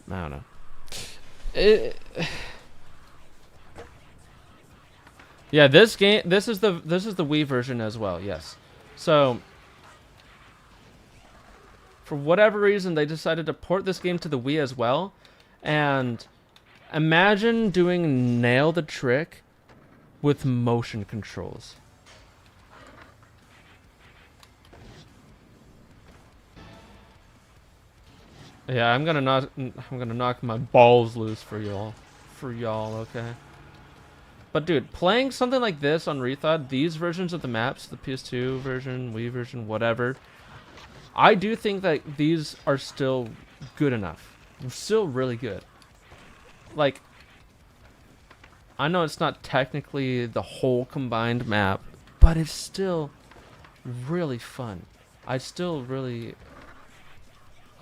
I don't know. Yeah, this game. This is the Wii version as well. Yes. So, for whatever reason, they decided to port this game to the Wii as well. And imagine doing Nail the Trick with motion controls. Yeah, I'm gonna knock my balls loose for y'all. Okay? But dude, playing something like this on Rethawed, these versions of the maps, the PS2 version, Wii version, whatever, I do think that these are still good enough. Still really good. Like, I know it's not technically the whole combined map, but it's still really fun. I still really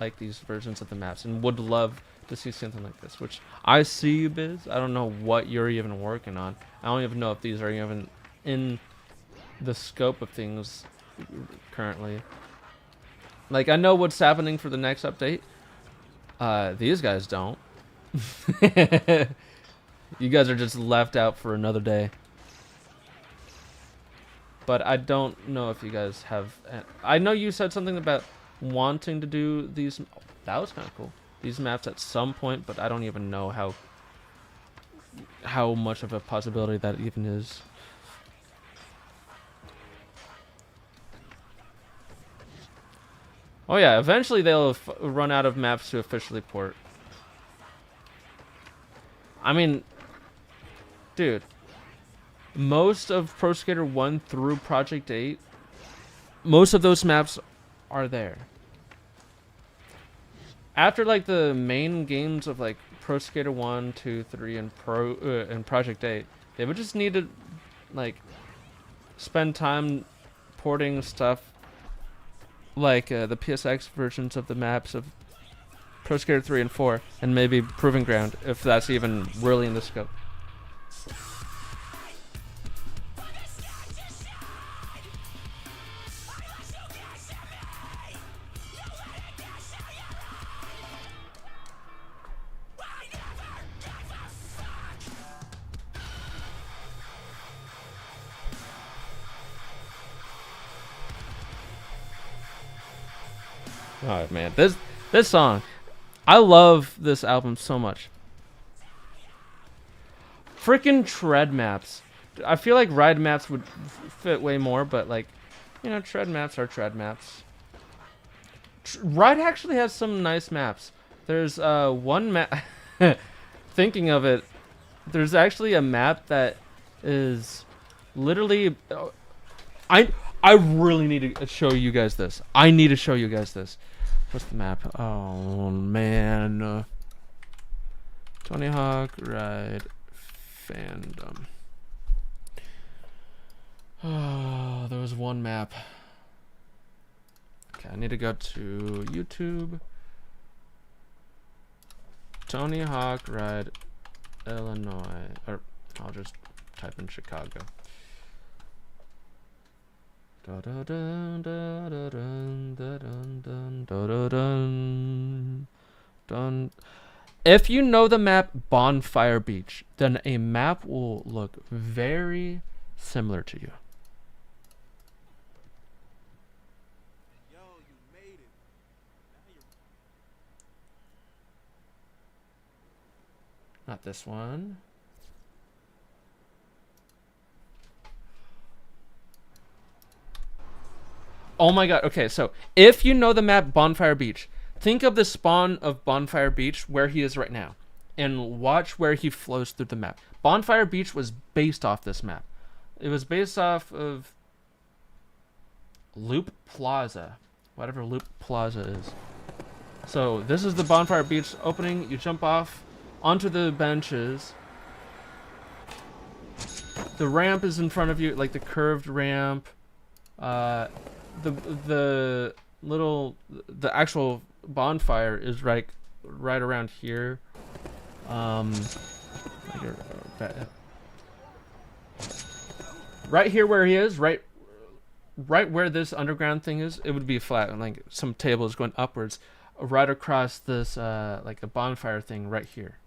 like these versions of the maps and would love to see something like this, which I see you, Biz. I don't know what you're even working on. I don't even know if these are even in the scope of things currently. Like, I know what's happening for the next update. These guys don't. You guys are just left out for another day. But I don't know if you guys have... I know you said something about wanting to do these... Oh, that was kind of cool. These maps at some point, but I don't even know how much of a possibility that even is. Oh yeah, eventually they'll run out of maps to officially port. I mean, dude, most of Pro Skater 1 through Project 8, most of those maps are there. After like the main games of like Pro Skater 1, 2, 3, and Project 8, they would just need to like spend time porting stuff like the PSX versions of the maps of Pro Skater 3 and 4, and maybe Proving Ground, if that's even really in the scope. Oh man, this song, I love this album so much. Freaking tread maps. I feel like ride maps would fit way more, but like, you know, tread maps are tread maps. Ride actually has some nice maps. There's one map. Thinking of it, there's actually a map that is literally. I really need to show you guys this. I need to show you guys this. What's the map? Oh man. Tony Hawk Ride Fandom. Oh, there was one map. Okay, I need to go to YouTube. Tony Hawk Ride Illinois. Or I'll just type in Chicago. If you know the map Bonfire Beach, then a map will look very similar to you. Yo, you made it. Not this one. Oh my god. Okay, so if you know the map Bonfire Beach, think of the spawn of Bonfire Beach where he is right now, and watch where he flows through the map. Bonfire Beach was based off this map. It was based off of Loop Plaza, whatever Loop Plaza is. So this is the Bonfire Beach opening. You jump off onto the benches. The ramp is in front of you, like the curved ramp. The actual bonfire is right around here. Right here where he is, right where this underground thing is, it would be flat, and like some tables going upwards, right across this like a bonfire thing right here.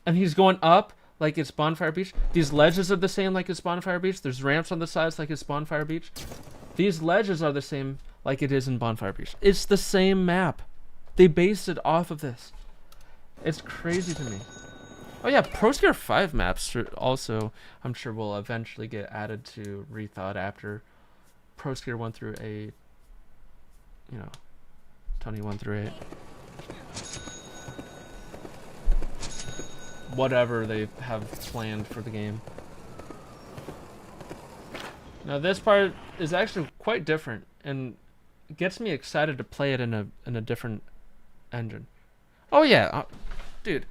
And he's going up like it's Bonfire Beach. These ledges are the same like it's Bonfire Beach. There's ramps on the sides like it's Bonfire Beach. These ledges are the same like it is in Bonfire Beach. It's the same map. They based it off of this. It's crazy to me. Oh yeah, Pro Skater 5 maps also, I'm sure, will eventually get added to Rethawed after Pro Skater 1 through 8. You know, Tony 1 through 8. Whatever they have planned for the game. Now this part is actually quite different and gets me excited to play it in a different engine. Oh yeah, dude.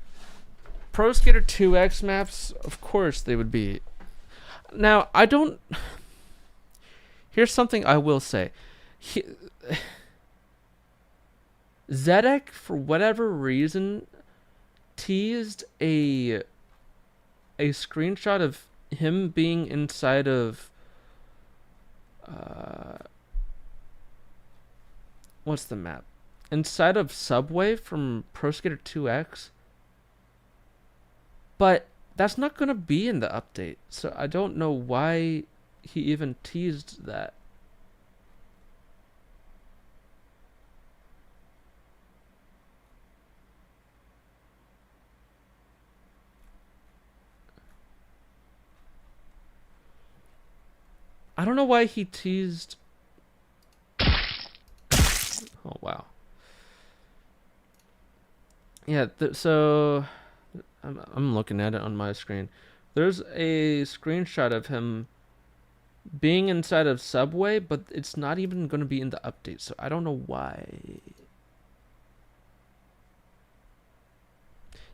Pro Skater 2X maps, of course they would be. Now, I don't... Here's something I will say. Zedek, for whatever reason, teased a screenshot of him being inside of what's the map? Inside of Subway from Pro Skater 2X. But that's not going to be in the update. So I don't know why he even teased that. I don't know why he teased. Oh wow. Yeah. So I'm looking at it on my screen. There's a screenshot of him being inside of Subway, but it's not even going to be in the update, so I don't know why.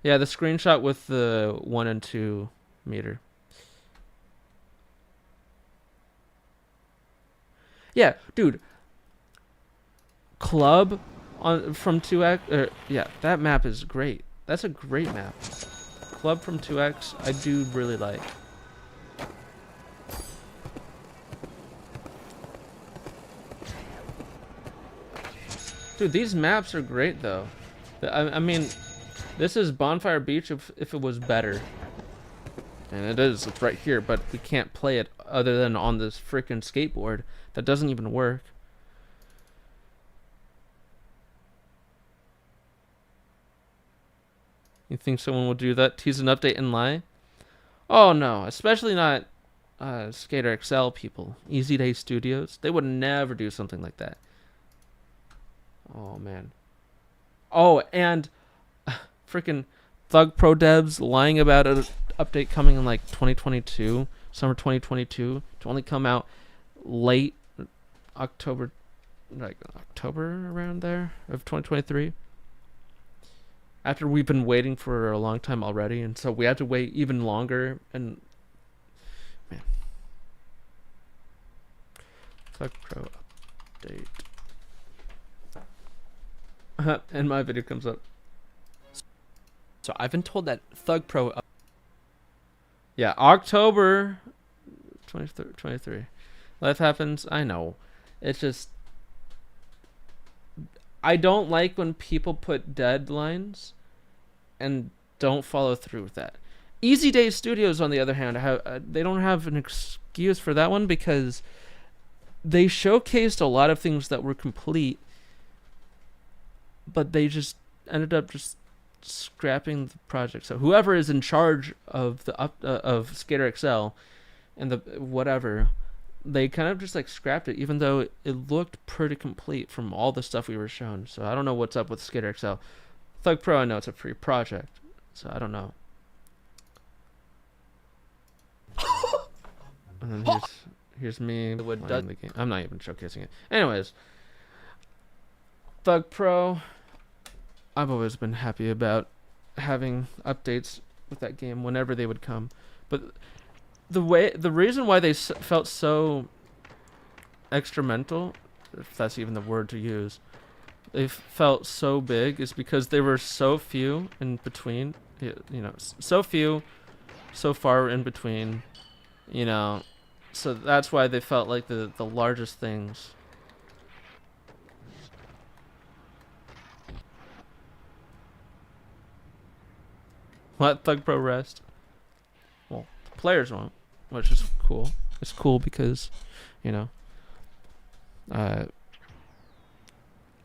Yeah, the screenshot with the 1 and 2 meter. Yeah, dude. Club from 2X. Yeah, that map is great. That's a great map. Club from 2X, I do really like. Dude, these maps are great though. I mean, this is Bonfire Beach if it was better. And it is, it's right here, but we can't play it other than on this freaking skateboard that doesn't even work. You think someone will do that? Tease an update and lie? Oh no, especially not Skater XL people. Easy Day Studios. They would never do something like that. Oh man. Oh, and freaking Thug Pro devs lying about an update coming in like 2022, summer 2022, to only come out late October, like October around there of 2023. After we've been waiting for a long time already, and so we had to wait even longer. And man, Thug Pro update. And my video comes up. So I've been told that Thug Pro. Yeah, October 23. Life happens. I know. It's just I don't like when people put deadlines and don't follow through with that. Easy Day Studios, on the other hand, they don't have an excuse for that one because they showcased a lot of things that were complete, but they just ended up just scrapping the project. So whoever is in charge of the of Skater XL and the whatever, they kind of just like scrapped it, even though it looked pretty complete from all the stuff we were shown. So I don't know what's up with Skater XL. Thug Pro, I know it's a free project, so I don't know. And then here's me playing the game. I'm not even showcasing it. Anyways, Thug Pro, I've always been happy about having updates with that game whenever they would come, but the reason why they felt so experimental, if that's even the word to use, they felt so big is because they were so few in between, so few, so far in between, so that's why they felt like the largest things. Let Thug Pro rest. Well, the players won't, which is cool. It's cool because, a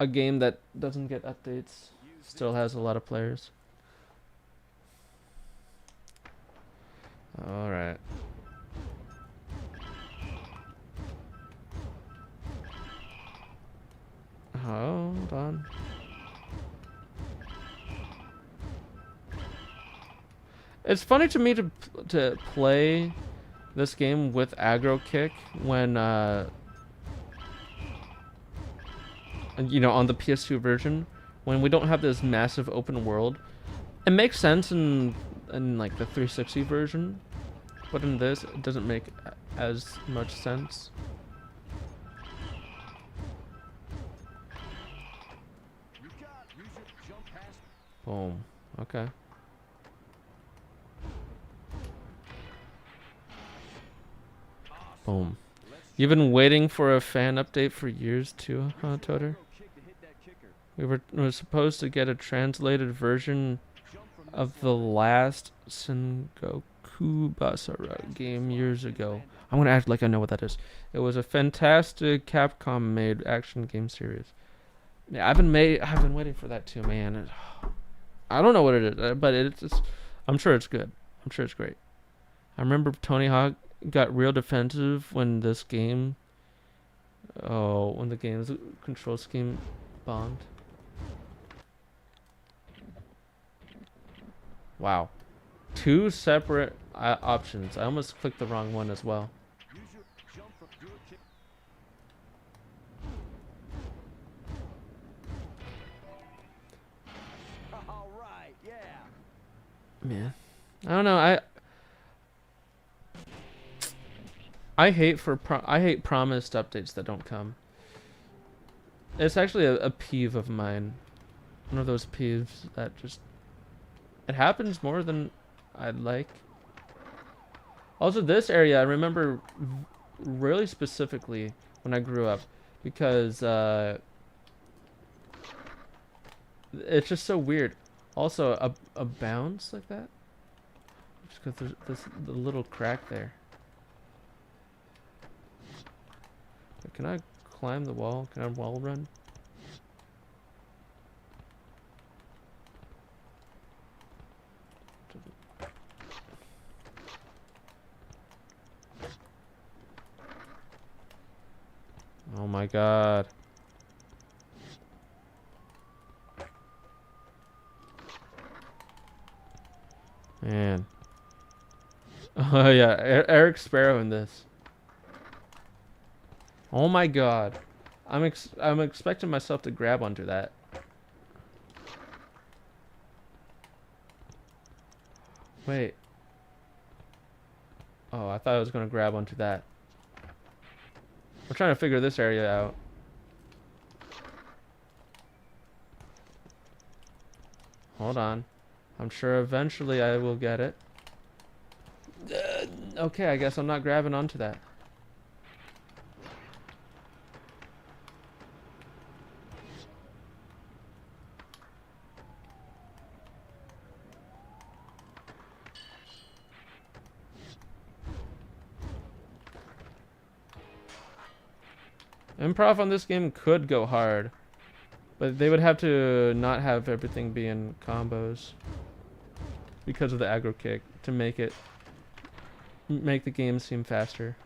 game that doesn't get updates still has a lot of players. All right. Hold on. It's funny to me to play this game with aggro kick when on the PS2 version, when we don't have this massive open world. It makes sense in like the 360 version, but in this it doesn't make as much sense. Boom. Okay. Boom. You've been waiting for a fan update for years too, huh, Toter? We were supposed to get a translated version of the last Sengoku Basara game years ago. I'm gonna act like I know what that is. It was a fantastic Capcom made action game series. Yeah, I've been waiting for that too, man. I don't know what it is, but it's I'm sure it's good. I'm sure it's great. I remember Tony Hawk got real defensive when this game, when the game's control scheme bombed. Wow. 2 separate options. I almost clicked the wrong one as well. Use your jump from your kick. All right, yeah. Man, I don't know. I hate promised updates that don't come. It's actually a peeve of mine. One of those peeves that just it happens more than I'd like. Also, this area I remember really specifically when I grew up because it's just so weird. Also, a bounce like that, just because there's the little crack there. Can I climb the wall? Can I wall run? Oh my god. Man. Oh yeah, Eric Sparrow in this. Oh my god. I'm expecting myself to grab onto that. Wait. Oh, I thought I was gonna grab onto that. We're trying to figure this area out. Hold on. I'm sure eventually I will get it. Okay, I guess I'm not grabbing onto that. Improv on this game could go hard, but they would have to not have everything be in combos because of the aggro kick to make the game seem faster.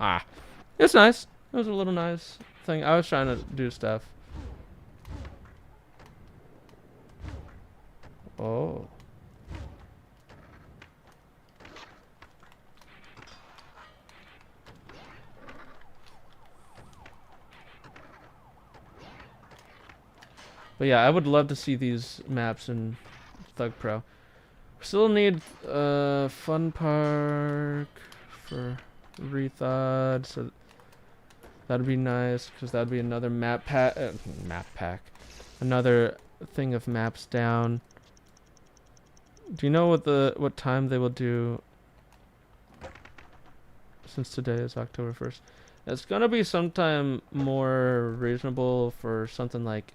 Ah, it's nice. It was a little nice thing. I was trying to do stuff. Oh. But yeah, I would love to see these maps in Thug Pro. Still need Fun Park for Rethawed, so that'd be nice because that'd be another map pack, another thing of maps down. Do you know what time they will do? Since today is October 1st, it's gonna be sometime more reasonable for something like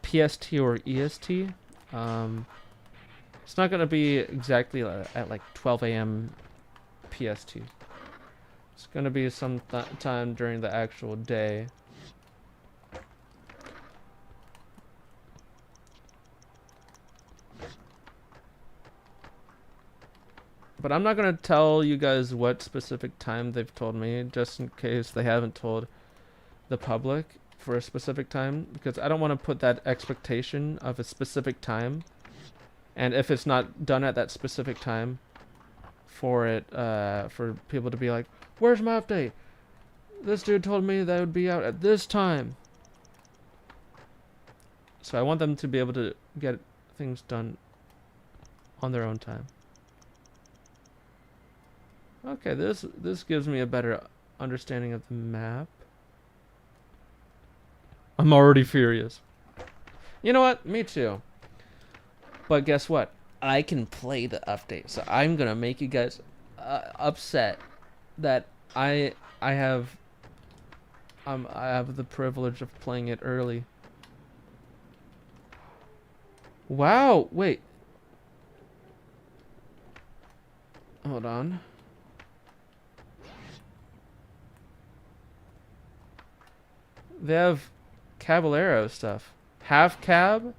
PST or EST. It's not gonna be exactly at like 12 a.m. PST. It's gonna be some time during the actual day. But I'm not gonna tell you guys what specific time they've told me, just in case they haven't told the public for a specific time, because I don't want to put that expectation of a specific time, and if it's not done at that specific time, for people to be like, where's my update? This dude told me that it would be out at this time. So I want them to be able to get things done on their own time. Okay, this gives me a better understanding of the map. I'm already furious. You know what? Me too. But guess what? I can play the update, so I'm gonna make you guys upset that I have I have the privilege of playing it early. Wow, wait. Hold on. They have Caballero stuff. Half cab?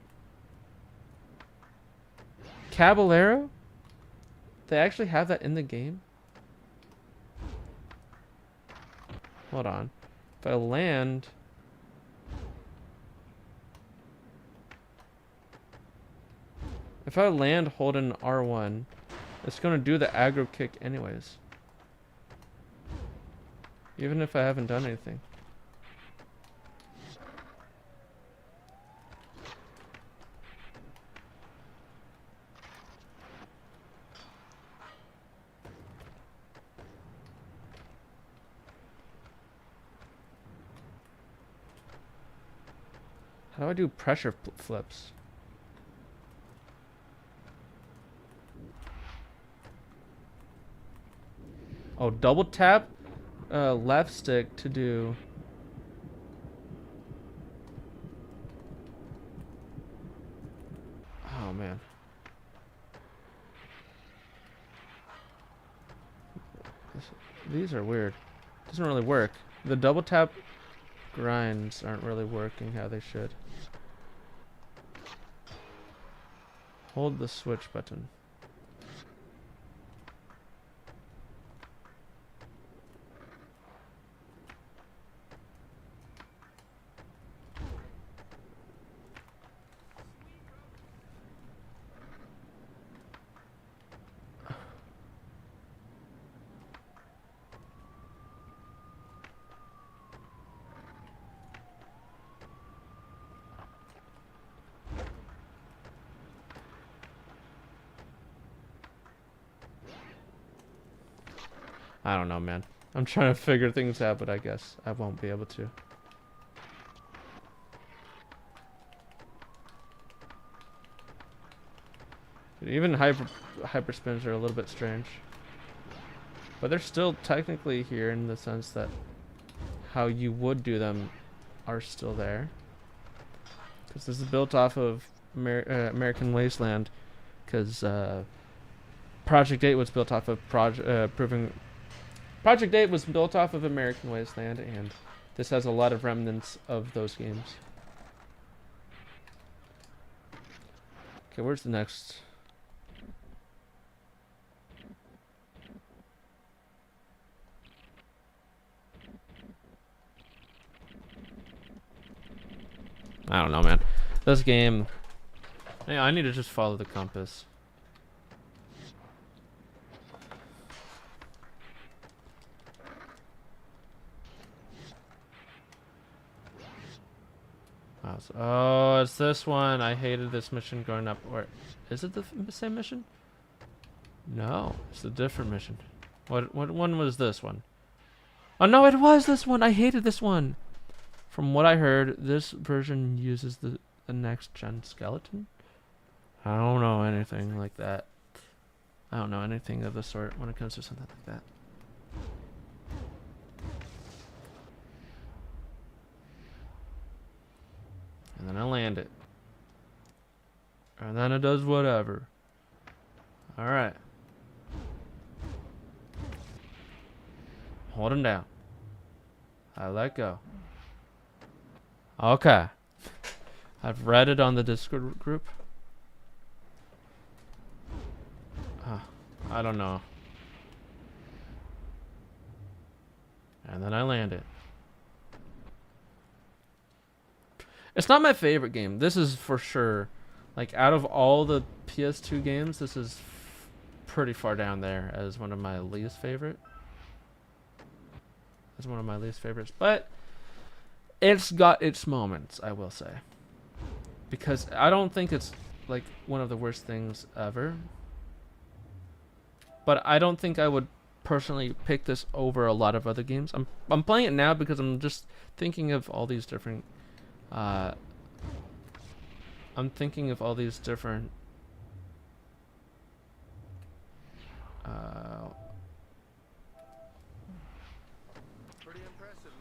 Caballero? They actually have that in the game? Hold on. If I land... If I land holding R1, it's going to do the aggro kick anyways. Even if I haven't done anything. How do I do pressure flips? Oh, double tap left stick to do. Oh man. These are weird. Doesn't really work. The double tap grinds aren't really working how they should. Hold the switch button. I don't know, man. I'm trying to figure things out, but I guess I won't be able to. Even hyper spins are a little bit strange. But they're still technically here in the sense that how you would do them are still there. Because this is built off of American Wasteland. Because Project 8 was built off of Project 8 was built off of American Wasteland, and this has a lot of remnants of those games. Okay, where's the next? I don't know, man. This game... Yeah, I need to just follow the compass. Oh, it's this one. I hated this mission going up. Or is it the same mission? No, it's a different mission. What one was this one? Oh no, it was this one. I hated this one. From what I heard, this version uses the next gen skeleton. I don't know anything like that. I don't know anything of the sort when it comes to something like that. And then I land it. And then it does whatever. Alright. Hold him down. I let go. Okay. I've read it on the Discord group. I don't know. And then I land it. It's not my favorite game. This is for sure. Like, out of all the PS2 games, this is pretty far down there as one of my least favorite. It's one of my least favorites. But it's got its moments, I will say. Because I don't think it's, like, one of the worst things ever. But I don't think I would personally pick this over a lot of other games. I'm playing it now because I'm just thinking of all these different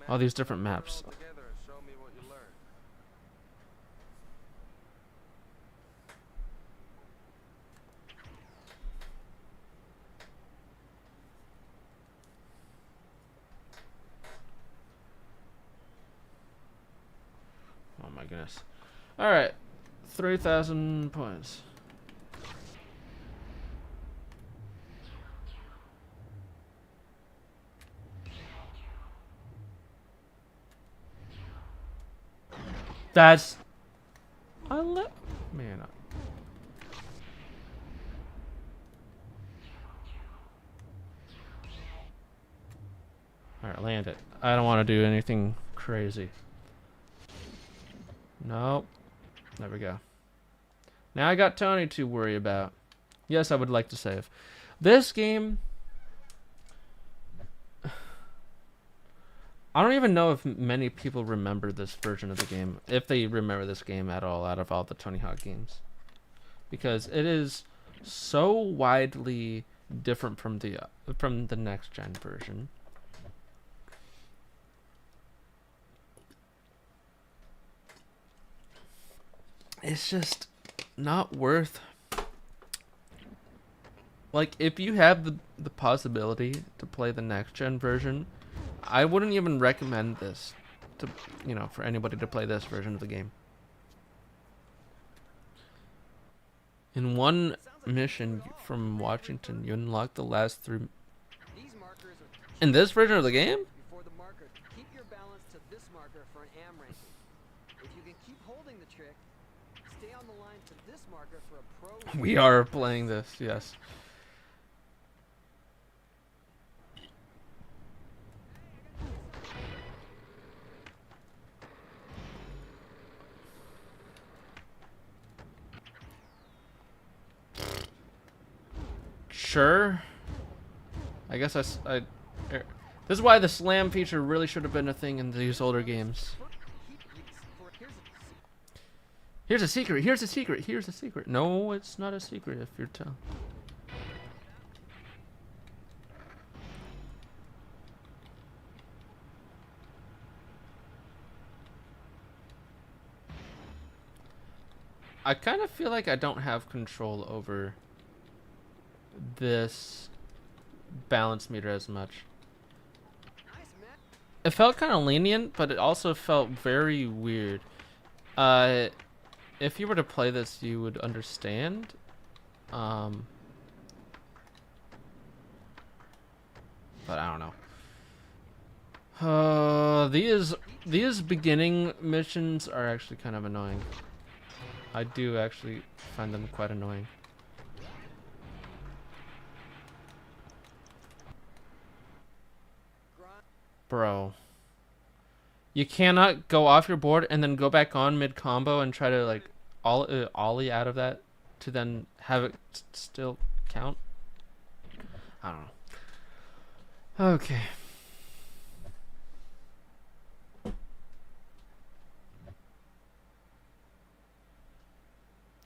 All these different maps. Oh my goodness. Alright. 3,000 points. That's... Man. Alright, land it. I don't want to do anything crazy. Nope. There we go. Now I got Tony to worry about. Yes, I would like to save. This game... I don't even know if many people remember this version of the game. If they remember this game at all out of all the Tony Hawk games. Because it is so widely different from the next gen version. It's just not worth. Like, if you have the possibility to play the next gen version, I wouldn't even recommend this to, you know, for anybody to play this version of the game. In one mission from Washington, you unlock the last 3. In this version of the game? Before the marker, keep your balance to this marker for an AM ranking. If you can keep holding the trick, stay on the line to this marker for a pro. We are playing this, yes. Sure. I guess this is why the slam feature really should have been a thing in these older games. Here's a secret. Here's a secret. Here's a secret. No, it's not a secret if you're telling. I kind of feel like I don't have control over this balance meter as much. It felt kind of lenient, but it also felt very weird. If you were to play this, you would understand. But I don't know. These beginning missions are actually kind of annoying. I do actually find them quite annoying. Bro. You cannot go off your board and then go back on mid-combo and try to, like, ollie out of that to then have it still count? I don't know. Okay.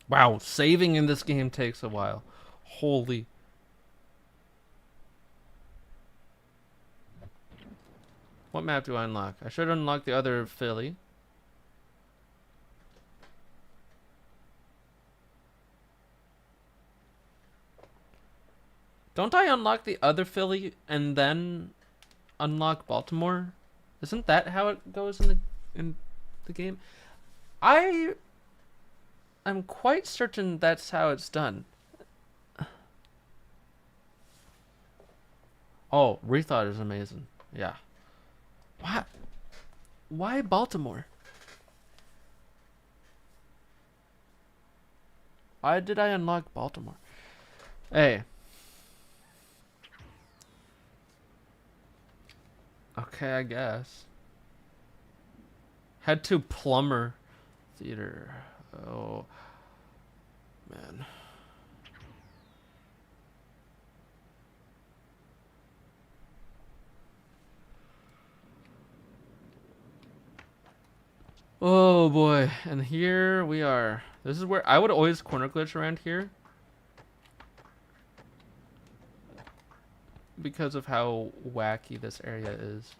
Wow, saving in this game takes a while. Holy. What map do I unlock? I should unlock the other Philly. Don't I unlock the other Philly and then unlock Baltimore? Isn't that how it goes in the game? I'm quite certain that's how it's done. Oh, Rethawed is amazing. Yeah. What? Why Baltimore? Why did I unlock Baltimore? Hey. Okay, I guess. Head to Plumber Theater. Oh, man. Oh boy, and here we are. This is where I would always corner glitch around here because of how wacky this area is.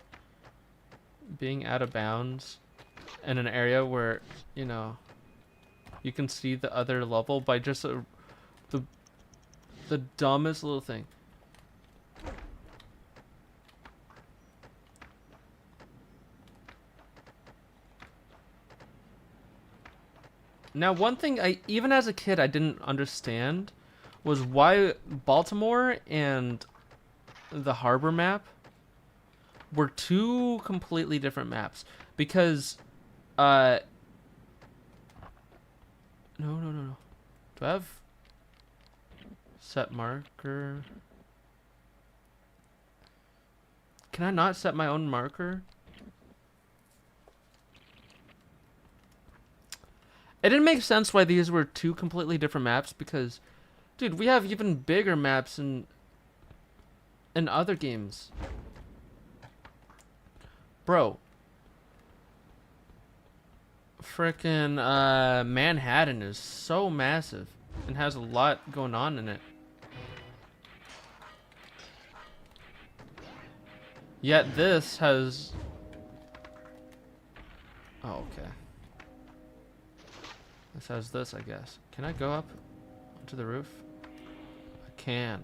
being out of bounds in an area where, you know, you can see the other level by just the dumbest little thing. Now, one thing even as a kid, I didn't understand was why Baltimore and the harbor map were two completely different maps. Because, no. Do I have set marker? Can I not set my own marker? It didn't make sense why these were two completely different maps because, dude, we have even bigger maps in other games. Bro. Frickin' Manhattan is so massive and has a lot going on in it. Yet this has... Oh, okay. This has this, I guess. Can I go up onto the roof? I can.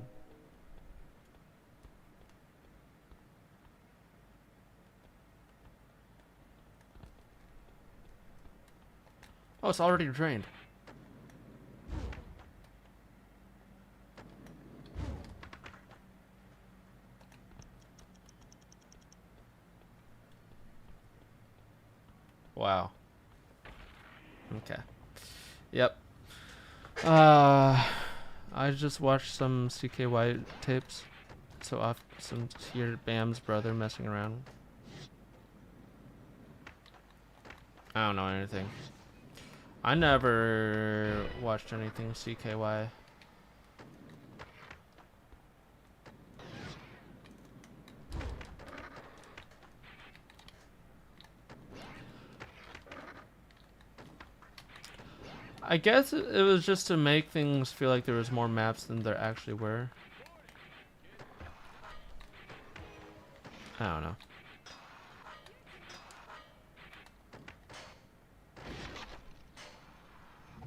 Oh, it's already drained. Wow. Okay. Yep. I just watched some CKY tapes. So often to hear Bam's brother messing around. I don't know anything. I never watched anything CKY. I guess it was just to make things feel like there was more maps than there actually were. I don't know.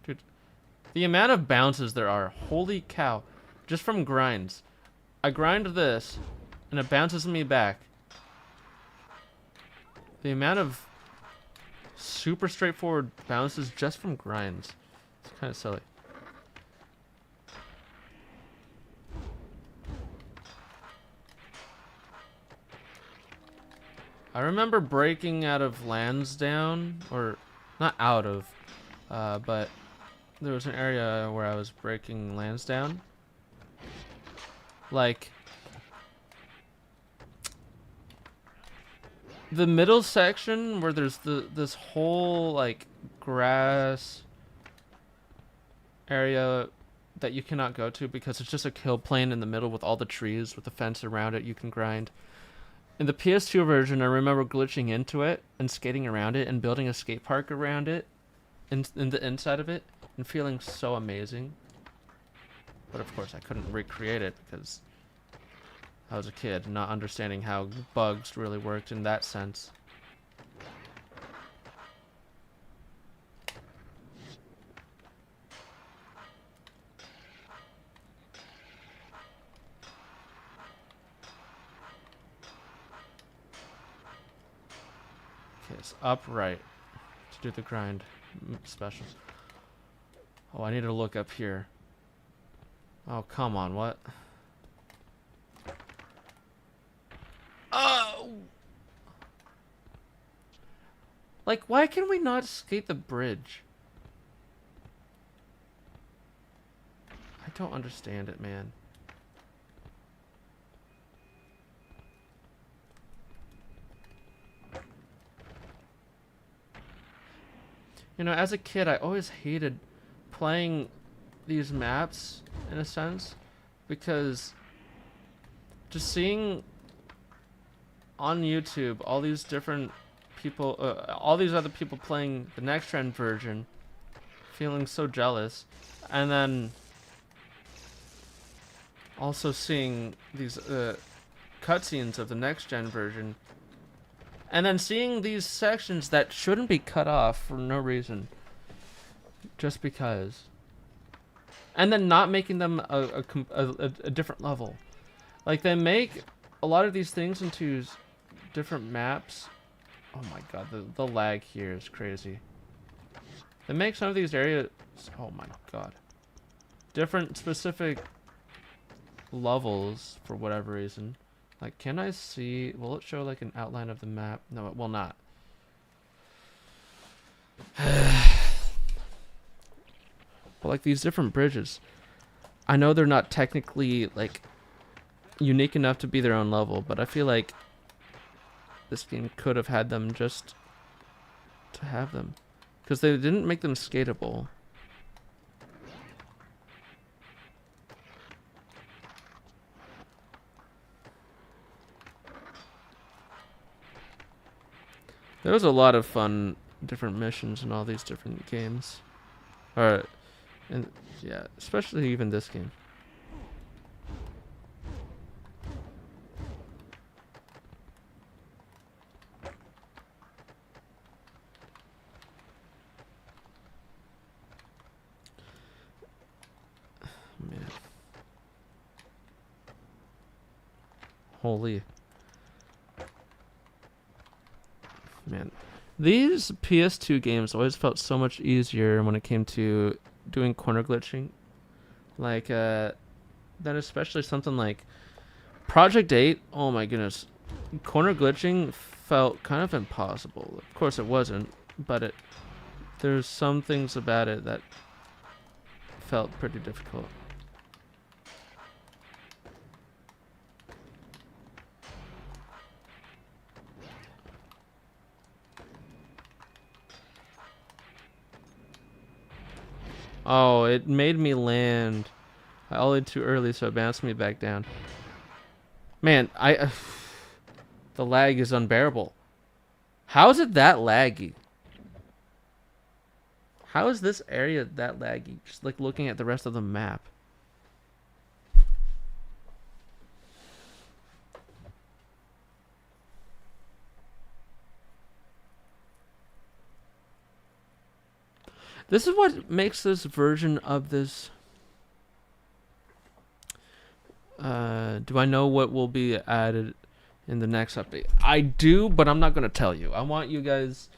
Dude, the amount of bounces there are, holy cow. Just from grinds. I grind this, and it bounces me back. The amount of super straightforward bounces just from grinds. It's kind of silly. I remember breaking out of Lansdowne, or not out of, but there was an area where I was breaking Lansdowne. Like, the middle section where there's this whole like grass area that you cannot go to because it's just a kill plane in the middle with all the trees with the fence around it you can grind. In the PS2 version, I remember glitching into it and skating around it and building a skate park around it in the inside of it and feeling so amazing. But of course I couldn't recreate it because I was a kid, not understanding how bugs really worked in that sense. Okay, it's upright to do the grind special. Oh, I need to look up here. Oh, come on, what? Oh! Like, why can we not skate the bridge? I don't understand it, man. You know, as a kid, I always hated playing these maps, in a sense, because just seeing on YouTube all these different people, all these other people playing the next gen version, feeling so jealous, and then also seeing these cutscenes of the next gen version And then seeing these sections that shouldn't be cut off for no reason, just because, and then not making them a different level. Like, they make a lot of these things into different maps. Oh my god, the lag here is crazy. They make some of these areas, oh my god, different specific levels for whatever reason. Like, can I see, will it show like an outline of the map? No, it will not. But like these different bridges, I know they're not technically like unique enough to be their own level, but I feel like this game could have had them just to have them, because they didn't make them skatable. There was a lot of fun different missions in all these different games. Or, and yeah, especially even this game. Man. Holy. Man, these PS2 games always felt so much easier when it came to doing corner glitching. Like, then especially something like Project 8, oh my goodness. Corner glitching felt kind of impossible. Of course it wasn't, but there's some things about it that felt pretty difficult. Oh, it made me land. I ulted too early, so it bounced me back down. Man, the lag is unbearable. How is it that laggy? How is this area that laggy? Just like looking at the rest of the map. This is what makes this version of this. Do I know what will be added in the next update? I do, but I'm not going to tell you. I want you guys.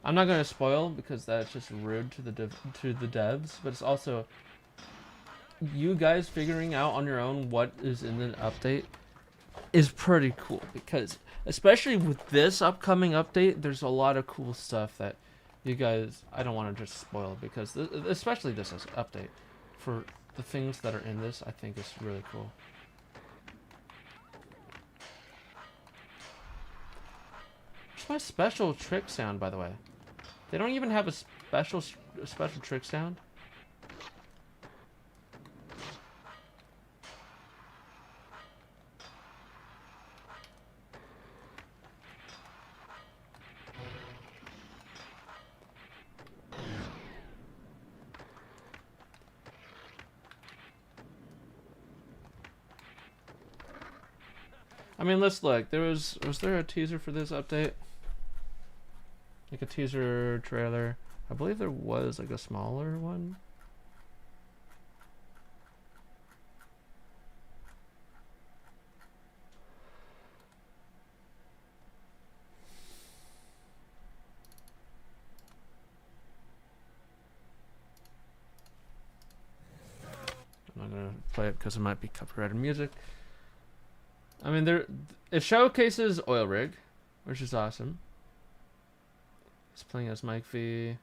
I'm not going to spoil because that's just rude to the devs, but it's also you guys figuring out on your own what is in the update is pretty cool, because especially with this upcoming update, there's a lot of cool stuff that you guys, I don't want to just spoil, because especially this update, for the things that are in this, I think is really cool. Where's my special trick sound, by the way? They don't even have a special trick sound. I mean, let's look. Was there a teaser for this update? Like a teaser trailer? I believe there was like a smaller one. I'm not gonna play it because it might be copyrighted music. I mean, it showcases Oil Rig, which is awesome. It's playing as Mike V.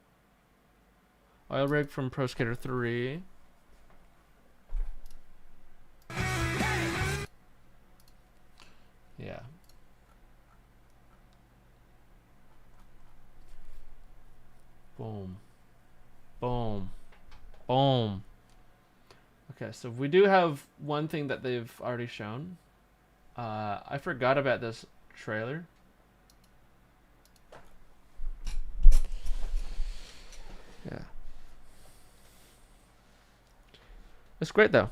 Oil Rig from Pro Skater 3. Yeah. Boom. Boom. Boom. Okay, so we do have one thing that they've already shown. I forgot about this trailer. Yeah. It's great though.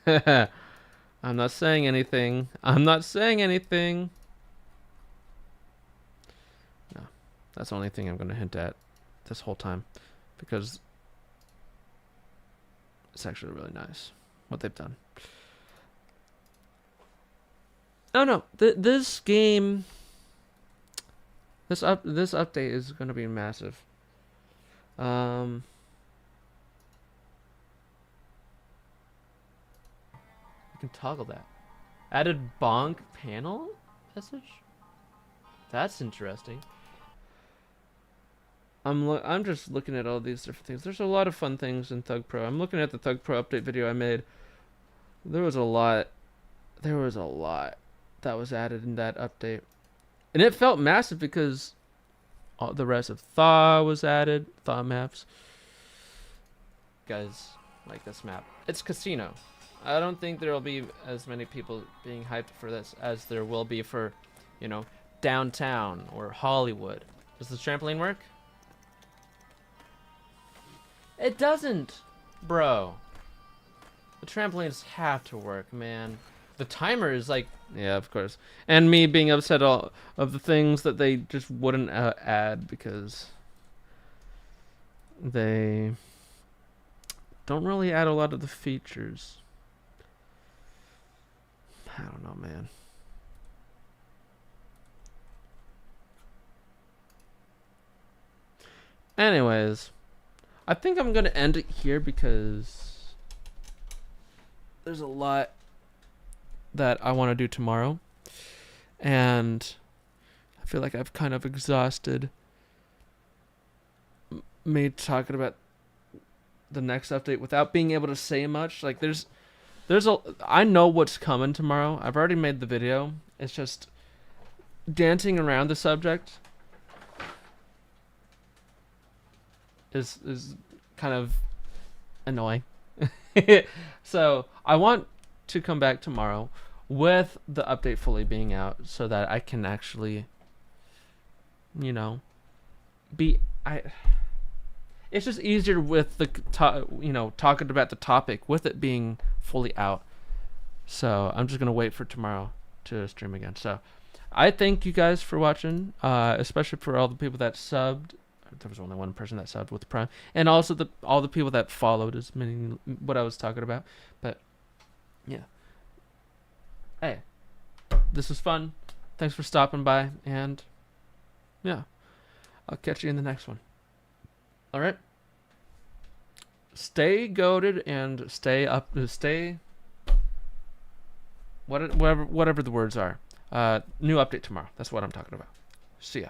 I'm not saying anything. I'm not saying anything. No, that's the only thing I'm going to hint at this whole time, because it's actually really nice what they've done. Oh no, this game, this update is going to be massive. You can toggle that. Added bonk panel message? That's interesting. I'm just looking at all these different things. There's a lot of fun things in Thug Pro. I'm looking at the Thug Pro update video I made. There was a lot that was added in that update. And it felt massive because all the rest of Thaw was added. Thaw maps. Guys like this map. It's Casino. I don't think there will be as many people being hyped for this as there will be for, you know, downtown or Hollywood. Does the trampoline work? It doesn't, bro. The trampolines have to work, man. The timer is like, yeah, of course. And me being upset all of the things that they just wouldn't add because they don't really add a lot of the features. I don't know, man. Anyways, I think I'm going to end it here because there's a lot that I want to do tomorrow. And I feel like I've kind of exhausted me talking about the next update without being able to say much. Like I know what's coming tomorrow. I've already made the video. It's just dancing around the subject is kind of annoying. So I want to come back tomorrow with the update fully being out so that I can actually, you know, it's just easier with the talking about the topic with it being fully out. So I'm just gonna wait for tomorrow to stream again. So I thank you guys for watching, especially for all the people that subbed. There was only one person that subbed with Prime, and also all the people that followed, as many what I was talking about. But yeah, hey, this was fun. Thanks for stopping by, and yeah, I'll catch you in the next one. All right. Stay goated and stay up. Stay. Whatever the words are. New update tomorrow. That's what I'm talking about. See ya.